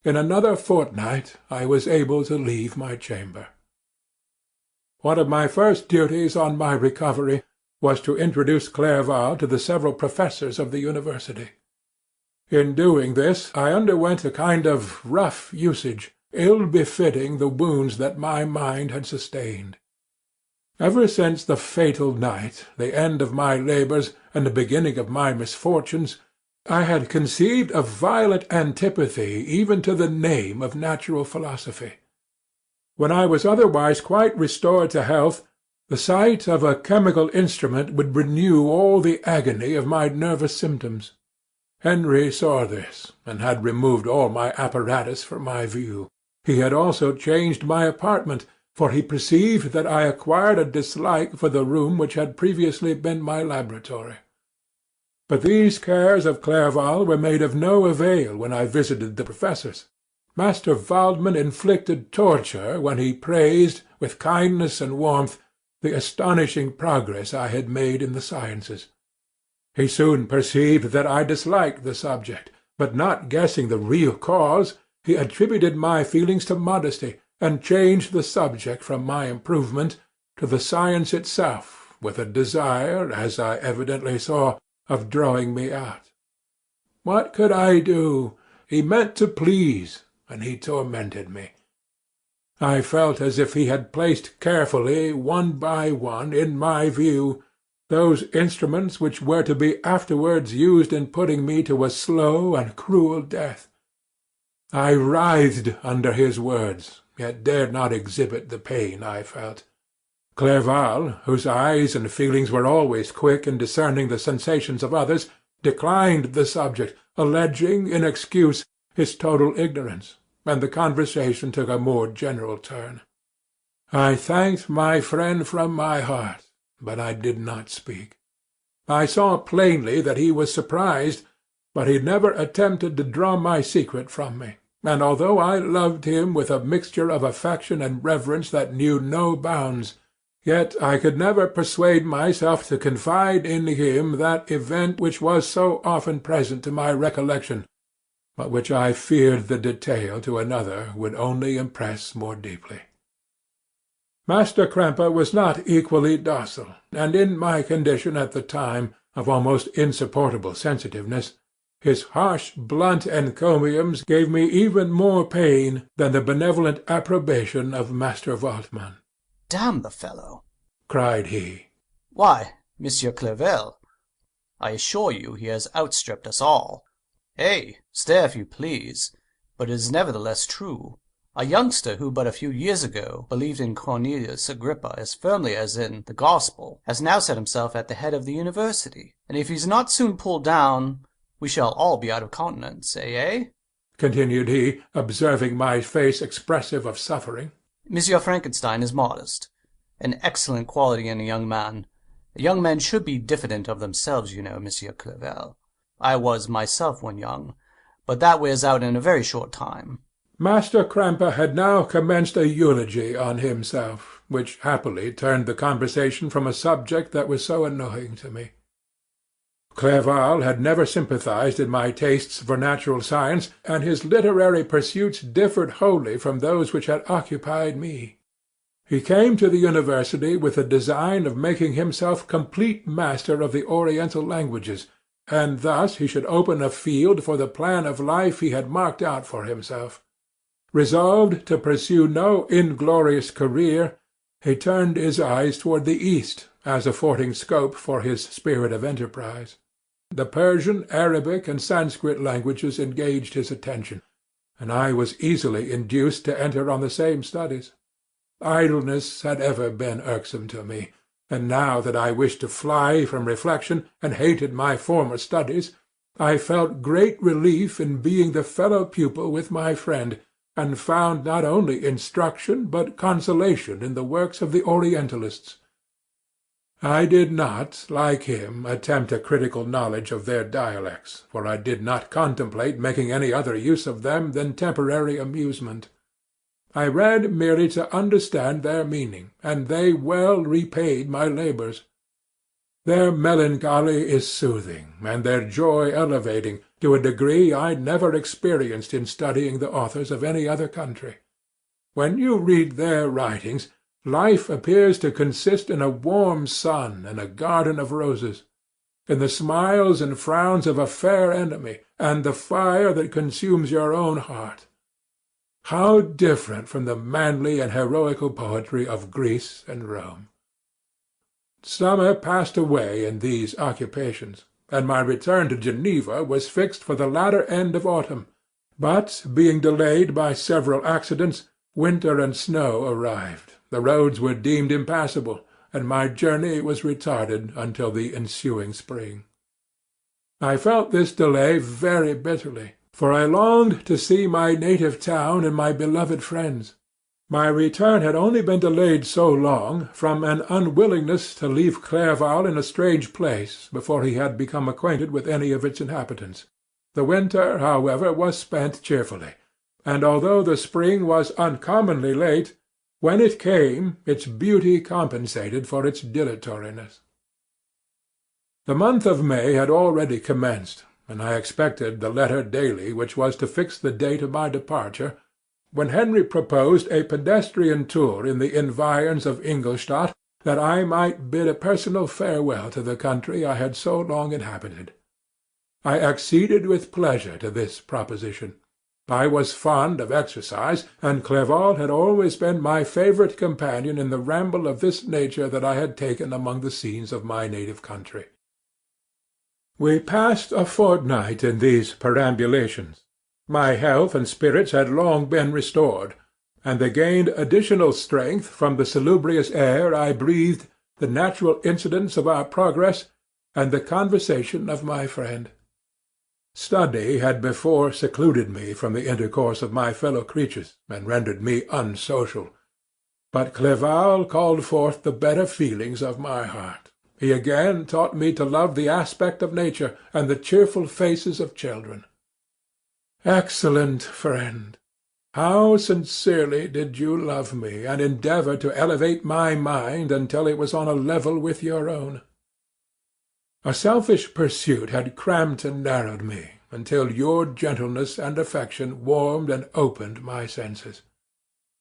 In another fortnight I was able to leave my chamber. One of my first duties on my recovery was to introduce Clerval to the several professors of the university. In doing this I underwent a kind of rough usage, ill befitting the wounds that my mind had sustained. Ever since the fatal night, the end of my labours, and the beginning of my misfortunes, I had conceived a violent antipathy even to the name of natural philosophy. When I was otherwise quite restored to health, the sight of a chemical instrument would renew all the agony of my nervous symptoms. Henry saw this, and had removed all my apparatus from my view. He had also changed my apartment, for he perceived that I acquired a dislike for the room which had previously been my laboratory. But these cares of Clerval were made of no avail when I visited the professors. Master Waldman inflicted torture when he praised, with kindness and warmth, the astonishing progress I had made in the sciences. He soon perceived that I disliked the subject, but not guessing the real cause, he attributed my feelings to modesty, and changed the subject from my improvement to the science itself, with a desire, as I evidently saw, of drawing me out. What could I do? He meant to please, and he tormented me. I felt as if he had placed carefully, one by one, in my view, those instruments which were to be afterwards used in putting me to a slow and cruel death. I writhed under his words, yet dared not exhibit the pain I felt. Clerval, whose eyes and feelings were always quick in discerning the sensations of others, declined the subject, alleging, in excuse, his total ignorance, and the conversation took a more general turn. I thanked my friend from my heart, but I did not speak. I saw plainly that he was surprised, but he never attempted to draw my secret from me, and although I loved him with a mixture of affection and reverence that knew no bounds, yet I could never persuade myself to confide in him that event which was so often present to my recollection, but which I feared the detail to another would only impress more deeply. Master Krempe was not equally docile, and in my condition at the time of almost insupportable sensitiveness, his harsh, blunt encomiums gave me even more pain than the benevolent approbation of Master Waldman. "Damn the fellow!" cried he. "Why, Monsieur Clerval, I assure you he has outstripped us all. Ay, stare if you please, but it is nevertheless true. A youngster who but a few years ago believed in Cornelius Agrippa as firmly as in the Gospel has now set himself at the head of the university, and if he's not soon pulled down, we shall all be out of countenance, eh? Continued he, observing my face expressive of suffering. Monsieur Frankenstein is modest, an excellent quality in a young man. Young men should be diffident of themselves, you know, Monsieur Clerval. I was myself when young, but that wears out in a very short time." Master Krempe had now commenced a eulogy on himself, which happily turned the conversation from a subject that was so annoying to me. Clerval had never sympathized in my tastes for natural science, and his literary pursuits differed wholly from those which had occupied me. He came to the university with the design of making himself complete master of the Oriental languages, and thus he should open a field for the plan of life he had marked out for himself. Resolved to pursue no inglorious career, he turned his eyes toward the East as affording scope for his spirit of enterprise. The Persian, Arabic, and Sanskrit languages engaged his attention, and I was easily induced to enter on the same studies. Idleness had ever been irksome to me, and now that I wished to fly from reflection and hated my former studies, I felt great relief in being the fellow-pupil with my friend, and found not only instruction but consolation in the works of the Orientalists. I did not, like him, attempt a critical knowledge of their dialects, for I did not contemplate making any other use of them than temporary amusement. I read merely to understand their meaning, and they well repaid my labours. Their melancholy is soothing, and their joy elevating, to a degree I never experienced in studying the authors of any other country. When you read their writings, life appears to consist in a warm sun and a garden of roses, in the smiles and frowns of a fair enemy, and the fire that consumes your own heart. How different from the manly and heroical poetry of Greece and Rome! Summer passed away in these occupations, and my return to Geneva was fixed for the latter end of autumn, but, being delayed by several accidents, winter and snow arrived, the roads were deemed impassable, and my journey was retarded until the ensuing spring. I felt this delay very bitterly, for I longed to see my native town and my beloved friends. My return had only been delayed so long from an unwillingness to leave Clerval in a strange place before he had become acquainted with any of its inhabitants. The winter, however, was spent cheerfully, and although the spring was uncommonly late, when it came its beauty compensated for its dilatoriness. The month of May had already commenced, and I expected the letter daily which was to fix the date of my departure, when Henry proposed a pedestrian tour in the environs of Ingolstadt, that I might bid a personal farewell to the country I had so long inhabited. I acceded with pleasure to this proposition. I was fond of exercise, and Clerval had always been my favourite companion in the ramble of this nature that I had taken among the scenes of my native country. We passed a fortnight in these perambulations. My health and spirits had long been restored, and they gained additional strength from the salubrious air I breathed, the natural incidents of our progress, and the conversation of my friend. Study had before secluded me from the intercourse of my fellow-creatures, and rendered me unsocial. But Clerval called forth the better feelings of my heart. He again taught me to love the aspect of nature and the cheerful faces of children. Excellent friend! How sincerely did you love me, and endeavour to elevate my mind until it was on a level with your own! A selfish pursuit had cramped and narrowed me, until your gentleness and affection warmed and opened my senses.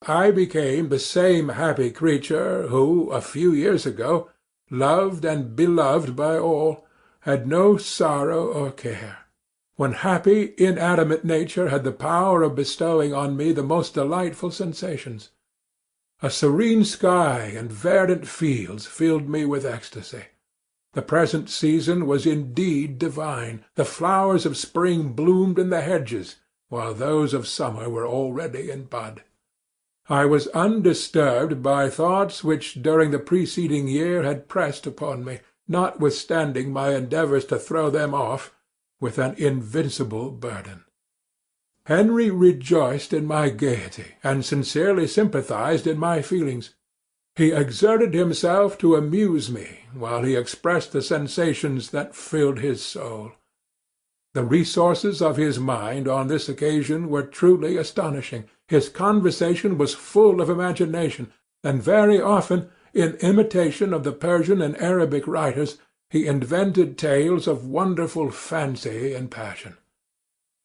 I became the same happy creature who, a few years ago, loved and beloved by all, had no sorrow or care, when happy inanimate nature had the power of bestowing on me the most delightful sensations. A serene sky and verdant fields filled me with ecstasy. The present season was indeed divine. The flowers of spring bloomed in the hedges, while those of summer were already in bud. I was undisturbed by thoughts which during the preceding year had pressed upon me, notwithstanding my endeavours to throw them off, with an invincible burden. Henry rejoiced in my gaiety, and sincerely sympathized in my feelings. He exerted himself to amuse me, while he expressed the sensations that filled his soul. The resources of his mind on this occasion were truly astonishing. His conversation was full of imagination, and very often, in imitation of the Persian and Arabic writers, he invented tales of wonderful fancy and passion.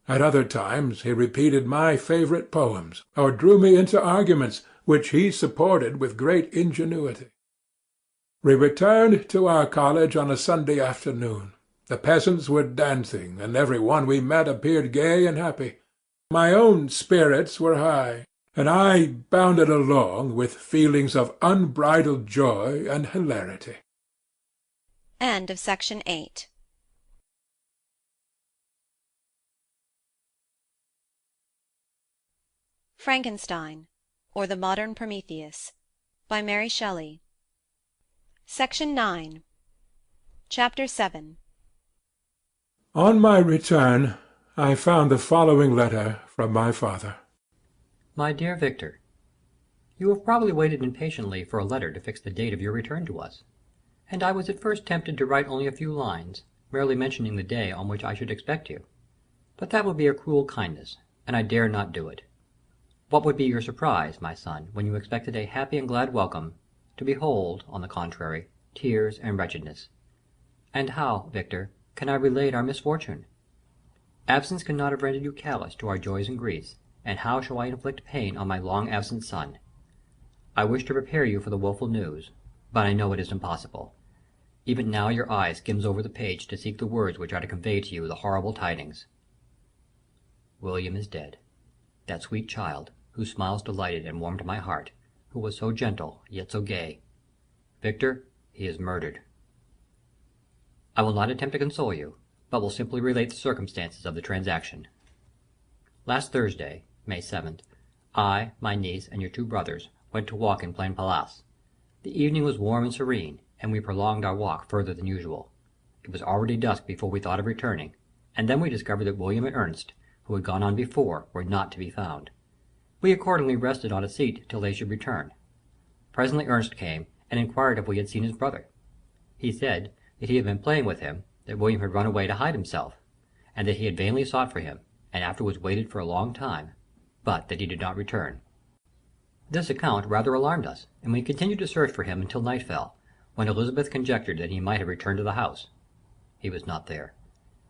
At other times he repeated my favourite poems, or drew me into arguments which he supported with great ingenuity. We returned to our college on a Sunday afternoon. The peasants were dancing, and every one we met appeared gay and happy. My own spirits were high, and I bounded along with feelings of unbridled joy and hilarity. End of Section 8. Frankenstein, or the Modern Prometheus, by Mary Shelley. Section 9. Chapter 7. On my return, I found the following letter from my father. My dear Victor, you have probably waited impatiently for a letter to fix the date of your return to us, and I was at first tempted to write only a few lines, merely mentioning the day on which I should expect you. But that would be a cruel kindness, and I dare not do it. What would be your surprise, my son, when you expected a happy and glad welcome, to behold, on the contrary, tears and wretchedness? And how, Victor, can I relate our misfortune? Absence cannot have rendered you callous to our joys and griefs, and how shall I inflict pain on my long-absent son? I wish to prepare you for the woeful news, but I know it is impossible. Even now your eye skims over the page to seek the words which are to convey to you the horrible tidings. William is dead. That sweet child, whose smiles delighted and warmed my heart, who was so gentle, yet so gay. Victor, he is murdered. I will not attempt to console you, but will simply relate the circumstances of the transaction. Last Thursday, May 7th, I, my niece, and your 2 brothers went to walk in Plain Place. The evening was warm and serene, and we prolonged our walk further than usual. It was already dusk before we thought of returning, and then we discovered that William and Ernest, who had gone on before, were not to be found. We accordingly rested on a seat till they should return. Presently Ernest came, and inquired if we had seen his brother. He said that he had been playing with him, that William had run away to hide himself, and that he had vainly sought for him, and afterwards waited for a long time, but that he did not return. This account rather alarmed us, and we continued to search for him until night fell, when Elizabeth conjectured that he might have returned to the house. He was not there.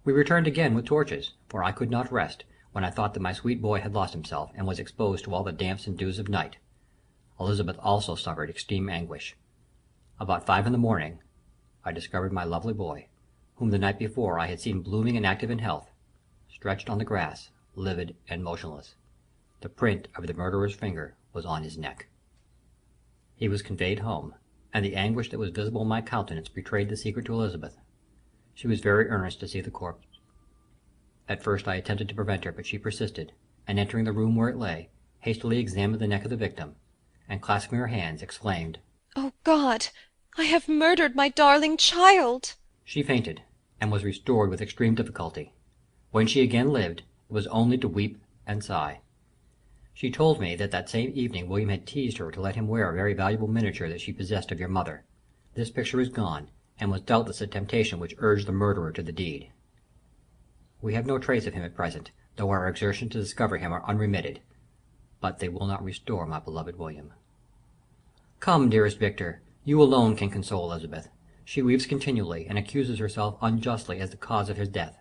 We returned again with torches, for I could not rest, when I thought that my sweet boy had lost himself, and was exposed to all the damps and dews of night. Elizabeth also suffered extreme anguish. About 5 in the morning, I discovered my lovely boy, whom the night before I had seen blooming and active in health, stretched on the grass, livid and motionless. The print of the murderer's finger was on his neck. He was conveyed home, and the anguish that was visible in my countenance betrayed the secret to Elizabeth. She was very earnest to see the corpse. At first I attempted to prevent her, but she persisted, and entering the room where it lay, hastily examined the neck of the victim, and clasping her hands, exclaimed, "Oh, God! I have murdered my darling child!" She fainted, and was restored with extreme difficulty. When she again lived, it was only to weep and sigh. She told me that same evening William had teased her to let him wear a very valuable miniature that she possessed of your mother. This picture is gone, and was doubtless the temptation which urged the murderer to the deed. We have no trace of him at present, though our exertions to discover him are unremitted, but they will not restore my beloved William. Come, dearest Victor, you alone can console Elizabeth. She weeps continually, and accuses herself unjustly as the cause of his death.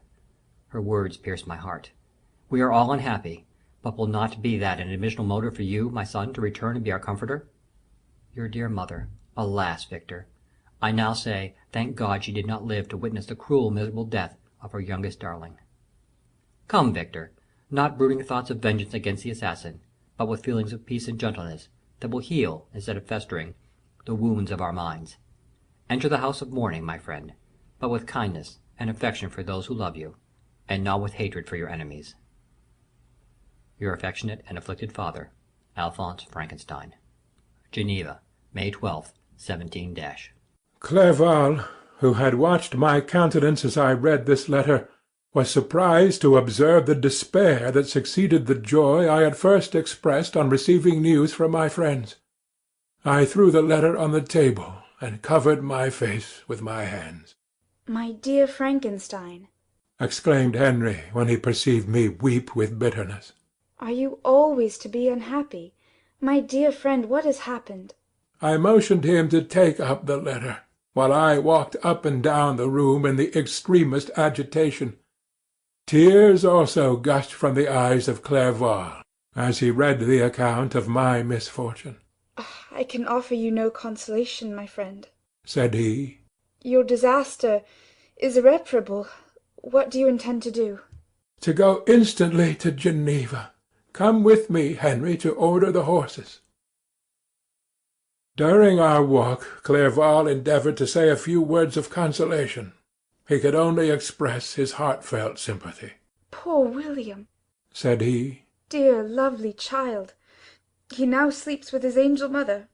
Her words pierce my heart. We are all unhappy, but will not be that an additional motive for you, my son, to return and be our comforter? Your dear mother, alas, Victor, I now say, thank God she did not live to witness the cruel, miserable death of her youngest darling. Come, Victor, not brooding thoughts of vengeance against the assassin, but with feelings of peace and gentleness, that will heal, instead of festering, the wounds of our minds. Enter the house of mourning, my friend, but with kindness and affection for those who love you, and not with hatred for your enemies. Your affectionate and afflicted father, Alphonse Frankenstein. Geneva, May 12th, 17 Clerval, who had watched my countenance as I read this letter, was surprised to observe the despair that succeeded the joy I had first expressed on receiving news from my friends. I threw the letter on the table, and covered my face with my hands. "My dear Frankenstein," exclaimed Henry, when he perceived me weep with bitterness, "are you always to be unhappy? My dear friend, what has happened?" I motioned him to take up the letter, while I walked up and down the room in the extremest agitation. Tears also gushed from the eyes of Clerval as he read the account of my misfortune. "I can offer you no consolation, my friend," said he. "Your disaster is irreparable. What do you intend to do?" "To go instantly to Geneva. Come with me, Henry, to order the horses." During our walk Clerval endeavoured to say a few words of consolation. He could only express his heartfelt sympathy. "Poor William," said he. "dear, lovely child! He now sleeps with his angel mother.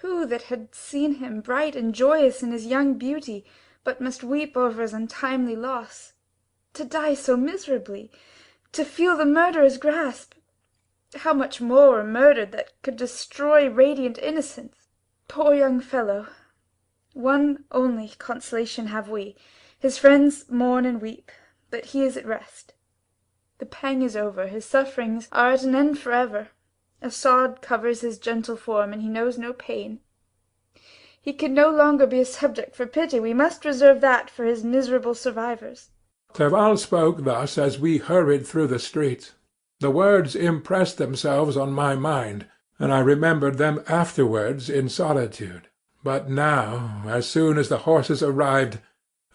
Who that had seen him bright and joyous in his young beauty but must weep over his untimely loss? To die so miserably, to feel the murderer's grasp! How much more a murder that could destroy radiant innocence! Poor young fellow! One only consolation have we. His friends mourn and weep, but he is at rest. The pang is over, his sufferings are at an end for ever. A sod covers his gentle form, and he knows no pain. He can no longer be a subject for pity. We must reserve that for his miserable survivors." Clerval spoke thus as we hurried through the streets. The words impressed themselves on my mind, and I remembered them afterwards in solitude. But now, as soon as the horses arrived,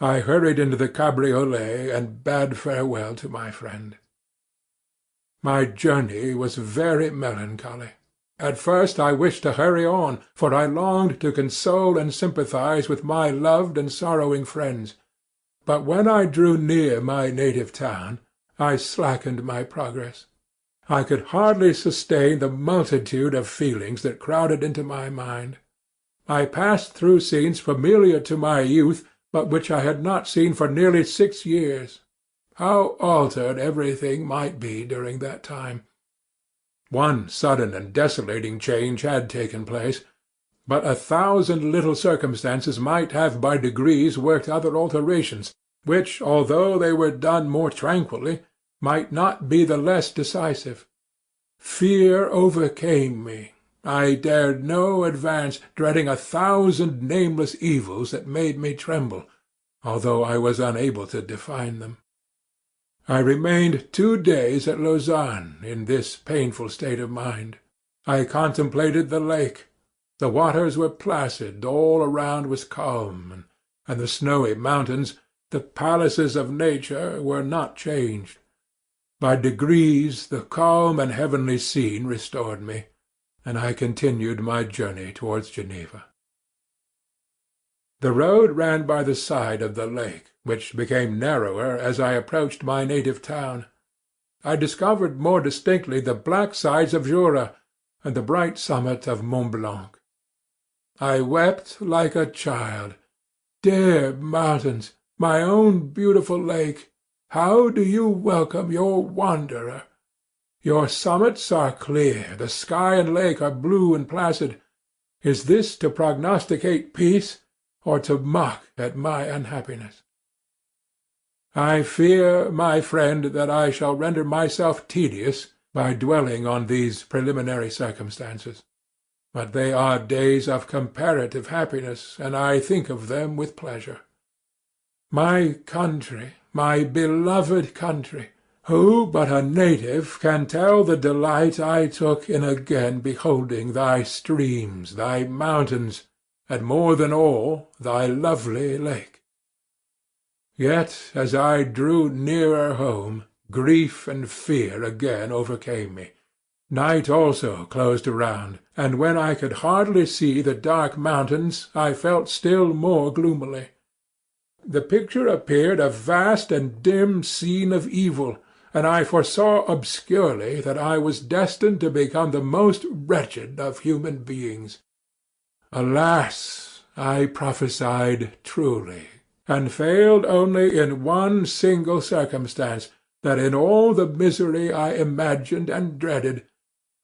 I hurried into the cabriolet and bade farewell to my friend. My journey was very melancholy. At first I wished to hurry on, for I longed to console and sympathize with my loved and sorrowing friends. But when I drew near my native town, I slackened my progress. I could hardly sustain the multitude of feelings that crowded into my mind. I passed through scenes familiar to my youth, but which I had not seen for nearly 6 years. How altered everything might be during that time! One sudden and desolating change had taken place, but 1,000 little circumstances might have by degrees worked other alterations, which, although they were done more tranquilly, might not be the less decisive. Fear overcame me. I dared no advance, dreading 1,000 nameless evils that made me tremble, although I was unable to define them. I remained 2 days at Lausanne in this painful state of mind. I contemplated the lake. The waters were placid, all around was calm, and the snowy mountains, the palaces of nature, were not changed. By degrees the calm and heavenly scene restored me, and I continued my journey towards Geneva. The road ran by the side of the lake, which became narrower as I approached my native town. I discovered more distinctly the black sides of Jura and the bright summit of Mont Blanc. I wept like a child. Dear mountains, my own beautiful lake, how do you welcome your wanderer? Your summits are clear, the sky and lake are blue and placid. Is this to prognosticate peace, or to mock at my unhappiness? I fear, my friend, that I shall render myself tedious by dwelling on these preliminary circumstances. But they are days of comparative happiness, and I think of them with pleasure. My country, my beloved country, who but a native can tell the delight I took in again beholding thy streams, thy mountains, and more than all, thy lovely lake? Yet as I drew nearer home, grief and fear again overcame me. Night also closed around, and when I could hardly see the dark mountains, I felt still more gloomily. The picture appeared a vast and dim scene of evil, and I foresaw obscurely that I was destined to become the most wretched of human beings. Alas! I prophesied truly, and failed only in one single circumstance, that in all the misery I imagined and dreaded,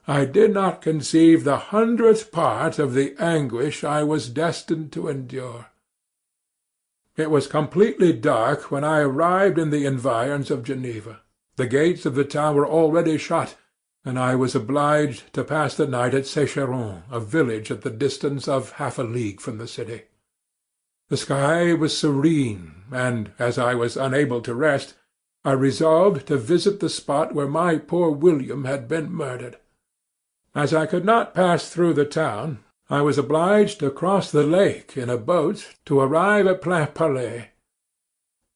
I did not conceive the 100th part of the anguish I was destined to endure. It was completely dark when I arrived in the environs of Geneva. The gates of the town were already shut, and I was obliged to pass the night at Sécheron, a village at the distance of half a league from the city. The sky was serene, and, as I was unable to rest, I resolved to visit the spot where my poor William had been murdered. As I could not pass through the town, I was obliged to cross the lake in a boat to arrive at Plainpalais.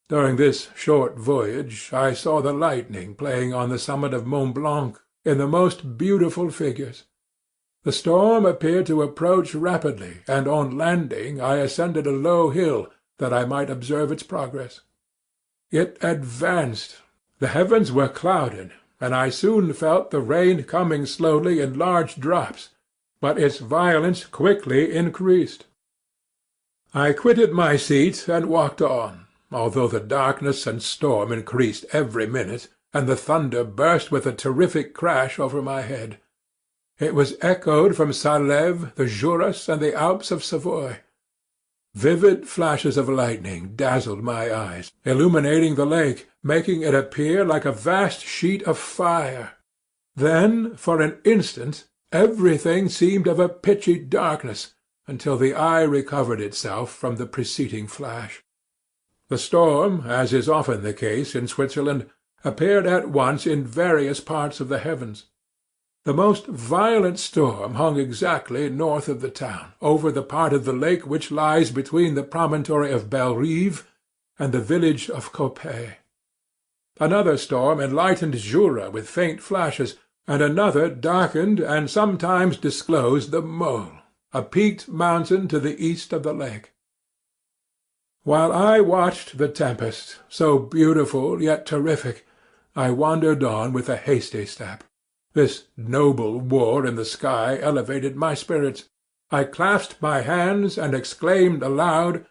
During this short voyage I saw the lightning playing on the summit of Mont Blanc in the most beautiful figures. The storm appeared to approach rapidly, and on landing I ascended a low hill that I might observe its progress. It advanced. The heavens were clouded, and I soon felt the rain coming slowly in large drops, but its violence quickly increased. I quitted my seat and walked on, although the darkness and storm increased every minute, and the thunder burst with a terrific crash over my head. It was echoed from Salève, the Jura, and the Alps of Savoy. Vivid flashes of lightning dazzled my eyes, illuminating the lake, making it appear like a vast sheet of fire. Then, for an instant, everything seemed of a pitchy darkness, until the eye recovered itself from the preceding flash. The storm, as is often the case in Switzerland, appeared at once in various parts of the heavens. The most violent storm hung exactly north of the town, over the part of the lake which lies between the promontory of Bellerive and the village of Coppet. Another storm enlightened Jura with faint flashes, and another darkened and sometimes disclosed the Mole, a peaked mountain to the east of the lake. While I watched the tempest, so beautiful yet terrific, I wandered on with a hasty step. This noble war in the sky elevated my spirits. I clasped my hands and exclaimed aloud,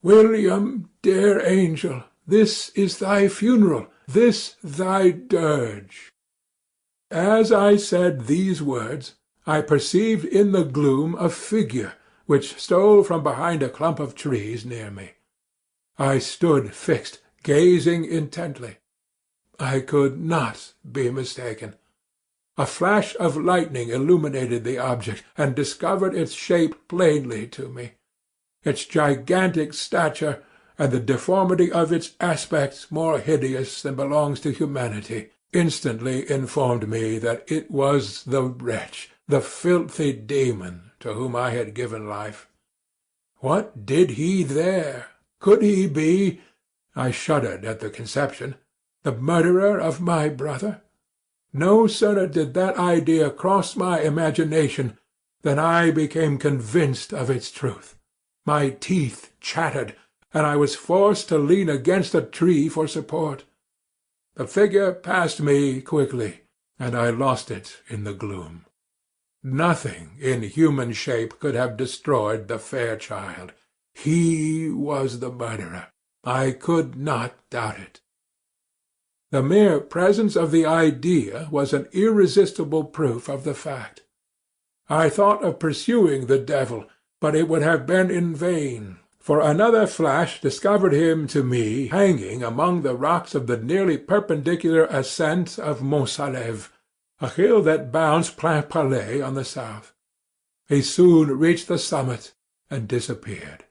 "William, dear angel, this is thy funeral, this thy dirge." As I said these words, I perceived in the gloom a figure which stole from behind a clump of trees near me. I stood fixed, gazing intently. I could not be mistaken. A flash of lightning illuminated the object, and discovered its shape plainly to me. Its gigantic stature, and the deformity of its aspect more hideous than belongs to humanity, instantly informed me that it was the wretch, the filthy demon, to whom I had given life. What did he there? Could he be, I shuddered at the conception, the murderer of my brother? No sooner did that idea cross my imagination than I became convinced of its truth. My teeth chattered, and I was forced to lean against a tree for support. The figure passed me quickly, and I lost it in the gloom. Nothing in human shape could have destroyed the fair child. He was the murderer. I could not doubt it. The mere presence of the idea was an irresistible proof of the fact. I thought of pursuing the devil, but it would have been in vain, for another flash discovered him to me hanging among the rocks of the nearly perpendicular ascent of Mont Salève, a hill that bounds Plainpalais on the south. He soon reached the summit and disappeared.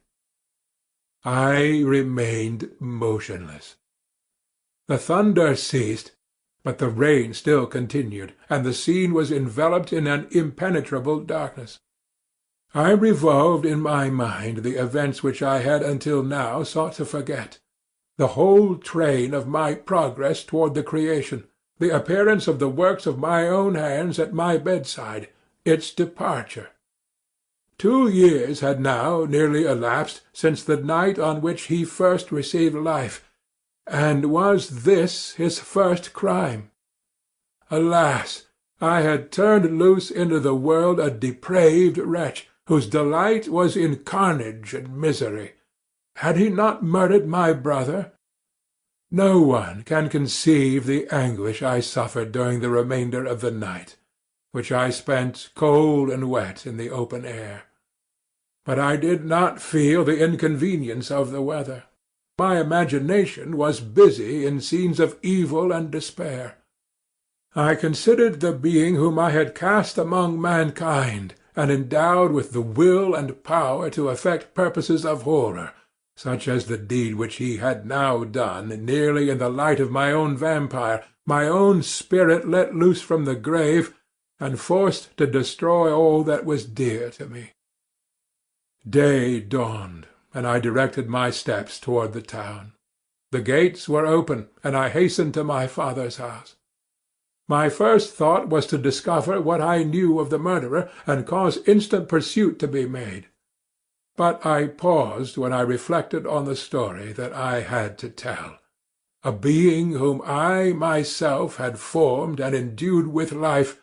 I remained motionless. The thunder ceased, but the rain still continued, and the scene was enveloped in an impenetrable darkness. I revolved in my mind the events which I had until now sought to forget, the whole train of my progress toward the creation, the appearance of the works of my own hands at my bedside, its departure. 2 years had now nearly elapsed since the night on which he first received life, and was this his first crime? Alas! I had turned loose into the world a depraved wretch, whose delight was in carnage and misery. Had he not murdered my brother? No one can conceive the anguish I suffered during the remainder of the night, which I spent cold and wet in the open air. But I did not feel the inconvenience of the weather. My imagination was busy in scenes of evil and despair. I considered the being whom I had cast among mankind, and endowed with the will and power to effect purposes of horror, such as the deed which he had now done, nearly in the light of my own vampire, my own spirit let loose from the grave, and forced to destroy all that was dear to me. Day dawned, and I directed my steps toward the town. The gates were open, and I hastened to my father's house. My first thought was to discover what I knew of the murderer, and cause instant pursuit to be made. But I paused when I reflected on the story that I had to tell. A being whom I myself had formed and endued with life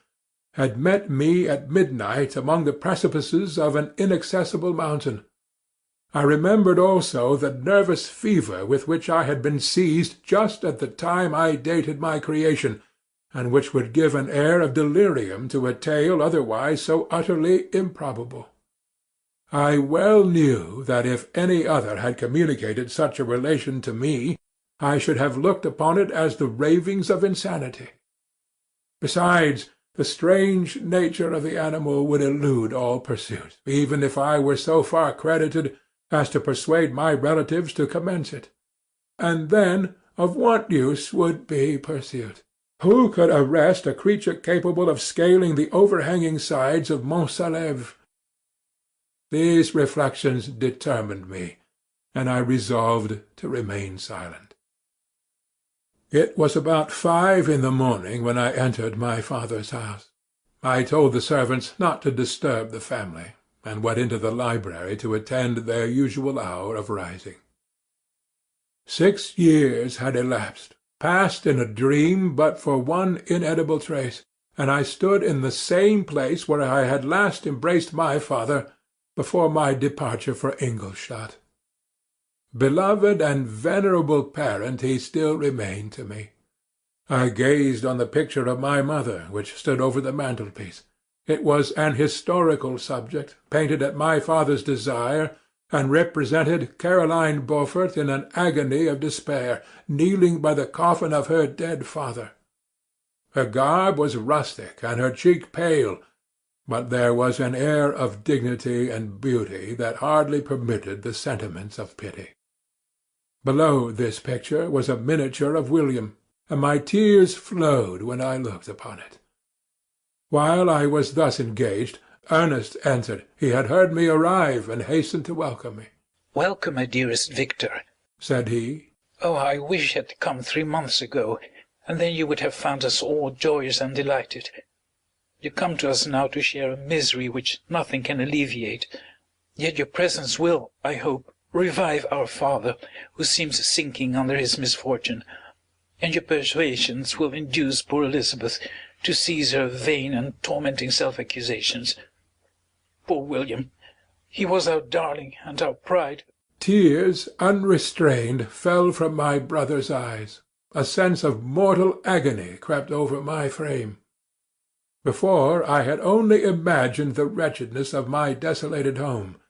had met me at midnight among the precipices of an inaccessible mountain. I remembered also the nervous fever with which I had been seized just at the time I dated my creation, and which would give an air of delirium to a tale otherwise so utterly improbable. I well knew that if any other had communicated such a relation to me, I should have looked upon it as the ravings of insanity. Besides, the strange nature of the animal would elude all pursuit, even if I were so far credited as to persuade my relatives to commence it. And then of what use would be pursuit? Who could arrest a creature capable of scaling the overhanging sides of Mont Salève? These reflections determined me, and I resolved to remain silent. It was about 5 in the morning when I entered my father's house. I told the servants not to disturb the family, and went into the library to attend their usual hour of rising. 6 years had elapsed, passed in a dream but for one inedible trace, and I stood in the same place where I had last embraced my father before my departure for Ingolstadt. Beloved and venerable parent he still remained to me. I gazed on the picture of my mother which stood over the mantelpiece. It was an historical subject, painted at my father's desire, and represented Caroline Beaufort in an agony of despair, kneeling by the coffin of her dead father. Her garb was rustic, and her cheek pale, but there was an air of dignity and beauty that hardly permitted the sentiments of pity. Below this picture was a miniature of William, and my tears flowed when I looked upon it. While I was thus engaged, Ernest entered. He had heard me arrive, and hastened to welcome me. "Welcome, my dearest Victor," said he. "Oh, I wish you had come 3 months ago, and then you would have found us all joyous and delighted. You come to us now to share a misery which nothing can alleviate, yet your presence will, I hope, revive our father, who seems sinking under his misfortune, and your persuasions will induce poor Elizabeth to cease her vain and tormenting self-accusations. Poor William! He was our darling and our pride." Tears, unrestrained, fell from my brother's eyes. A sense of mortal agony crept over my frame. Before, I had only imagined the wretchedness of my desolated home.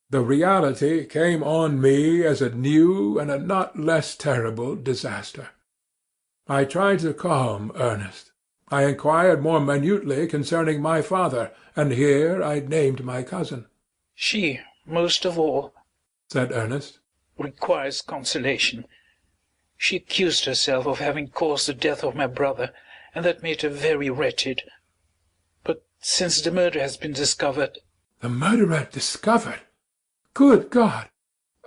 The reality came on me as a new and a not less terrible disaster. I tried to calm Ernest. I inquired more minutely concerning my father, and here I named my cousin. "She, most of all," said Ernest, "requires consolation. She accused herself of having caused the death of my brother, and that made her very wretched. But since the murder has been discovered—" "The murderer discovered? Good God!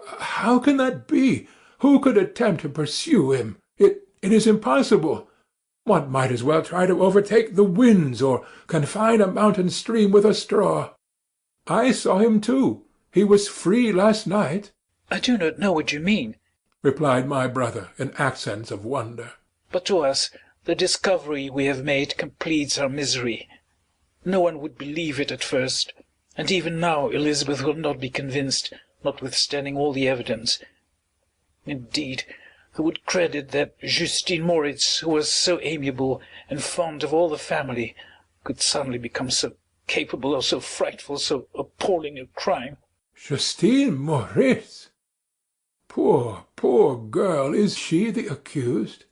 How can that be? Who could attempt to pursue him? It is impossible. One might as well try to overtake the winds, or confine a mountain stream with a straw. I saw him too. He was free last night." "I do not know what you mean," replied my brother, in accents of wonder. "but to us the discovery we have made completes our misery. No one would believe it at first, and even now Elizabeth will not be convinced, notwithstanding all the evidence. Indeed, who would credit that Justine Moritz, who was so amiable and fond of all the family, could suddenly become so capable of so frightful, so appalling a crime?" "Justine Moritz? Poor, poor girl! Is she the accused?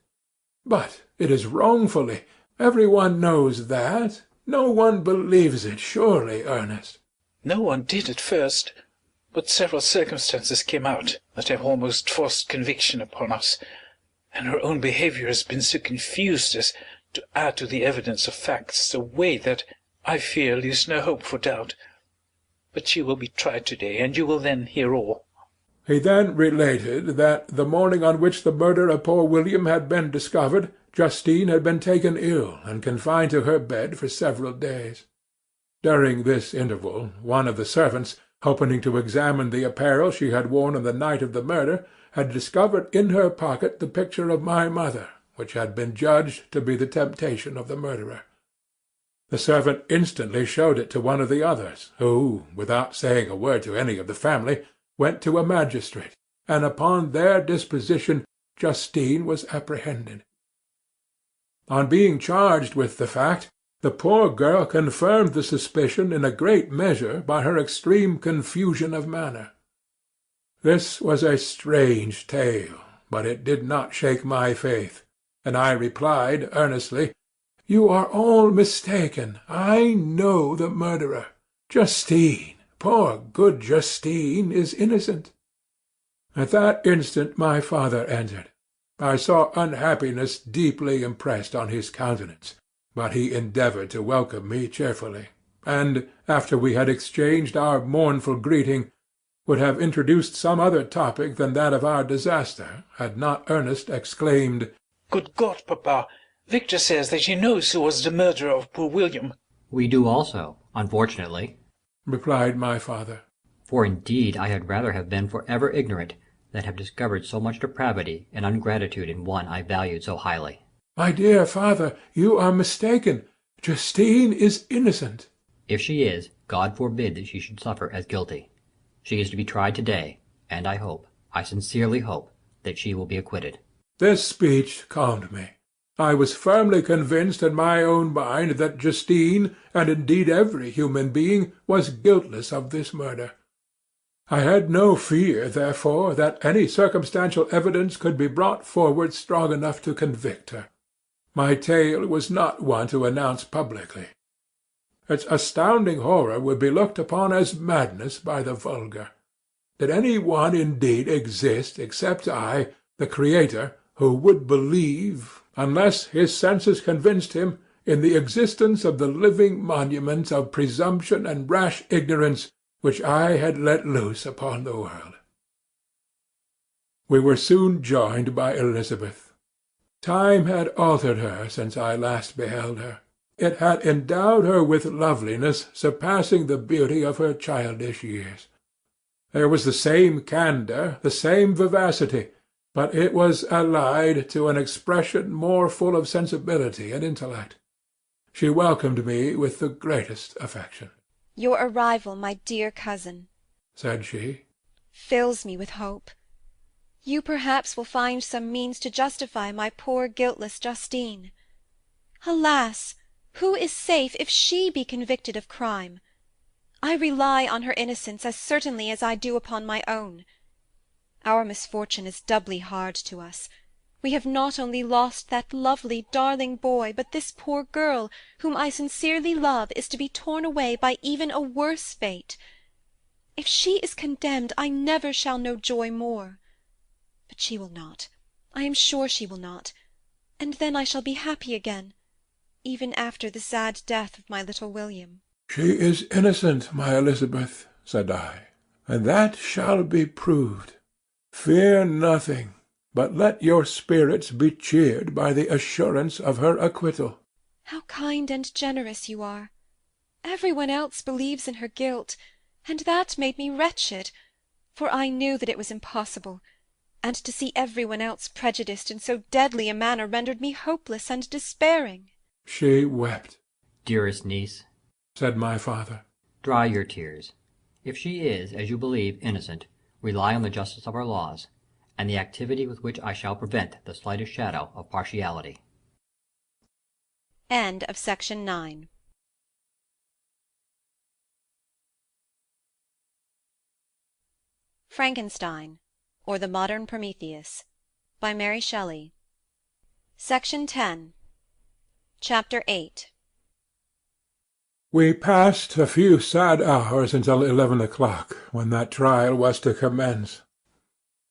But it is wrongfully, Every one knows that. No one believes it, surely, Ernest. No one did at first, but several circumstances came out that have almost forced conviction upon us, and her own behaviour has been so confused as to add to the evidence of facts a way that, I fear, leaves no hope for doubt. But she will be tried to-day, and you will then hear all." He then related that the morning on which the murder of poor William had been discovered, Justine had been taken ill and confined to her bed for several days. During this interval, one of the servants, happening to examine the apparel she had worn on the night of the murder, had discovered in her pocket the picture of my mother, which had been judged to be the temptation of the murderer. The servant instantly showed it to one of the others, who, without saying a word to any of the family, went to a magistrate, and upon their disposition Justine was apprehended. On being charged with the fact, the poor girl confirmed the suspicion in a great measure by her extreme confusion of manner. This was a strange tale, but it did not shake my faith, and I replied earnestly, "You are all mistaken. I know the murderer. Justine, poor good Justine, is innocent." At that instant my father entered. I saw unhappiness deeply impressed on his countenance, but he endeavoured to welcome me cheerfully, and, after we had exchanged our mournful greeting, would have introduced some other topic than that of our disaster, had not Ernest exclaimed, "Good God, papa! Victor says that he knows who was the murderer of poor William." "We do also, unfortunately," replied my father. "for indeed I had rather have been for ever ignorant than have discovered so much depravity and ingratitude in one I valued so highly." "My dear father, you are mistaken. Justine is innocent." "If she is, God forbid that she should suffer as guilty. She is to be tried to-day, and I hope, I sincerely hope, that she will be acquitted." This speech calmed me. I was firmly convinced in my own mind that Justine, and indeed every human being, was guiltless of this murder. I had no fear, therefore, that any circumstantial evidence could be brought forward strong enough to convict her. My tale was not one to announce publicly. Its astounding horror would be looked upon as madness by the vulgar. Did any one indeed exist except I, the Creator, who would believe, unless his senses convinced him, in the existence of the living monuments of presumption and rash ignorance which I had let loose upon the world? We were soon joined by Elizabeth. Time had altered her since I last beheld her. It had endowed her with loveliness surpassing the beauty of her childish years. There was the same candour, the same vivacity, but it was allied to an expression more full of sensibility and intellect. She welcomed me with the greatest affection. "Your arrival, my dear cousin," said she, "fills me with hope. You perhaps will find some means to justify my poor guiltless Justine. Alas! who is safe if she be convicted of crime? I rely on her innocence as certainly as I do upon my own. Our misfortune is doubly hard to us. We have not only lost that lovely, darling boy, but this poor girl, whom I sincerely love, is to be torn away by even a worse fate. If she is condemned, I never shall know joy more. But she will not. I am sure she will not. And then I shall be happy again, even after the sad death of my little William." "She is innocent, my Elizabeth," said I, "and that shall be proved. Fear nothing, but let your spirits be cheered by the assurance of her acquittal." "How kind and generous you are! Every one else believes in her guilt, and that made me wretched, for I knew that it was impossible, and to see every one else prejudiced in so deadly a manner rendered me hopeless and despairing." She wept. "Dearest niece," said my father, "dry your tears. If she is, as you believe, innocent, rely on the justice of our laws, and the activity with which I shall prevent the slightest shadow of partiality." Section 9. Frankenstein, or the Modern Prometheus, by Mary Shelley. Section 10. Chapter 8. We passed a few sad hours until 11 o'clock, when that trial was to commence.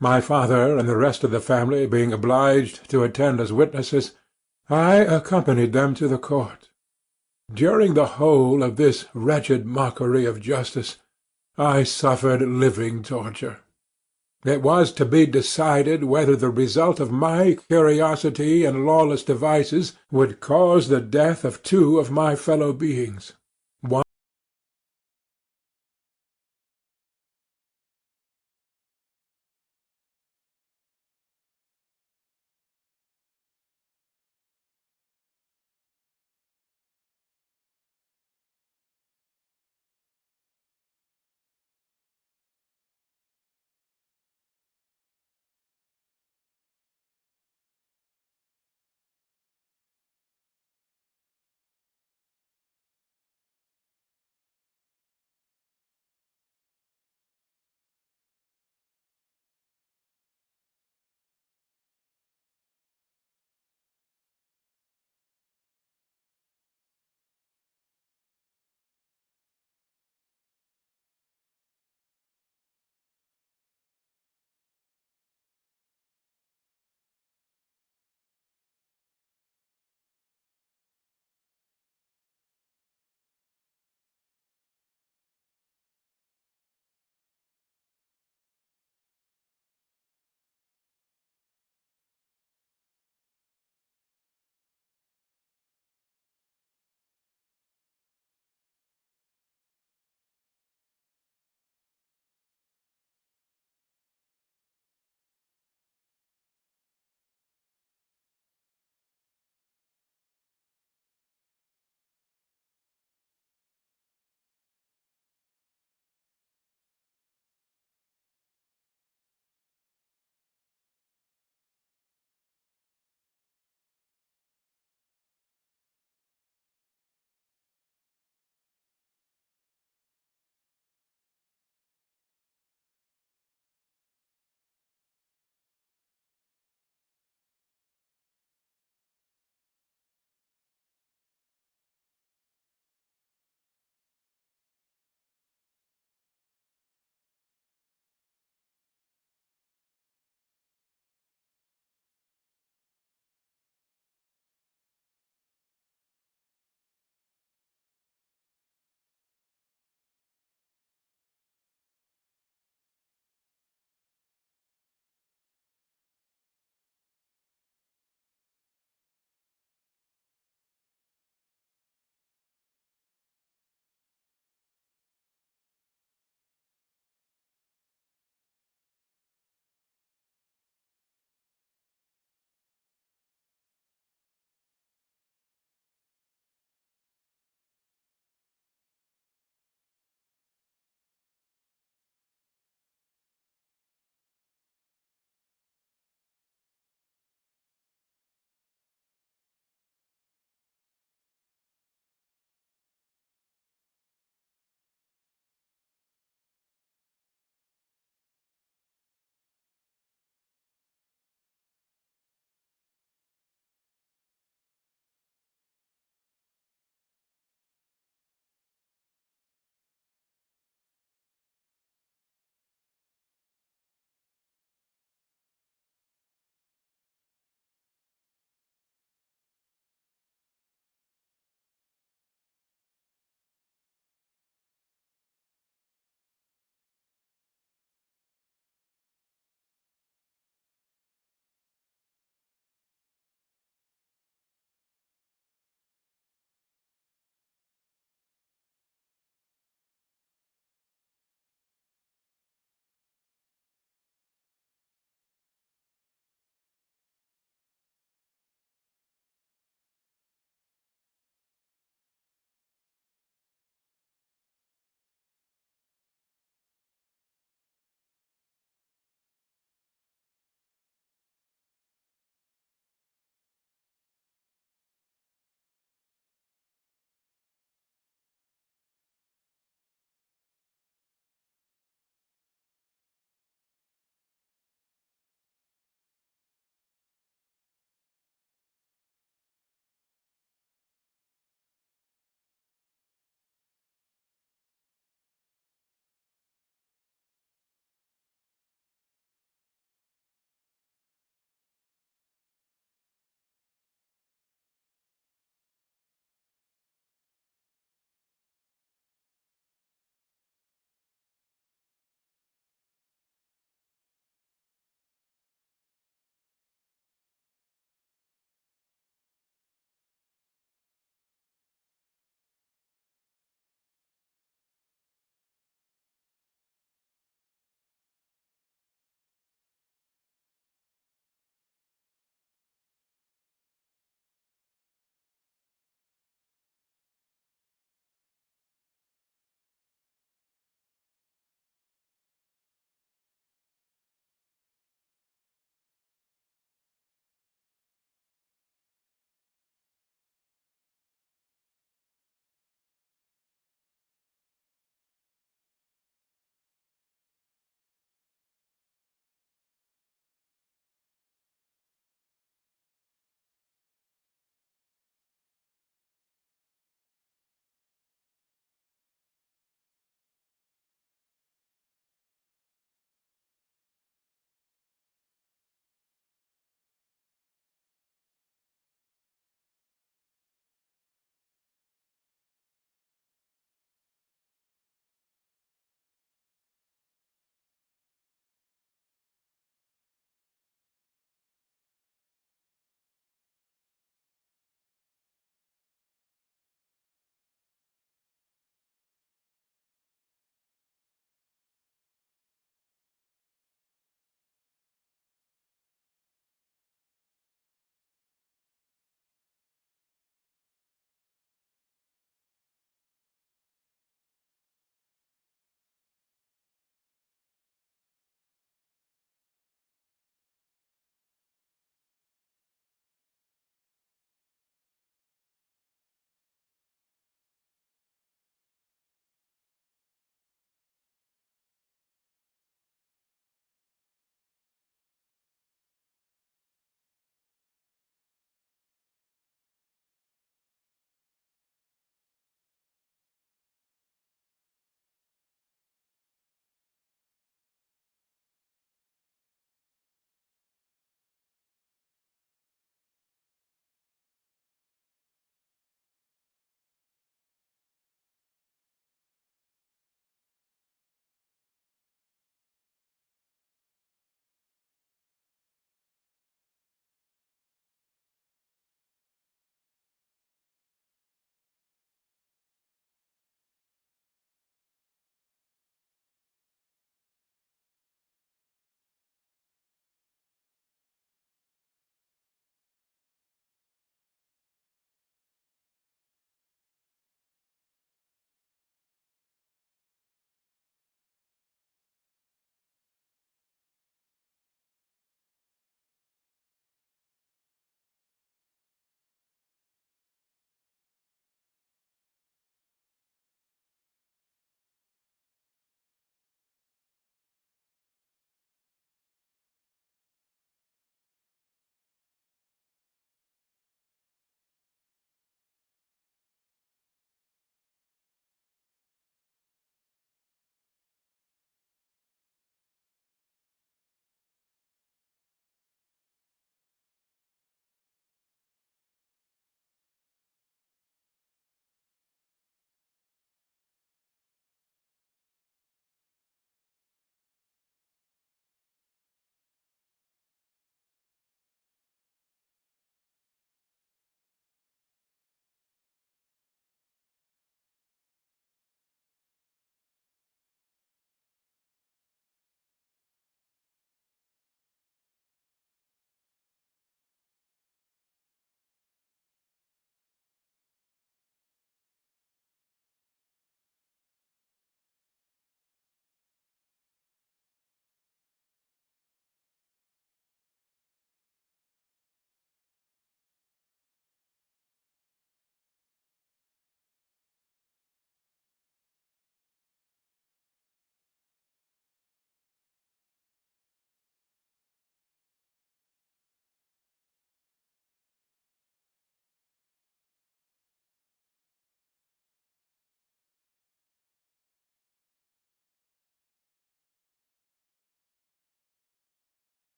My father and the rest of the family being obliged to attend as witnesses, I accompanied them to the court. During the whole of this wretched mockery of justice, I suffered living torture. It was to be decided whether the result of my curiosity and lawless devices would cause the death of two of my fellow beings.